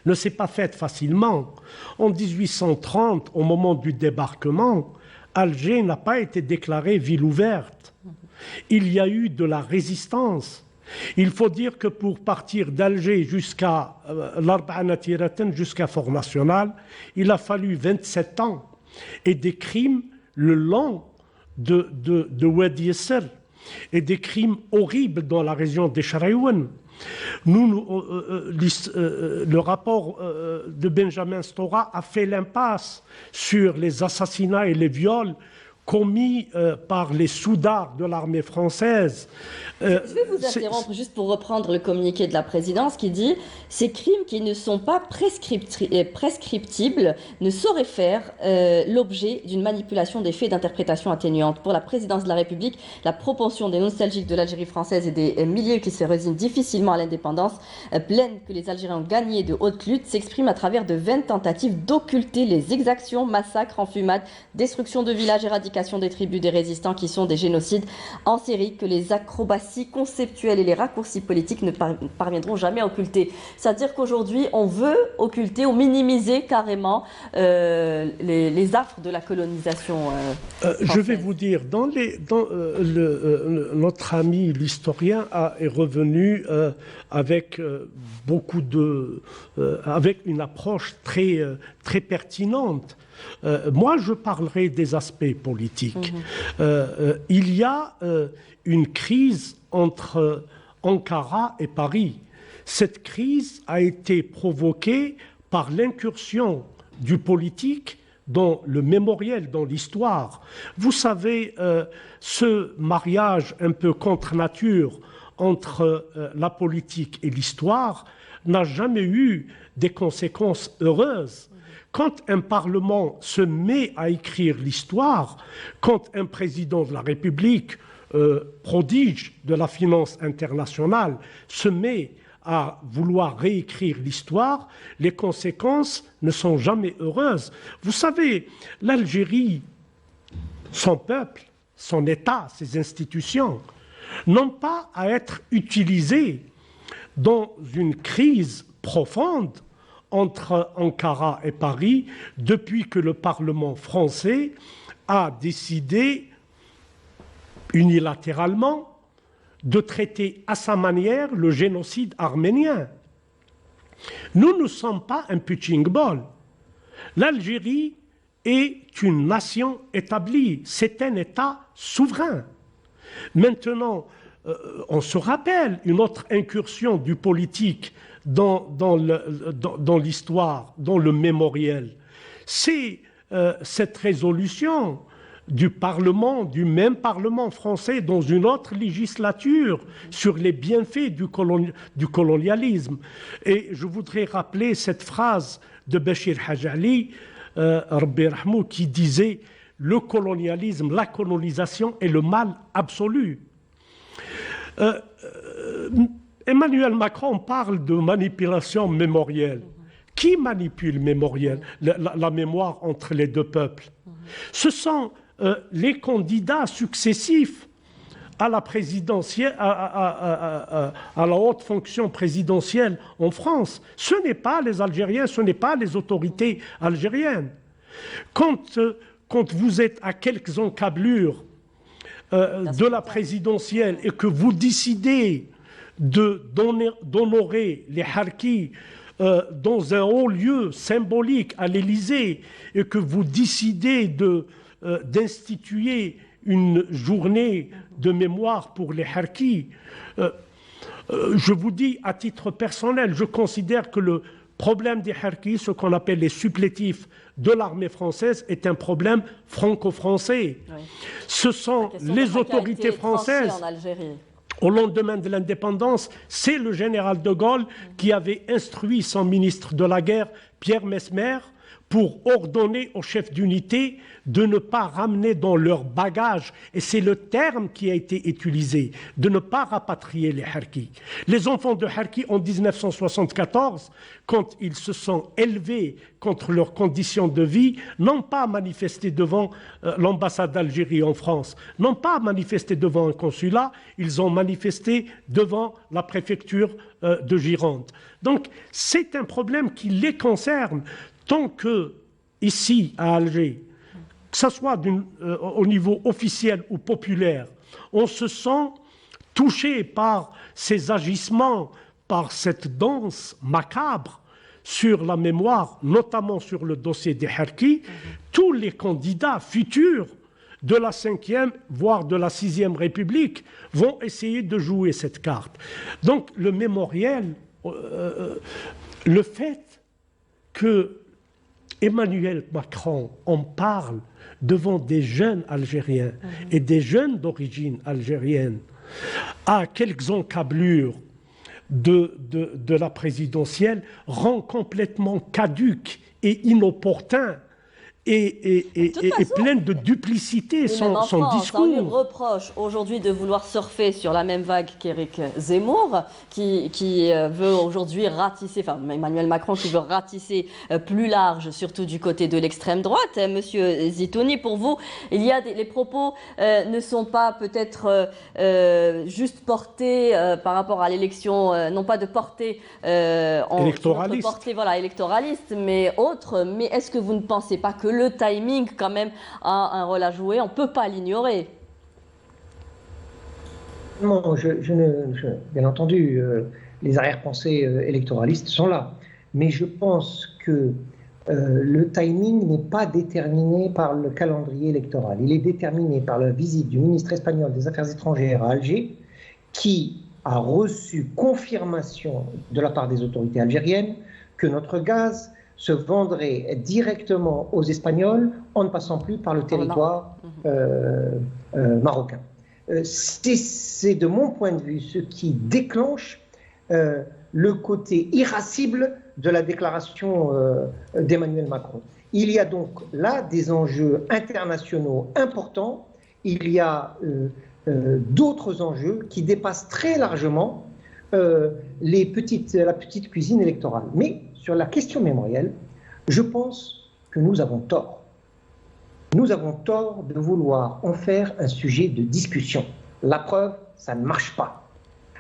ne s'est pas faite facilement. En 1830, au moment du débarquement, Alger n'a pas été déclarée ville ouverte. Il y a eu de la résistance. Il faut dire que pour partir d'Alger jusqu'à l'Arba'anatiraten, jusqu'à Fort National, il a fallu 27 ans et des crimes le long de Wadi Yasser et des crimes horribles dans la région des Charaïouane. Le rapport de Benjamin Stora a fait l'impasse sur les assassinats et les viols commis par les soudards de l'armée française. Je vais vous interrompre juste pour reprendre le communiqué de la présidence qui dit « Ces crimes qui ne sont pas prescriptibles ne sauraient faire l'objet d'une manipulation des faits d'interprétation atténuante. Pour la présidence de la République, la propension des nostalgiques de l'Algérie française et des milieux qui se résignent difficilement à l'indépendance, plaine que les Algériens ont gagnée de haute lutte, s'exprime à travers de vaines tentatives d'occulter les exactions, massacres, enfumades, destruction de villages, éradication des tribus des résistants qui sont des génocides en série que les acrobaties conceptuelles et les raccourcis politiques ne parviendront jamais à occulter. C'est-à-dire qu'aujourd'hui, on veut occulter ou minimiser carrément les affres de la colonisation je vais vous dire, notre ami l'historien est revenu avec avec une approche très pertinente. Moi, je parlerai des aspects politiques. Il y a une crise entre Ankara et Paris. Cette crise a été provoquée par l'incursion du politique dans le mémoriel, dans l'histoire. Vous savez, ce mariage un peu contre nature entre la politique et l'histoire n'a jamais eu des conséquences heureuses. Quand un Parlement se met à écrire l'histoire, quand un président de la République, prodige de la finance internationale, se met à vouloir réécrire l'histoire, les conséquences ne sont jamais heureuses. Vous savez, l'Algérie, son peuple, son État, ses institutions, n'ont pas à être utilisés dans une crise profonde entre Ankara et Paris depuis que le Parlement français a décidé unilatéralement de traiter à sa manière le génocide arménien. Nous ne sommes pas un punching ball. L'Algérie est une nation établie, c'est un État souverain. Maintenant, on se rappelle une autre incursion du politique dans l'histoire, dans le mémoriel. C'est cette résolution du Parlement, du même Parlement français dans une autre législature sur les bienfaits du colonialisme. Et je voudrais rappeler cette phrase de Bachir Hajali, Rabbi Rahmou, qui disait « Le colonialisme, la colonisation est le mal absolu ». Emmanuel Macron parle de manipulation mémorielle. Qui manipule la mémoire entre les deux peuples? Ce sont les candidats successifs à la présidentielle, à la haute fonction présidentielle en France. Ce n'est pas les Algériens, ce n'est pas les autorités algériennes. Quand vous êtes à quelques encablures de la présidentielle et que vous décidez d'honorer les harkis dans un haut lieu symbolique à l'Élysée et que vous décidez d'instituer une journée de mémoire pour les harkis, je vous dis à titre personnel, je considère que le problème des harkis, ce qu'on appelle les supplétifs de l'armée française, est un problème franco-français. Oui. Ce sont les autorités françaises. Au lendemain de l'indépendance, c'est le général de Gaulle qui avait instruit son ministre de la guerre, Pierre Messmer, pour ordonner aux chefs d'unité de ne pas ramener dans leur bagage, et c'est le terme qui a été utilisé, de ne pas rapatrier les harkis. Les enfants de harkis en 1974, quand ils se sont élevés contre leurs conditions de vie, n'ont pas manifesté devant l'ambassade d'Algérie en France, n'ont pas manifesté devant un consulat, ils ont manifesté devant la préfecture de Gironde. Donc c'est un problème qui les concerne. Tant que, ici, à Alger, que ce soit au niveau officiel ou populaire, on se sent touché par ces agissements, par cette danse macabre sur la mémoire, notamment sur le dossier des harkis, tous les candidats futurs de la 5e, voire de la 6e République, vont essayer de jouer cette carte. Donc, le mémorial, le fait que Emmanuel Macron en parle devant des jeunes Algériens et des jeunes d'origine algérienne à quelques encablures de la présidentielle rend complètement caduque et inopportun et pleine de duplicité son discours. On lui reproche aujourd'hui de vouloir surfer sur la même vague qu'Éric Zemmour, qui veut aujourd'hui ratisser, enfin Emmanuel Macron qui veut ratisser plus large, surtout du côté de l'extrême droite. Monsieur Zitouni, pour vous, les propos ne sont pas peut-être juste portés par rapport à l'élection, non pas de portée électoraliste, électoraliste, mais autre. Mais est-ce que vous ne pensez pas que le timing, quand même, a un rôle à jouer? On ne peut pas l'ignorer. Non, bien entendu, les arrière-pensées électoralistes sont là. Mais je pense que le timing n'est pas déterminé par le calendrier électoral. Il est déterminé par la visite du ministre espagnol des Affaires étrangères à Alger, qui a reçu confirmation de la part des autorités algériennes que notre gaz se vendrait directement aux Espagnols en ne passant plus par le territoire marocain. C'est de mon point de vue ce qui déclenche le côté irascible de la déclaration d'Emmanuel Macron. Il y a donc là des enjeux internationaux importants, il y a d'autres enjeux qui dépassent très largement la petite cuisine électorale. Mais sur la question mémorielle, je pense que nous avons tort. Nous avons tort de vouloir en faire un sujet de discussion. La preuve, ça ne marche pas.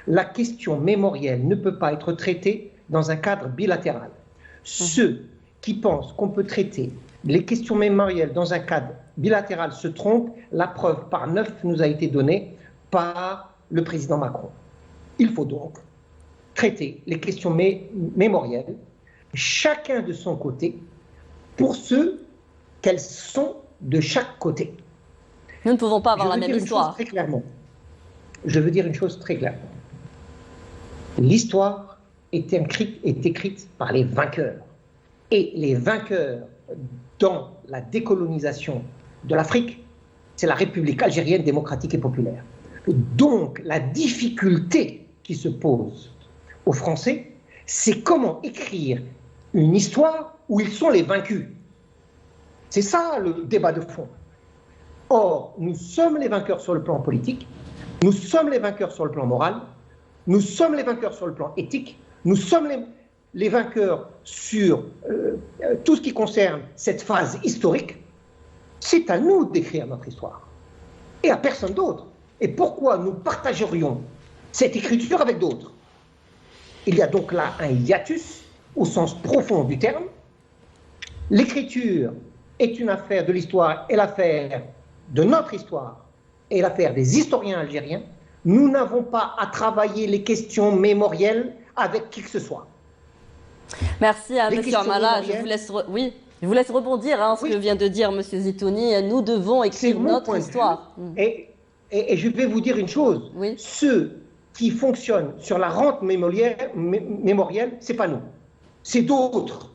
La question mémorielle ne peut pas être traitée dans un cadre bilatéral. Ceux qui pensent qu'on peut traiter les questions mémorielles dans un cadre bilatéral se trompent. La preuve par 9 nous a été donnée par le président Macron. Il faut donc traiter les questions mémorielles chacun de son côté, pour ceux qu'elles sont de chaque côté. Nous ne pouvons pas avoir la même histoire. Je veux dire une chose très clairement. L'histoire est écrite par les vainqueurs. Et les vainqueurs dans la décolonisation de l'Afrique, c'est la République algérienne démocratique et populaire. Donc, la difficulté qui se pose aux Français, c'est comment écrire une histoire où ils sont les vaincus. C'est ça le débat de fond. Or, nous sommes les vainqueurs sur le plan politique, nous sommes les vainqueurs sur le plan moral, nous sommes les vainqueurs sur le plan éthique, nous sommes les vainqueurs sur tout ce qui concerne cette phase historique. C'est à nous d'écrire notre histoire, et à personne d'autre. Et pourquoi nous partagerions cette écriture avec d'autres? Il y a donc là un hiatus, au sens profond du terme. L'écriture est une affaire de l'histoire et l'affaire de notre histoire est l'affaire des historiens algériens. Nous n'avons pas à travailler les questions mémorielles avec qui que ce soit. Merci à M. Amala. Je vous laisse rebondir ce que vient de dire M. Zitouni. Nous devons écrire notre histoire. Et je vais vous dire une chose. Ceux qui fonctionnent sur la rente mémorielle, ce n'est pas nous. C'est d'autres.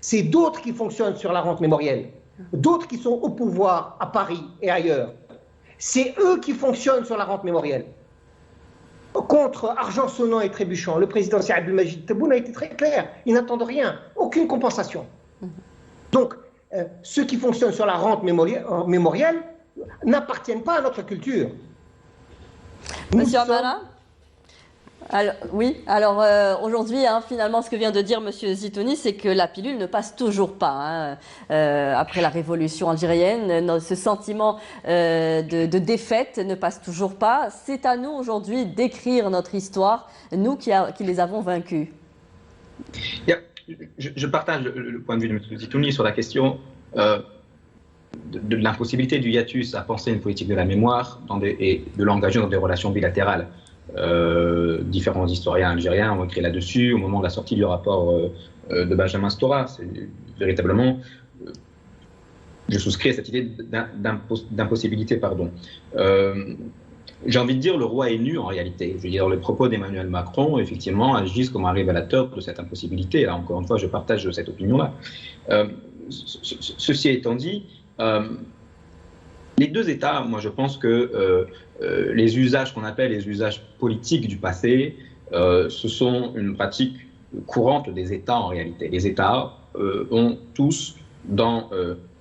C'est d'autres qui fonctionnent sur la rente mémorielle. D'autres qui sont au pouvoir à Paris et ailleurs. C'est eux qui fonctionnent sur la rente mémorielle. Contre argent sonnant et trébuchant, le président Saad Abdelmajid Tebboune a été très clair. Il n'attend rien, aucune compensation. Donc, ceux qui fonctionnent sur la rente mémorielle n'appartiennent pas à notre culture. Monsieur Amala ? Alors aujourd'hui, finalement, ce que vient de dire M. Zitouni, c'est que la pilule ne passe toujours pas. Après la révolution algérienne, ce sentiment de défaite ne passe toujours pas. C'est à nous aujourd'hui d'écrire notre histoire, nous qui les avons vaincus. Je partage le point de vue de M. Zitouni sur la question de l'impossibilité du hiatus à penser une politique de la mémoire et de l'engager dans des relations bilatérales. Différents historiens algériens ont écrit là-dessus au moment de la sortie du rapport de Benjamin Stora. C'est véritablement, je souscris à cette idée d'impossibilité. J'ai envie de dire, le roi est nu en réalité. Je veux dire, les propos d'Emmanuel Macron, effectivement, agissent comme un révélateur de cette impossibilité. Là, encore une fois, je partage cette opinion-là. Ceci étant dit, les deux États, moi je pense que les usages qu'on appelle les usages politiques du passé, ce sont une pratique courante des États en réalité. Les États ont tous, dans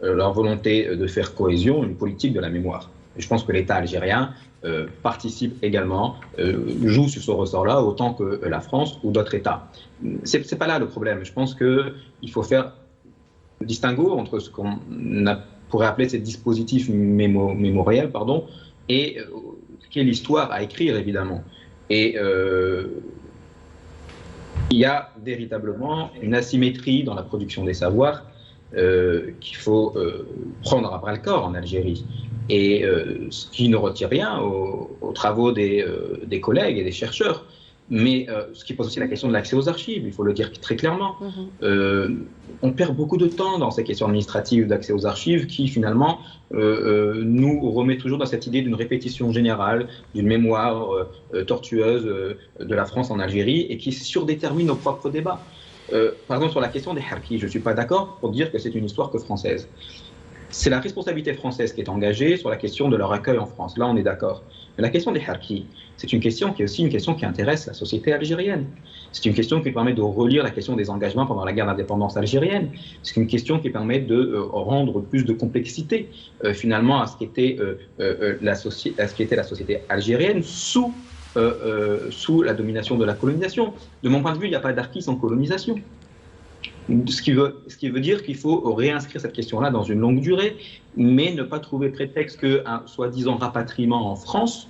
leur volonté de faire cohésion, une politique de la mémoire. Et je pense que l'État algérien participe également, joue sur ce ressort-là autant que la France ou d'autres États. C'est pas là le problème. Je pense qu'il faut faire le distinguo entre ce qu'on pourrait appeler ces dispositifs mémoriels, et ce qu'est l'histoire à écrire, évidemment. Et il y a véritablement une asymétrie dans la production des savoirs qu'il faut prendre à bras-le-corps en Algérie. Et ce qui ne retire rien aux travaux des collègues et des chercheurs. Mais ce qui pose aussi la question de l'accès aux archives, il faut le dire très clairement. On perd beaucoup de temps dans ces questions administratives d'accès aux archives qui, finalement, nous remet toujours dans cette idée d'une répétition générale, d'une mémoire tortueuse de la France en Algérie et qui surdétermine nos propres débats. Par exemple, sur la question des harkis, je ne suis pas d'accord pour dire que c'est une histoire que française. C'est la responsabilité française qui est engagée sur la question de leur accueil en France. Là, on est d'accord. Mais la question des harkis, c'est une question qui est aussi une question qui intéresse la société algérienne. C'est une question qui permet de relire la question des engagements pendant la guerre d'indépendance algérienne. C'est une question qui permet de rendre plus de complexité finalement à ce qu'était la société algérienne sous la domination de la colonisation. De mon point de vue, il n'y a pas d'harkis sans colonisation. Ce qui veut dire qu'il faut réinscrire cette question-là dans une longue durée, mais ne pas trouver prétexte qu'un soi-disant rapatriement en France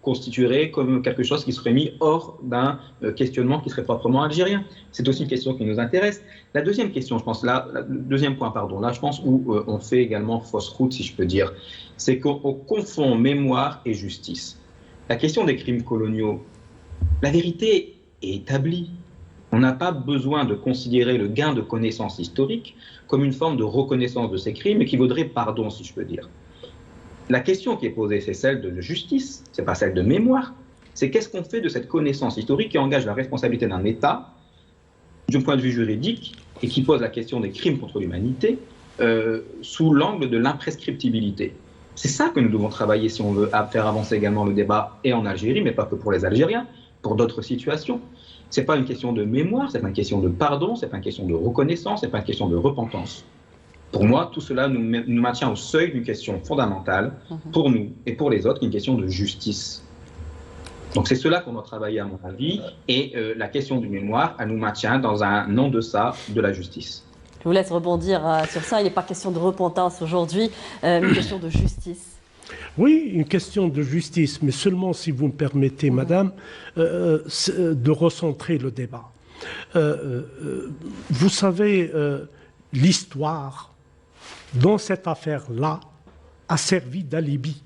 constituerait comme quelque chose qui serait mis hors d'un questionnement qui serait proprement algérien. C'est aussi une question qui nous intéresse. La deuxième question, je pense, le deuxième point, là, je pense, où on fait également fausse route, si je peux dire, c'est qu'on confond mémoire et justice. La question des crimes coloniaux, la vérité est établie. On n'a pas besoin de considérer le gain de connaissances historiques comme une forme de reconnaissance de ces crimes et qui vaudrait pardon, si je peux dire. La question qui est posée, c'est celle de justice, c'est pas celle de mémoire. C'est qu'est-ce qu'on fait de cette connaissance historique qui engage la responsabilité d'un État, d'un point de vue juridique, et qui pose la question des crimes contre l'humanité sous l'angle de l'imprescriptibilité. C'est ça que nous devons travailler si on veut faire avancer également le débat, et en Algérie, mais pas que pour les Algériens, pour d'autres situations. Ce n'est pas une question de mémoire, ce n'est pas une question de pardon, ce n'est pas une question de reconnaissance, ce n'est pas une question de repentance. Pour moi, tout cela nous maintient au seuil d'une question fondamentale, pour nous et pour les autres, une question de justice. Donc c'est cela qu'on doit travailler à mon avis, et la question du mémoire, elle nous maintient dans un non-deçà de la justice. Je vous laisse rebondir sur ça, il n'est pas question de repentance aujourd'hui, une question de justice. Oui, une question de justice, mais seulement si vous me permettez, madame, de recentrer le débat. Vous savez, l'histoire, dans cette affaire-là, a servi d'alibi.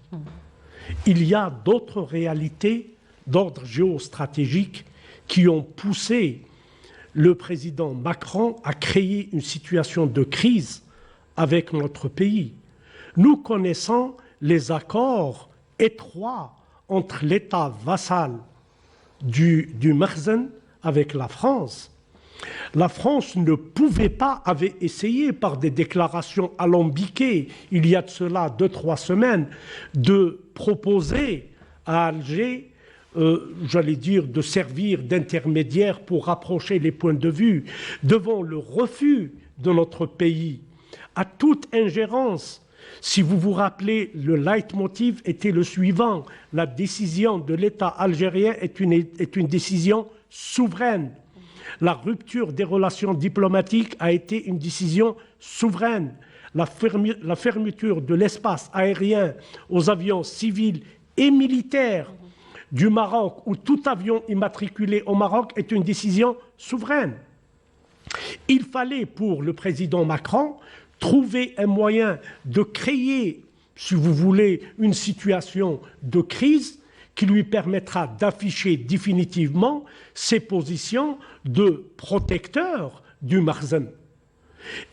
Il y a d'autres réalités d'ordre géostratégique qui ont poussé le président Macron à créer une situation de crise avec notre pays. Nous connaissons les accords étroits entre l'État vassal du Makhzen avec la France. La France ne pouvait pas, avait essayé par des déclarations alambiquées, il y a de cela 2-3 semaines, de proposer à Alger, j'allais dire, de servir d'intermédiaire pour rapprocher les points de vue, devant le refus de notre pays à toute ingérence. Si vous vous rappelez, le leitmotiv était le suivant: la décision de l'État algérien est une décision souveraine. La rupture des relations diplomatiques a été une décision souveraine. La fermeture de l'espace aérien aux avions civils et militaires du Maroc, ou tout avion immatriculé au Maroc, est une décision souveraine. Il fallait pour le président Macron trouver un moyen de créer, si vous voulez, une situation de crise qui lui permettra d'afficher définitivement ses positions de protecteur du Makhzen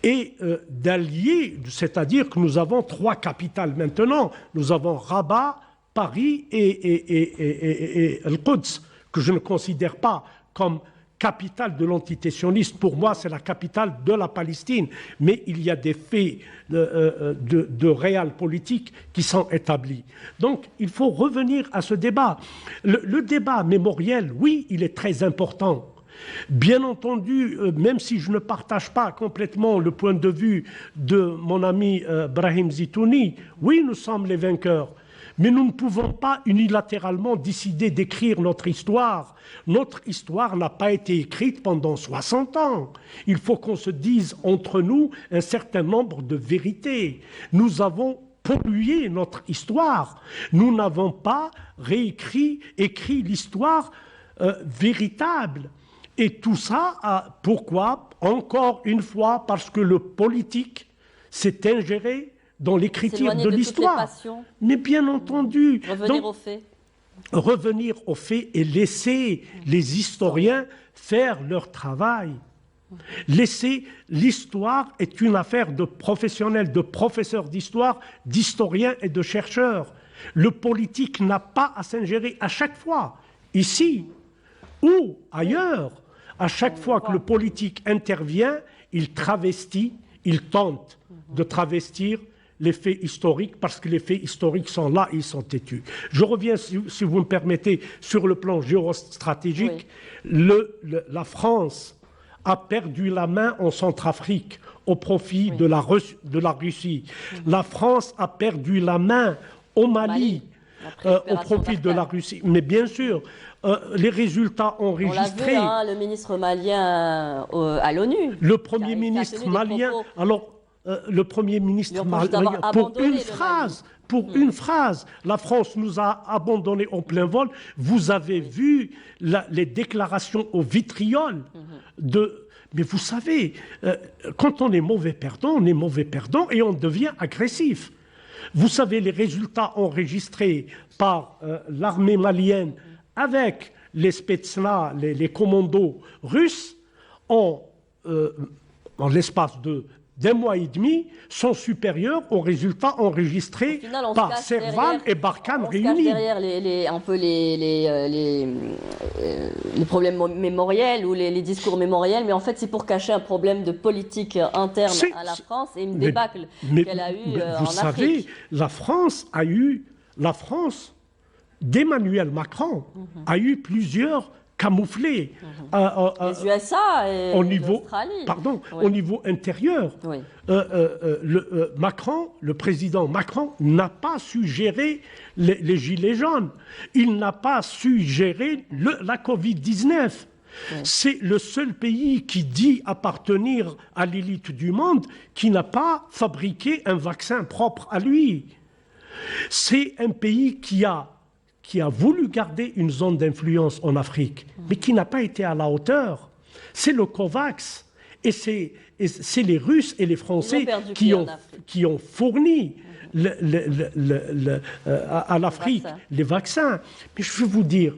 et d'allier, c'est-à-dire que nous avons 3 capitales maintenant. Nous avons Rabat, Paris et Al-Quds, que je ne considère pas comme capitale de l'entité sioniste. Pour moi, c'est la capitale de la Palestine. Mais il y a des faits de réel politique qui sont établis. Donc, il faut revenir à ce débat. Le débat mémoriel, oui, il est très important. Bien entendu, même si je ne partage pas complètement le point de vue de mon ami Brahim Zitouni, oui, nous sommes les vainqueurs. Mais nous ne pouvons pas unilatéralement décider d'écrire notre histoire. Notre histoire n'a pas été écrite pendant 60 ans. Il faut qu'on se dise entre nous un certain nombre de vérités. Nous avons pollué notre histoire. Nous n'avons pas écrit l'histoire véritable. Et tout ça, pourquoi? Encore une fois, parce que le politique s'est ingéré dans l'écriture de l'histoire. Mais bien entendu. Revenir aux faits et laisser les historiens faire leur travail. L'histoire est une affaire de professionnels, de professeurs d'histoire, d'historiens et de chercheurs. Le politique n'a pas à s'ingérer à chaque fois, ici ou ailleurs. À chaque fois que le politique intervient, il travestit, il tente de travestir les faits historiques, parce que les faits historiques sont là, ils sont têtus. Je reviens, si vous me permettez, sur le plan géostratégique. Oui. La France a perdu la main en Centrafrique au profit de la Russie. La France a perdu la main au Mali. Au profit de la Russie. Mais bien sûr, les résultats enregistrés... On l'a vu, le ministre malien à l'ONU. Le Premier ministre malien... Alors, le Premier ministre malien, pour une phrase, la France nous a abandonnés en plein vol. Vous avez vu les déclarations au vitriol de... Mais vous savez, quand on est mauvais perdant et on devient agressif. Vous savez, les résultats enregistrés par l'armée malienne avec les Spetsnaz, les commandos russes, en l'espace d'un mois et demi, sont supérieurs aux résultats enregistrés par Serval et Barkhane réunis. Derrière les problèmes mémoriels ou les discours mémoriels, mais en fait c'est pour cacher un problème de politique interne à la France et une débâcle qu'elle a eue en Afrique. Vous savez, la France d'Emmanuel Macron a eu plusieurs camouflés les USA et l'Australie. Au niveau intérieur. Oui. Le président Macron n'a pas su gérer les gilets jaunes. Il n'a pas su gérer la Covid-19. Oui. C'est le seul pays qui dit appartenir à l'élite du monde qui n'a pas fabriqué un vaccin propre à lui. C'est un pays qui a voulu garder une zone d'influence en Afrique, mais qui n'a pas été à la hauteur. C'est le COVAX et et c'est les Russes et les Français qui ont fourni à l'Afrique les vaccins. Mais je veux vous dire,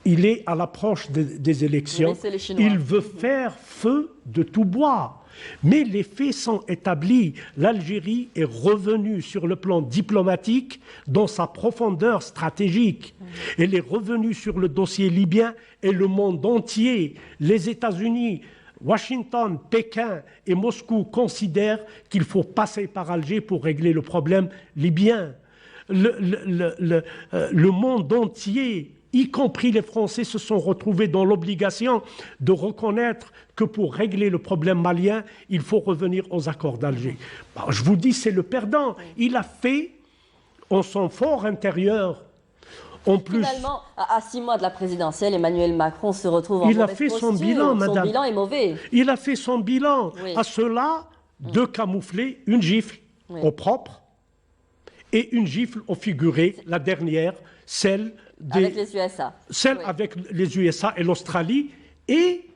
il est à l'approche des élections, il veut faire feu de tout bois. Mais les faits sont établis. L'Algérie est revenue sur le plan diplomatique dans sa profondeur stratégique. Elle est revenue sur le dossier libyen et le monde entier, les États-Unis, Washington, Pékin et Moscou considèrent qu'il faut passer par Alger pour régler le problème libyen. Le monde entier, y compris les Français, se sont retrouvés dans l'obligation de reconnaître que pour régler le problème malien, il faut revenir aux accords d'Alger. Je vous dis, c'est le perdant. Il a fait, en son fort intérieur, en plus... Finalement, à 6 mois de la présidentielle, Emmanuel Macron se retrouve en mauvaise mauvaise posture. Il a fait son bilan, madame. Son bilan est mauvais. Il a fait son bilan. Oui. À cela, de camoufler une gifle au propre et une gifle au figuré, la dernière, celle avec les USA. Celle avec les USA et l'Australie et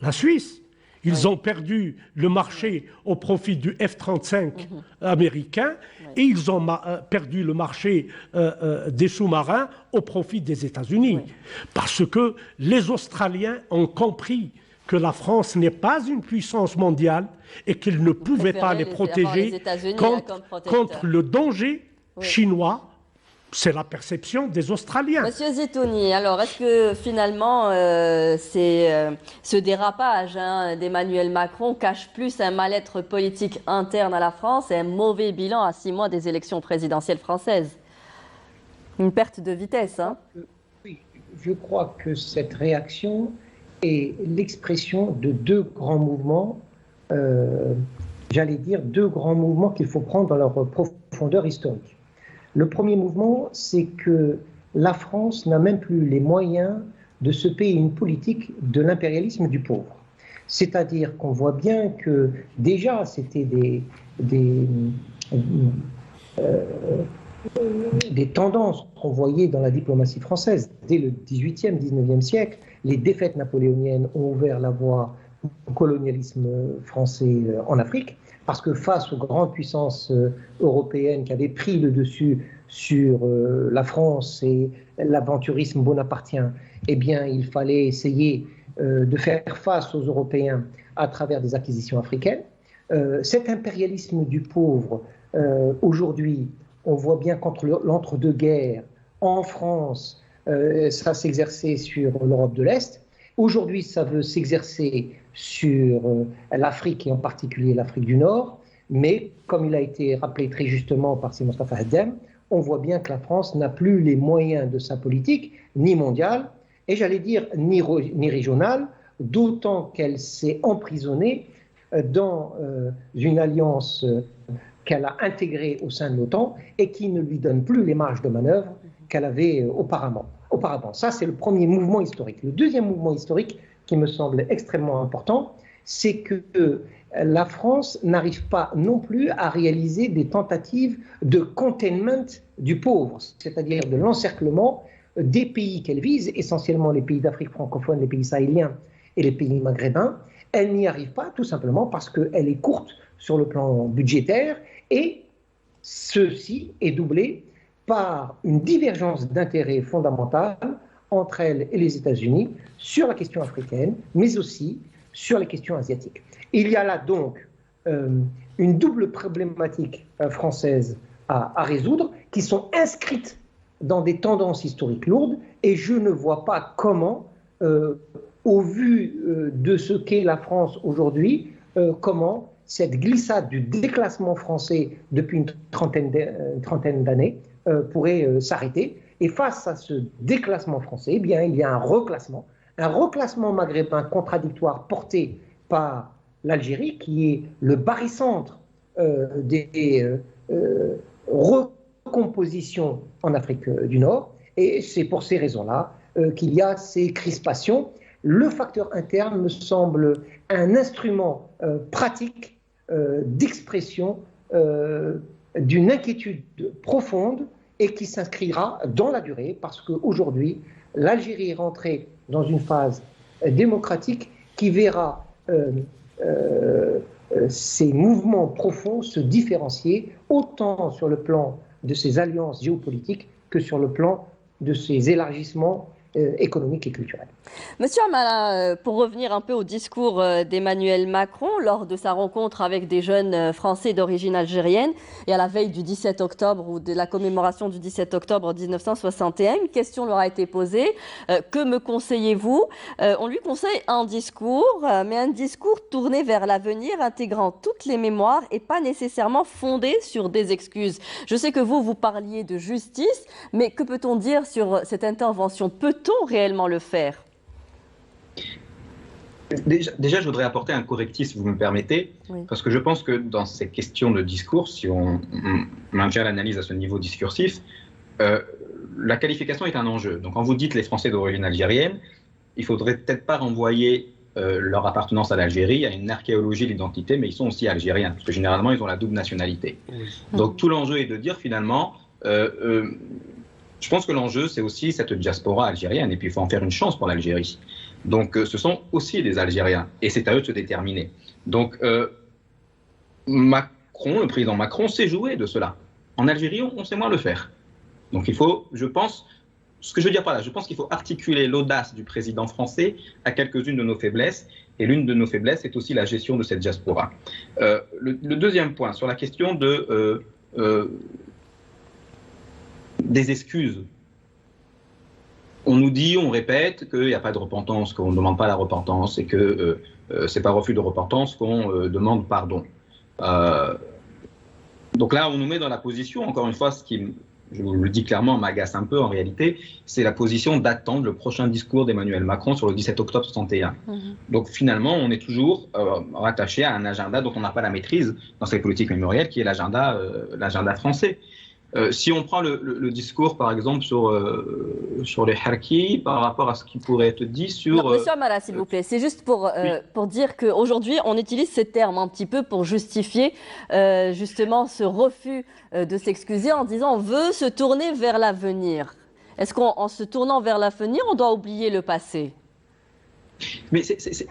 la Suisse. Ils ont perdu le marché au profit du F-35 américain et ils ont perdu le marché des sous-marins au profit des États-Unis. Parce que les Australiens ont compris que la France n'est pas une puissance mondiale et qu'ils ne pouvaient pas les protéger contre le danger chinois. C'est la perception des Australiens. Monsieur Zitouni, alors est-ce que finalement ce dérapage d'Emmanuel Macron cache plus un mal-être politique interne à la France et un mauvais bilan à 6 mois des élections présidentielles françaises? Une perte de vitesse, hein? Oui, je crois que cette réaction est l'expression de deux grands mouvements, j'allais dire deux grands mouvements qu'il faut prendre dans leur profondeur historique. Le premier mouvement, c'est que la France n'a même plus les moyens de se payer une politique de l'impérialisme du pauvre. C'est-à-dire qu'on voit bien que déjà c'était des tendances qu'on voyait dans la diplomatie française. Dès le XVIIIe, XIXe siècle, les défaites napoléoniennes ont ouvert la voie au colonialisme français en Afrique. Parce que face aux grandes puissances européennes qui avaient pris le dessus sur la France et l'aventurisme bonapartien, eh bien, il fallait essayer de faire face aux Européens à travers des acquisitions africaines. Cet impérialisme du pauvre, aujourd'hui, on voit bien qu'entre l'entre-deux-guerres, en France, ça s'exerçait sur l'Europe de l'Est. Aujourd'hui, ça veut s'exercer sur l'Afrique et en particulier l'Afrique du Nord, mais comme il a été rappelé très justement par C. Mostafa Haddam, on voit bien que la France n'a plus les moyens de sa politique, ni mondiale, et j'allais dire ni régionale, d'autant qu'elle s'est emprisonnée dans une alliance qu'elle a intégrée au sein de l'OTAN et qui ne lui donne plus les marges de manœuvre qu'elle avait auparavant. Ça, c'est le premier mouvement historique. Le deuxième mouvement historique qui me semble extrêmement important, c'est que la France n'arrive pas non plus à réaliser des tentatives de containment du pauvre, c'est-à-dire de l'encerclement des pays qu'elle vise, essentiellement les pays d'Afrique francophone, les pays sahéliens et les pays maghrébins. Elle n'y arrive pas tout simplement parce qu'elle est courte sur le plan budgétaire et ceci est doublé par une divergence d'intérêts fondamentale entre elle et les États-Unis sur la question africaine, mais aussi sur les questions asiatiques. Il y a là donc une double problématique française à résoudre, qui sont inscrites dans des tendances historiques lourdes, et je ne vois pas comment, au vu de ce qu'est la France aujourd'hui, comment cette glissade du déclassement français depuis une trentaine d'années pourrait s'arrêter. Et face à ce déclassement français, eh bien, il y a un reclassement maghrébin contradictoire porté par l'Algérie, qui est le barycentre des recompositions en Afrique du Nord. Et c'est pour ces raisons-là qu'il y a ces crispations. Le facteur interne me semble un instrument pratique d'expression d'une inquiétude profonde et qui s'inscrira dans la durée, parce qu'aujourd'hui, l'Algérie est rentrée dans une phase démocratique qui verra ces mouvements profonds se différencier autant sur le plan de ces alliances géopolitiques que sur le plan de ces élargissements économiques et culturels. Monsieur Amala, pour revenir un peu au discours d'Emmanuel Macron lors de sa rencontre avec des jeunes Français d'origine algérienne et à la veille du 17 octobre ou de la commémoration du 17 octobre 1961, une question leur a été posée. Que me conseillez-vous? On lui conseille un discours, mais un discours tourné vers l'avenir, intégrant toutes les mémoires et pas nécessairement fondé sur des excuses. Je sais que vous parliez de justice, mais que peut-on dire sur cette intervention? Peut-on réellement le faire? Déjà, je voudrais apporter un correctif, si vous me permettez, parce que je pense que dans ces questions de discours, si on maintient l'analyse à ce niveau discursif, la qualification est un enjeu. Donc, quand vous dites les Français d'origine algérienne, il faudrait peut-être pas renvoyer leur appartenance à l'Algérie à une archéologie de l'identité, mais ils sont aussi algériens, parce que généralement, ils ont la double nationalité. Donc, tout l'enjeu est de dire finalement... je pense que l'enjeu, c'est aussi cette diaspora algérienne, et puis il faut en faire une chance pour l'Algérie. Donc, ce sont aussi des Algériens, et c'est à eux de se déterminer. Donc, Macron, le président Macron, sait jouer de cela. En Algérie, on sait moins le faire. Donc, il faut, je pense, ce que je veux dire par là, je pense qu'il faut articuler l'audace du président français à quelques-unes de nos faiblesses, et l'une de nos faiblesses est aussi la gestion de cette diaspora. Le deuxième point, sur la question des excuses. On nous dit, on répète qu'il n'y a pas de repentance, qu'on ne demande pas la repentance et que ce n'est pas refus de repentance qu'on demande pardon. Donc là, on nous met dans la position, encore une fois, ce qui, je vous le dis clairement, m'agace un peu en réalité, c'est la position d'attendre le prochain discours d'Emmanuel Macron sur le 17 octobre 61. Donc finalement, on est toujours rattaché à un agenda dont on n'a pas la maîtrise dans cette politique mémorielle, qui est l'agenda français. Si on prend le discours, par exemple, sur les Harkis, par rapport à ce qui pourrait être dit sur... Non, monsieur Amala, s'il vous plaît, c'est juste pour dire qu'aujourd'hui, on utilise ces termes un petit peu pour justifier justement ce refus de s'excuser en disant on veut se tourner vers l'avenir. Est-ce qu'en se tournant vers l'avenir, on doit oublier le passé ? Mais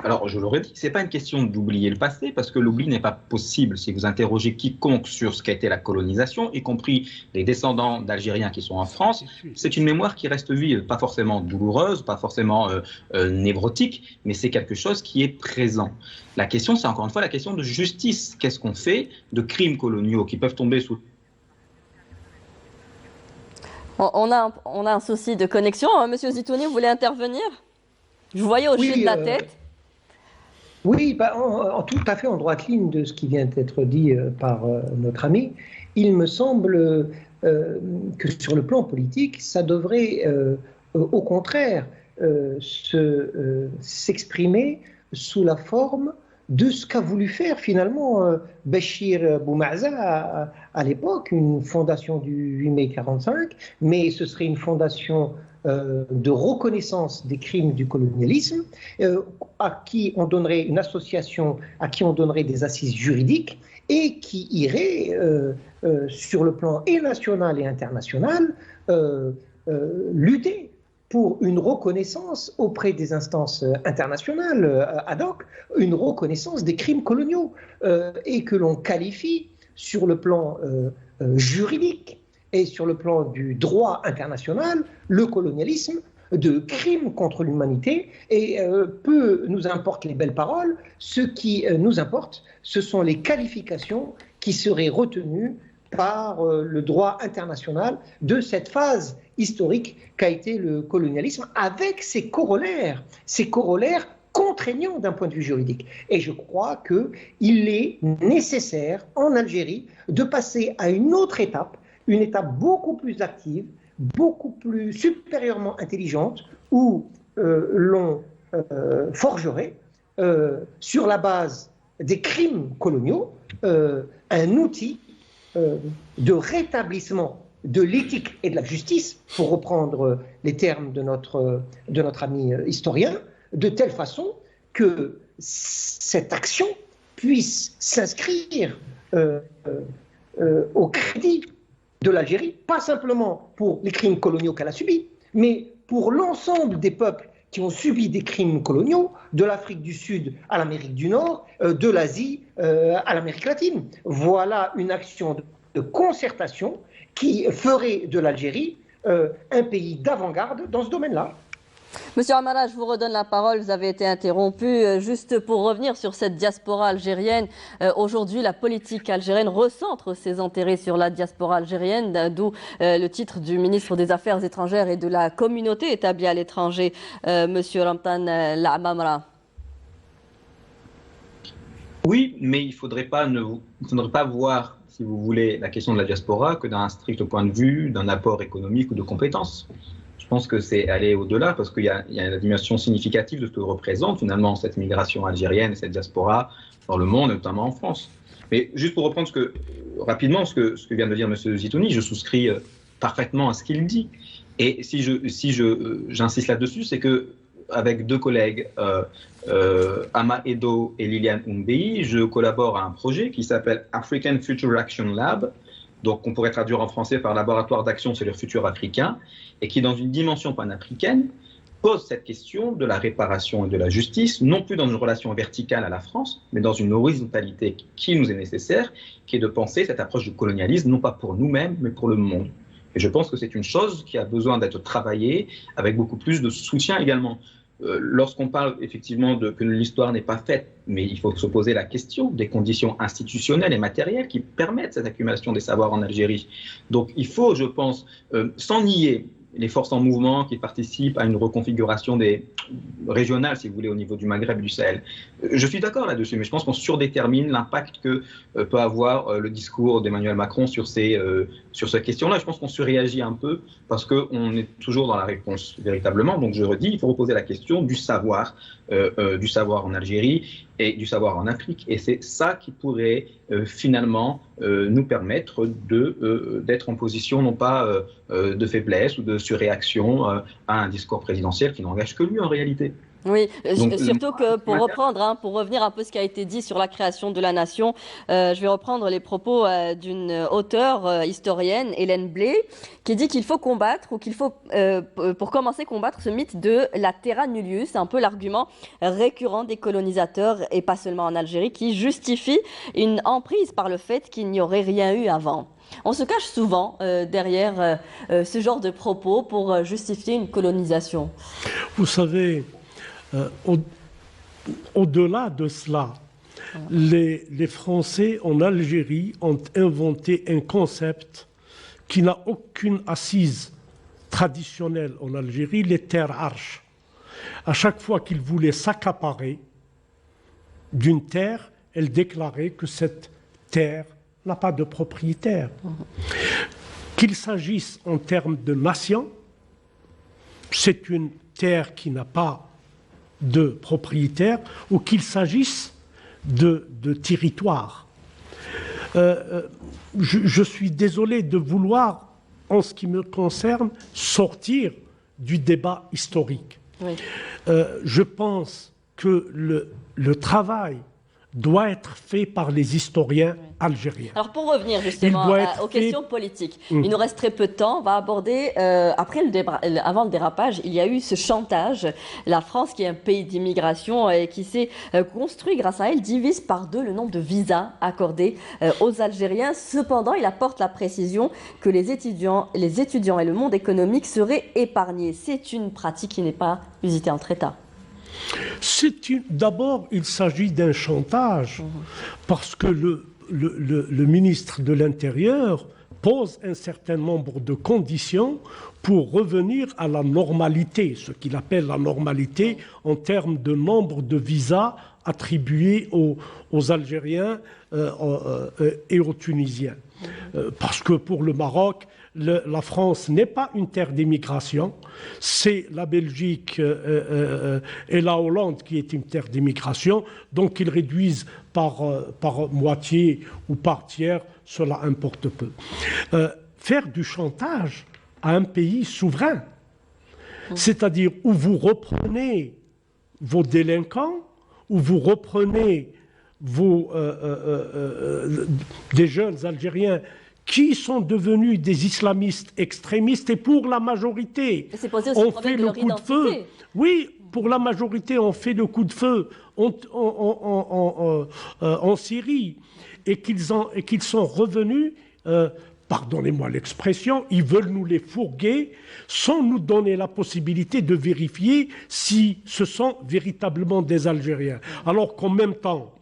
alors, je l'aurais dit, ce n'est pas une question d'oublier le passé, parce que l'oubli n'est pas possible. Si vous interrogez quiconque sur ce qu'a été la colonisation, y compris les descendants d'Algériens qui sont en France, c'est une mémoire qui reste vive, pas forcément douloureuse, pas forcément névrotique, mais c'est quelque chose qui est présent. La question, c'est encore une fois la question de justice. Qu'est-ce qu'on fait de crimes coloniaux qui peuvent tomber sous... On a un souci de connexion. Monsieur Zitouni, vous voulez intervenir ? Je vous voyais hocher de la tête. Oui, tout à fait en droite ligne de ce qui vient d'être dit par notre ami. Il me semble que sur le plan politique, ça devrait au contraire s'exprimer sous la forme de ce qu'a voulu faire finalement Béchir Boumaza à l'époque, une fondation du 8 mai 1945, mais ce serait une fondation de reconnaissance des crimes du colonialisme, à qui on donnerait une association, à qui on donnerait des assises juridiques et qui irait sur le plan et national et international lutter pour une reconnaissance auprès des instances internationales ad hoc, une reconnaissance des crimes coloniaux et que l'on qualifie sur le plan juridique et sur le plan du droit international, le colonialisme de crime contre l'humanité, et peu nous importent les belles paroles, ce qui nous importe, ce sont les qualifications qui seraient retenues par le droit international de cette phase historique qu'a été le colonialisme, avec ses corollaires contraignants d'un point de vue juridique. Et je crois qu'il est nécessaire en Algérie de passer à une autre étape, une étape beaucoup plus active, beaucoup plus supérieurement intelligente, où l'on forgerait, sur la base des crimes coloniaux, un outil de rétablissement de l'éthique et de la justice, pour reprendre les termes de notre ami historien, de telle façon que cette action puisse s'inscrire au crédit de l'Algérie, pas simplement pour les crimes coloniaux qu'elle a subis, mais pour l'ensemble des peuples qui ont subi des crimes coloniaux, de l'Afrique du Sud à l'Amérique du Nord, de l'Asie à l'Amérique latine. Voilà une action de concertation qui ferait de l'Algérie un pays d'avant-garde dans ce domaine-là. Monsieur Amara, je vous redonne la parole, vous avez été interrompu. Juste pour revenir sur cette diaspora algérienne, aujourd'hui la politique algérienne recentre ses intérêts sur la diaspora algérienne, d'où le titre du ministre des Affaires étrangères et de la communauté établie à l'étranger, Monsieur Ramtan Lamamra. Oui, mais il ne faudrait pas voir, si vous voulez, la question de la diaspora que d'un strict point de vue, d'un apport économique ou de compétences. Je pense que c'est aller au-delà parce qu'il y a une dimension significative de ce que représente finalement cette migration algérienne et cette diaspora dans le monde, notamment en France. Mais juste pour reprendre rapidement ce que vient de dire M. Zitouni, je souscris parfaitement à ce qu'il dit. Et si j'insiste là-dessus, c'est que avec deux collègues, Ama Edo et Liliane Oumbeyi, je collabore à un projet qui s'appelle African Future Action Lab, donc on pourrait traduire en français par laboratoire d'action sur le futur africain, et qui, dans une dimension panafricaine, pose cette question de la réparation et de la justice, non plus dans une relation verticale à la France, mais dans une horizontalité qui nous est nécessaire, qui est de penser cette approche du colonialisme, non pas pour nous-mêmes, mais pour le monde. Et je pense que c'est une chose qui a besoin d'être travaillée avec beaucoup plus de soutien également. Lorsqu'on parle effectivement que l'histoire n'est pas faite, mais il faut se poser la question des conditions institutionnelles et matérielles qui permettent cette accumulation des savoirs en Algérie. Donc il faut, je pense, sans nier les forces en mouvement qui participent à une reconfiguration régionale, si vous voulez, au niveau du Maghreb et du Sahel. Je suis d'accord là-dessus, mais je pense qu'on surdétermine l'impact que peut avoir le discours d'Emmanuel Macron sur ces questions-là. Je pense qu'on surréagit un peu parce qu'on est toujours dans la réponse, véritablement. Donc je redis, il faut reposer la question du savoir en Algérie et du savoir en Afrique. Et c'est ça qui pourrait finalement nous permettre d'être en position non pas de faiblesse ou de surréaction à un discours présidentiel qui n'engage que lui en réalité. Oui, donc, surtout que pour revenir un peu ce qui a été dit sur la création de la nation, je vais reprendre les propos d'une auteure historienne, Hélène Blé, qui dit qu'il faut combattre, ou qu'il faut, pour commencer, combattre ce mythe de la terra nullius. C'est un peu l'argument récurrent des colonisateurs, et pas seulement en Algérie, qui justifie une emprise par le fait qu'il n'y aurait rien eu avant. On se cache souvent derrière ce genre de propos pour justifier une colonisation. Vous savez, au-delà de cela, les Français en Algérie ont inventé un concept qui n'a aucune assise traditionnelle en Algérie, les terres arches. À chaque fois qu'ils voulaient s'accaparer d'une terre, elle déclarait que cette terre n'a pas de propriétaire. Qu'il s'agisse en termes de nation, c'est une terre qui n'a pas de propriétaire, ou qu'il s'agisse de territoire. Je suis désolé de vouloir, en ce qui me concerne, sortir du débat historique. Oui. Je pense que le travail doit être fait par les historiens algériens. Alors pour revenir justement aux questions politiques, il nous reste très peu de temps. On va aborder, avant le dérapage, il y a eu ce chantage. La France, qui est un pays d'immigration et qui s'est construit grâce à elle, divise par deux le nombre de visas accordés aux Algériens. Cependant, il apporte la précision que les étudiants et le monde économique seraient épargnés. C'est une pratique qui n'est pas usitée entre États. D'abord, il s'agit d'un chantage, parce que le ministre de l'Intérieur pose un certain nombre de conditions pour revenir à la normalité, ce qu'il appelle la normalité en termes de nombre de visas attribués aux Algériens et aux Tunisiens. Parce que pour le Maroc, la France n'est pas une terre d'immigration, c'est la Belgique et la Hollande qui est une terre d'immigration, donc ils réduisent par moitié ou par tiers, cela importe peu. Faire du chantage à un pays souverain, c'est-à-dire où vous reprenez vos délinquants, où vous reprenez des jeunes Algériens qui sont devenus des islamistes extrémistes, et pour la majorité, on fait le coup de feu. Oui, pour la majorité, ont fait le coup de feu en Syrie et qu'ils sont revenus, pardonnez-moi l'expression, ils veulent nous les fourguer sans nous donner la possibilité de vérifier si ce sont véritablement des Algériens. Alors qu'en même temps,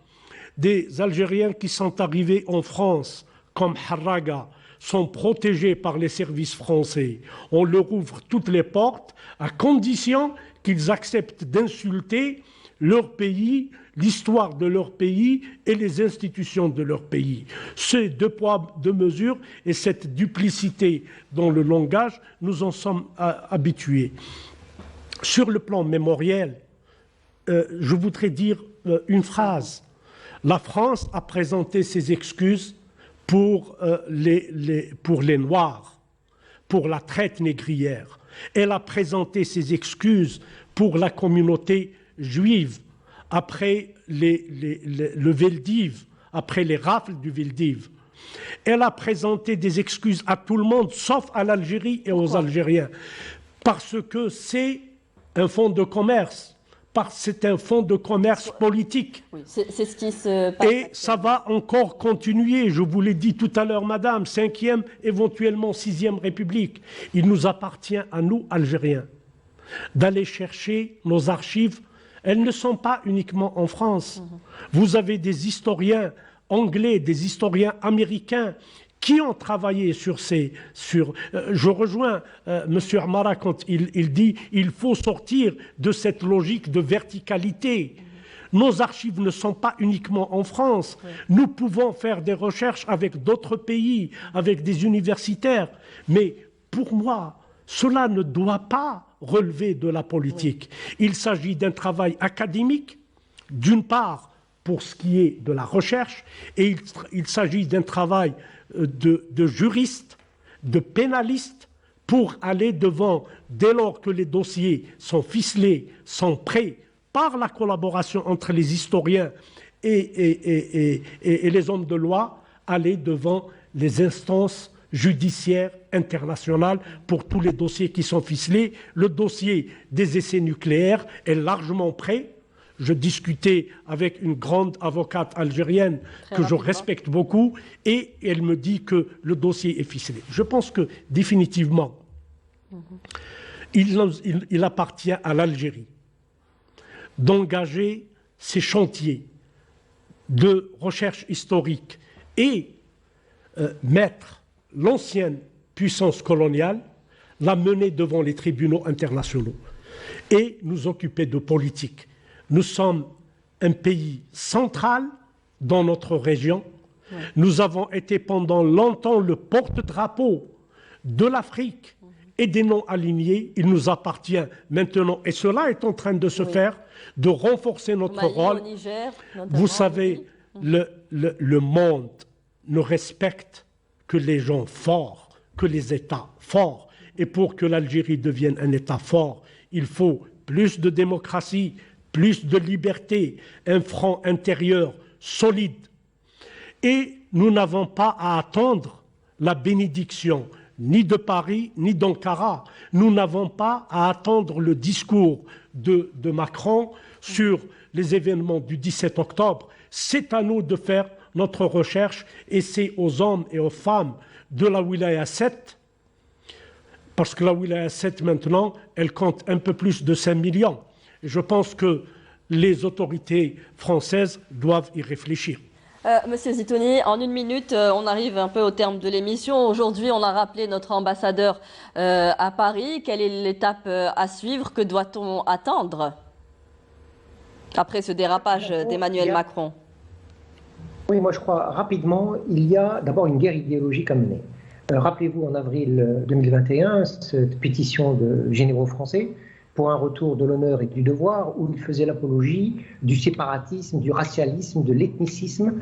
des Algériens qui sont arrivés en France, comme Harraga, sont protégés par les services français. On leur ouvre toutes les portes à condition qu'ils acceptent d'insulter leur pays, l'histoire de leur pays et les institutions de leur pays. Ces deux poids, deux mesures et cette duplicité dans le langage, nous en sommes habitués. Sur le plan mémoriel, je voudrais dire une phrase. La France a présenté ses excuses pour les Noirs, pour la traite négrière. Elle a présenté ses excuses pour la communauté juive après le Veldiv, après les rafles du Veldiv. Elle a présenté des excuses à tout le monde, sauf à l'Algérie et aux Algériens, parce que c'est un fonds de commerce. C'est un fonds de commerce politique. Oui, c'est ce qui se passe. Et ça va encore continuer. Je vous l'ai dit tout à l'heure, madame, 5e, éventuellement 6e République. Il nous appartient à nous, Algériens, d'aller chercher nos archives. Elles ne sont pas uniquement en France. Vous avez des historiens anglais, des historiens américains qui ont travaillé je rejoins M. Amara quand il dit il faut sortir de cette logique de verticalité. Nos archives ne sont pas uniquement en France. Nous pouvons faire des recherches avec d'autres pays, avec des universitaires. Mais pour moi, cela ne doit pas relever de la politique. Il s'agit d'un travail académique, d'une part, pour ce qui est de la recherche, et il s'agit d'un travail de juristes, de pénalistes, pour aller devant, dès lors que les dossiers sont ficelés, sont prêts, par la collaboration entre les historiens et les hommes de loi, aller devant les instances judiciaires internationales pour tous les dossiers qui sont ficelés. Le dossier des essais nucléaires est largement prêt. Je discutais avec une grande avocate algérienne que je respecte beaucoup et elle me dit que le dossier est ficelé. Je pense que définitivement, il appartient à l'Algérie d'engager ses chantiers de recherche historique et mettre l'ancienne puissance coloniale, la mener devant les tribunaux internationaux et nous occuper de politique. Nous sommes un pays central dans notre région. Ouais. Nous avons été pendant longtemps le porte-drapeau de l'Afrique et des non-alignés. Il nous appartient maintenant, et cela est en train de se faire, de renforcer notre rôle. Niger, vous savez, le monde ne respecte que les gens forts, que les États forts. Et pour que l'Algérie devienne un État fort, il faut plus de démocratie, plus de liberté, un front intérieur solide. Et nous n'avons pas à attendre la bénédiction ni de Paris ni d'Ankara. Nous n'avons pas à attendre le discours de Macron sur les événements du 17 octobre. C'est à nous de faire notre recherche et c'est aux hommes et aux femmes de la Wilaya 7, parce que la Wilaya 7 maintenant, elle compte un peu plus de 5 millions. Je pense que les autorités françaises doivent y réfléchir. Monsieur Zitouni, en une minute, on arrive un peu au terme de l'émission. Aujourd'hui, on a rappelé notre ambassadeur à Paris. Quelle est l'étape à suivre? Que doit-on attendre après ce dérapage d'Emmanuel Macron? Oui, moi je crois rapidement, il y a d'abord une guerre idéologique à mener. Rappelez-vous en avril 2021, cette pétition de généraux français pour un retour de l'honneur et du devoir, où il faisait l'apologie du séparatisme, du racialisme, de l'ethnicisme,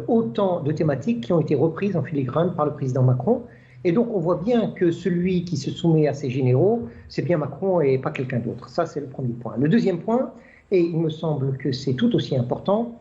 autant de thématiques qui ont été reprises en filigrane par le président Macron. Et donc on voit bien que celui qui se soumet à ces généraux, c'est bien Macron et pas quelqu'un d'autre. Ça, c'est le premier point. Le deuxième point, et il me semble que c'est tout aussi important,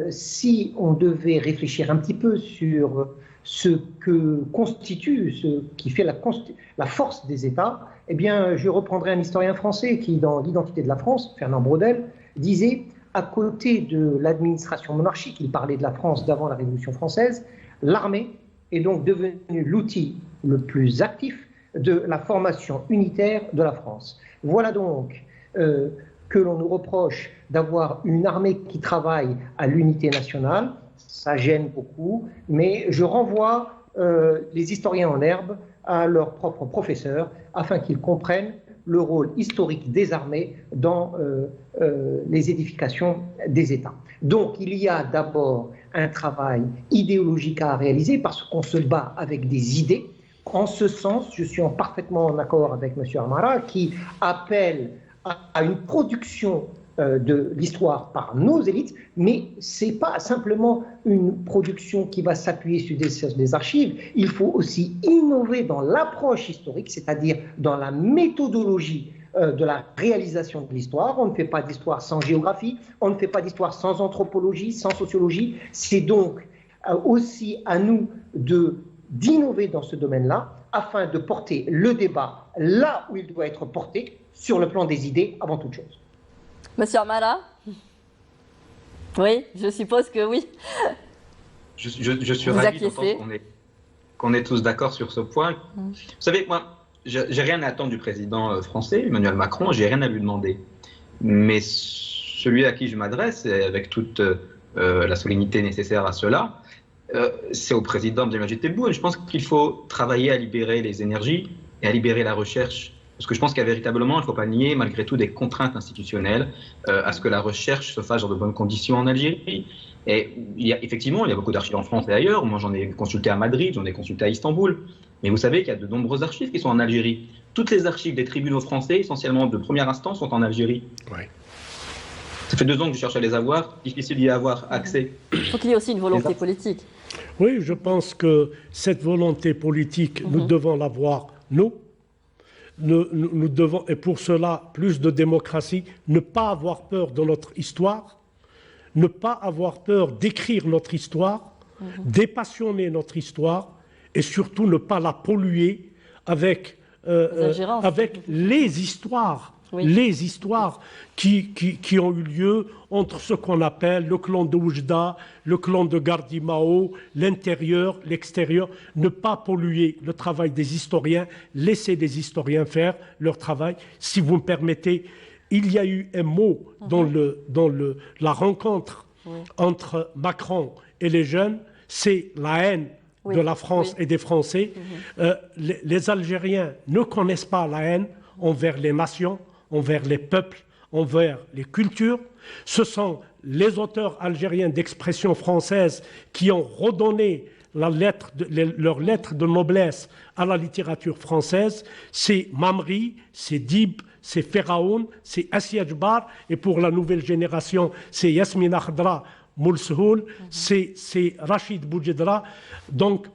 si on devait réfléchir un petit peu sur ce que constitue, ce qui fait la force des États, eh bien, je reprendrai un historien français qui, dans l'identité de la France, Fernand Braudel, disait, à côté de l'administration monarchique, il parlait de la France d'avant la Révolution française, l'armée est donc devenue l'outil le plus actif de la formation unitaire de la France. Voilà donc que l'on nous reproche d'avoir une armée qui travaille à l'unité nationale. Ça gêne beaucoup, mais je renvoie les historiens en herbe à leurs propres professeurs afin qu'ils comprennent le rôle historique des armées dans les édifications des États. Donc il y a d'abord un travail idéologique à réaliser parce qu'on se bat avec des idées. En ce sens, je suis parfaitement en accord avec M. Amara qui appelle à une production de l'histoire par nos élites, mais ce n'est pas simplement une production qui va s'appuyer sur des archives, il faut aussi innover dans l'approche historique, c'est-à-dire dans la méthodologie de la réalisation de l'histoire. On ne fait pas d'histoire sans géographie, on ne fait pas d'histoire sans anthropologie, sans sociologie. C'est donc aussi à nous d'innover dans ce domaine-là afin de porter le débat là où il doit être porté, sur le plan des idées avant toute chose. Monsieur Amara? Oui, je suppose que oui. Je suis ravi d'entendre qu'on est tous d'accord sur ce point. Vous savez, moi, j'ai rien à attendre du président français, Emmanuel Macron, j'ai rien à lui demander. Mais celui à qui je m'adresse, avec toute la solennité nécessaire à cela, c'est au président Abdelmadjid Tebboune. Je pense qu'il faut travailler à libérer les énergies et à libérer la recherche. Parce que je pense qu'il y a véritablement, il ne faut pas nier, malgré tout, des contraintes institutionnelles à ce que la recherche se fasse dans de bonnes conditions en Algérie. Et effectivement, il y a beaucoup d'archives en France et ailleurs. Moi, j'en ai consulté à Madrid, j'en ai consulté à Istanbul. Mais vous savez qu'il y a de nombreuses archives qui sont en Algérie. Toutes les archives des tribunaux français, essentiellement de première instance, sont en Algérie. Oui. Ça fait 2 ans que je cherche à les avoir, difficile d'y avoir accès. Il faut qu'il y ait aussi une volonté politique. Oui, je pense que cette volonté politique, nous devons l'avoir, nous. Nous devons, et pour cela, plus de démocratie, ne pas avoir peur de notre histoire, ne pas avoir peur d'écrire notre histoire, dépassionner notre histoire, et surtout ne pas la polluer avec les histoires. Oui. Les histoires qui ont eu lieu entre ce qu'on appelle le clan de Oujda, le clan de Gardimao, l'intérieur, l'extérieur, ne pas polluer le travail des historiens, laisser les historiens faire leur travail. Si vous me permettez, il y a eu un mot dans la rencontre entre Macron et les jeunes, c'est la haine de la France et des Français. Les Algériens ne connaissent pas la haine envers les nations, envers les peuples, envers les cultures. Ce sont les auteurs algériens d'expression française qui ont redonné leur lettre de noblesse à la littérature française. C'est Mamri, c'est Dib, c'est Pharaon, c'est Assia Djbar, et pour la nouvelle génération, c'est Yasmina Khadra Moulsehoul, c'est Rachid Boudjedra. Donc,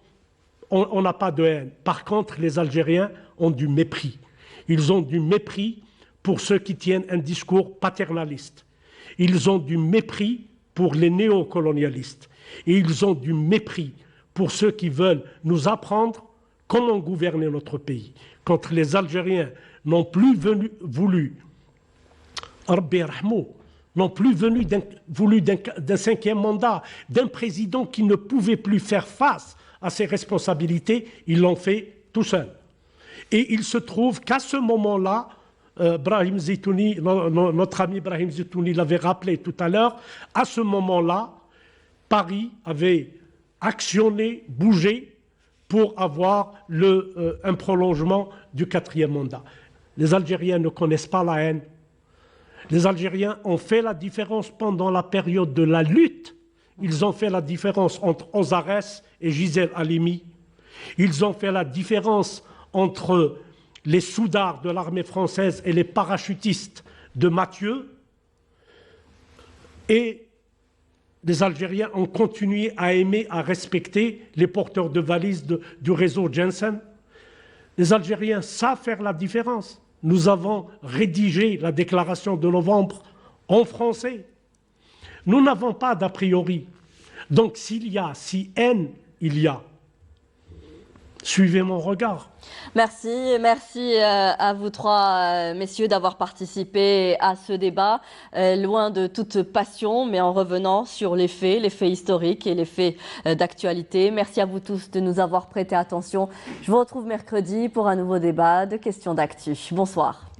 on n'a pas de haine. Par contre, les Algériens ont du mépris. Ils ont du mépris pour ceux qui tiennent un discours paternaliste. Ils ont du mépris pour les néocolonialistes. Et ils ont du mépris pour ceux qui veulent nous apprendre comment gouverner notre pays. Quand les Algériens n'ont plus voulu, n'ont plus voulu d'un 5e mandat, d'un président qui ne pouvait plus faire face à ses responsabilités, ils l'ont fait tout seul. Et il se trouve qu'à ce moment-là, Brahim Zitouni, notre ami Brahim Zitouni l'avait rappelé tout à l'heure, à ce moment-là, Paris avait actionné, bougé pour avoir un prolongement du 4e mandat. Les Algériens ne connaissent pas la haine. Les Algériens ont fait la différence pendant la période de la lutte. Ils ont fait la différence entre Ozarès et Gisèle Halimi. Ils ont fait la différence entre les soudards de l'armée française et les parachutistes de Mathieu. Et les Algériens ont continué à aimer, à respecter les porteurs de valises du réseau Jensen. Les Algériens savent faire la différence. Nous avons rédigé la déclaration de novembre en français. Nous n'avons pas d'a priori. Donc si haine, il y a. Suivez mon regard. Merci à vous trois, messieurs, d'avoir participé à ce débat, loin de toute passion, mais en revenant sur les faits historiques et les faits d'actualité. Merci à vous tous de nous avoir prêté attention. Je vous retrouve mercredi pour un nouveau débat de questions d'actu. Bonsoir.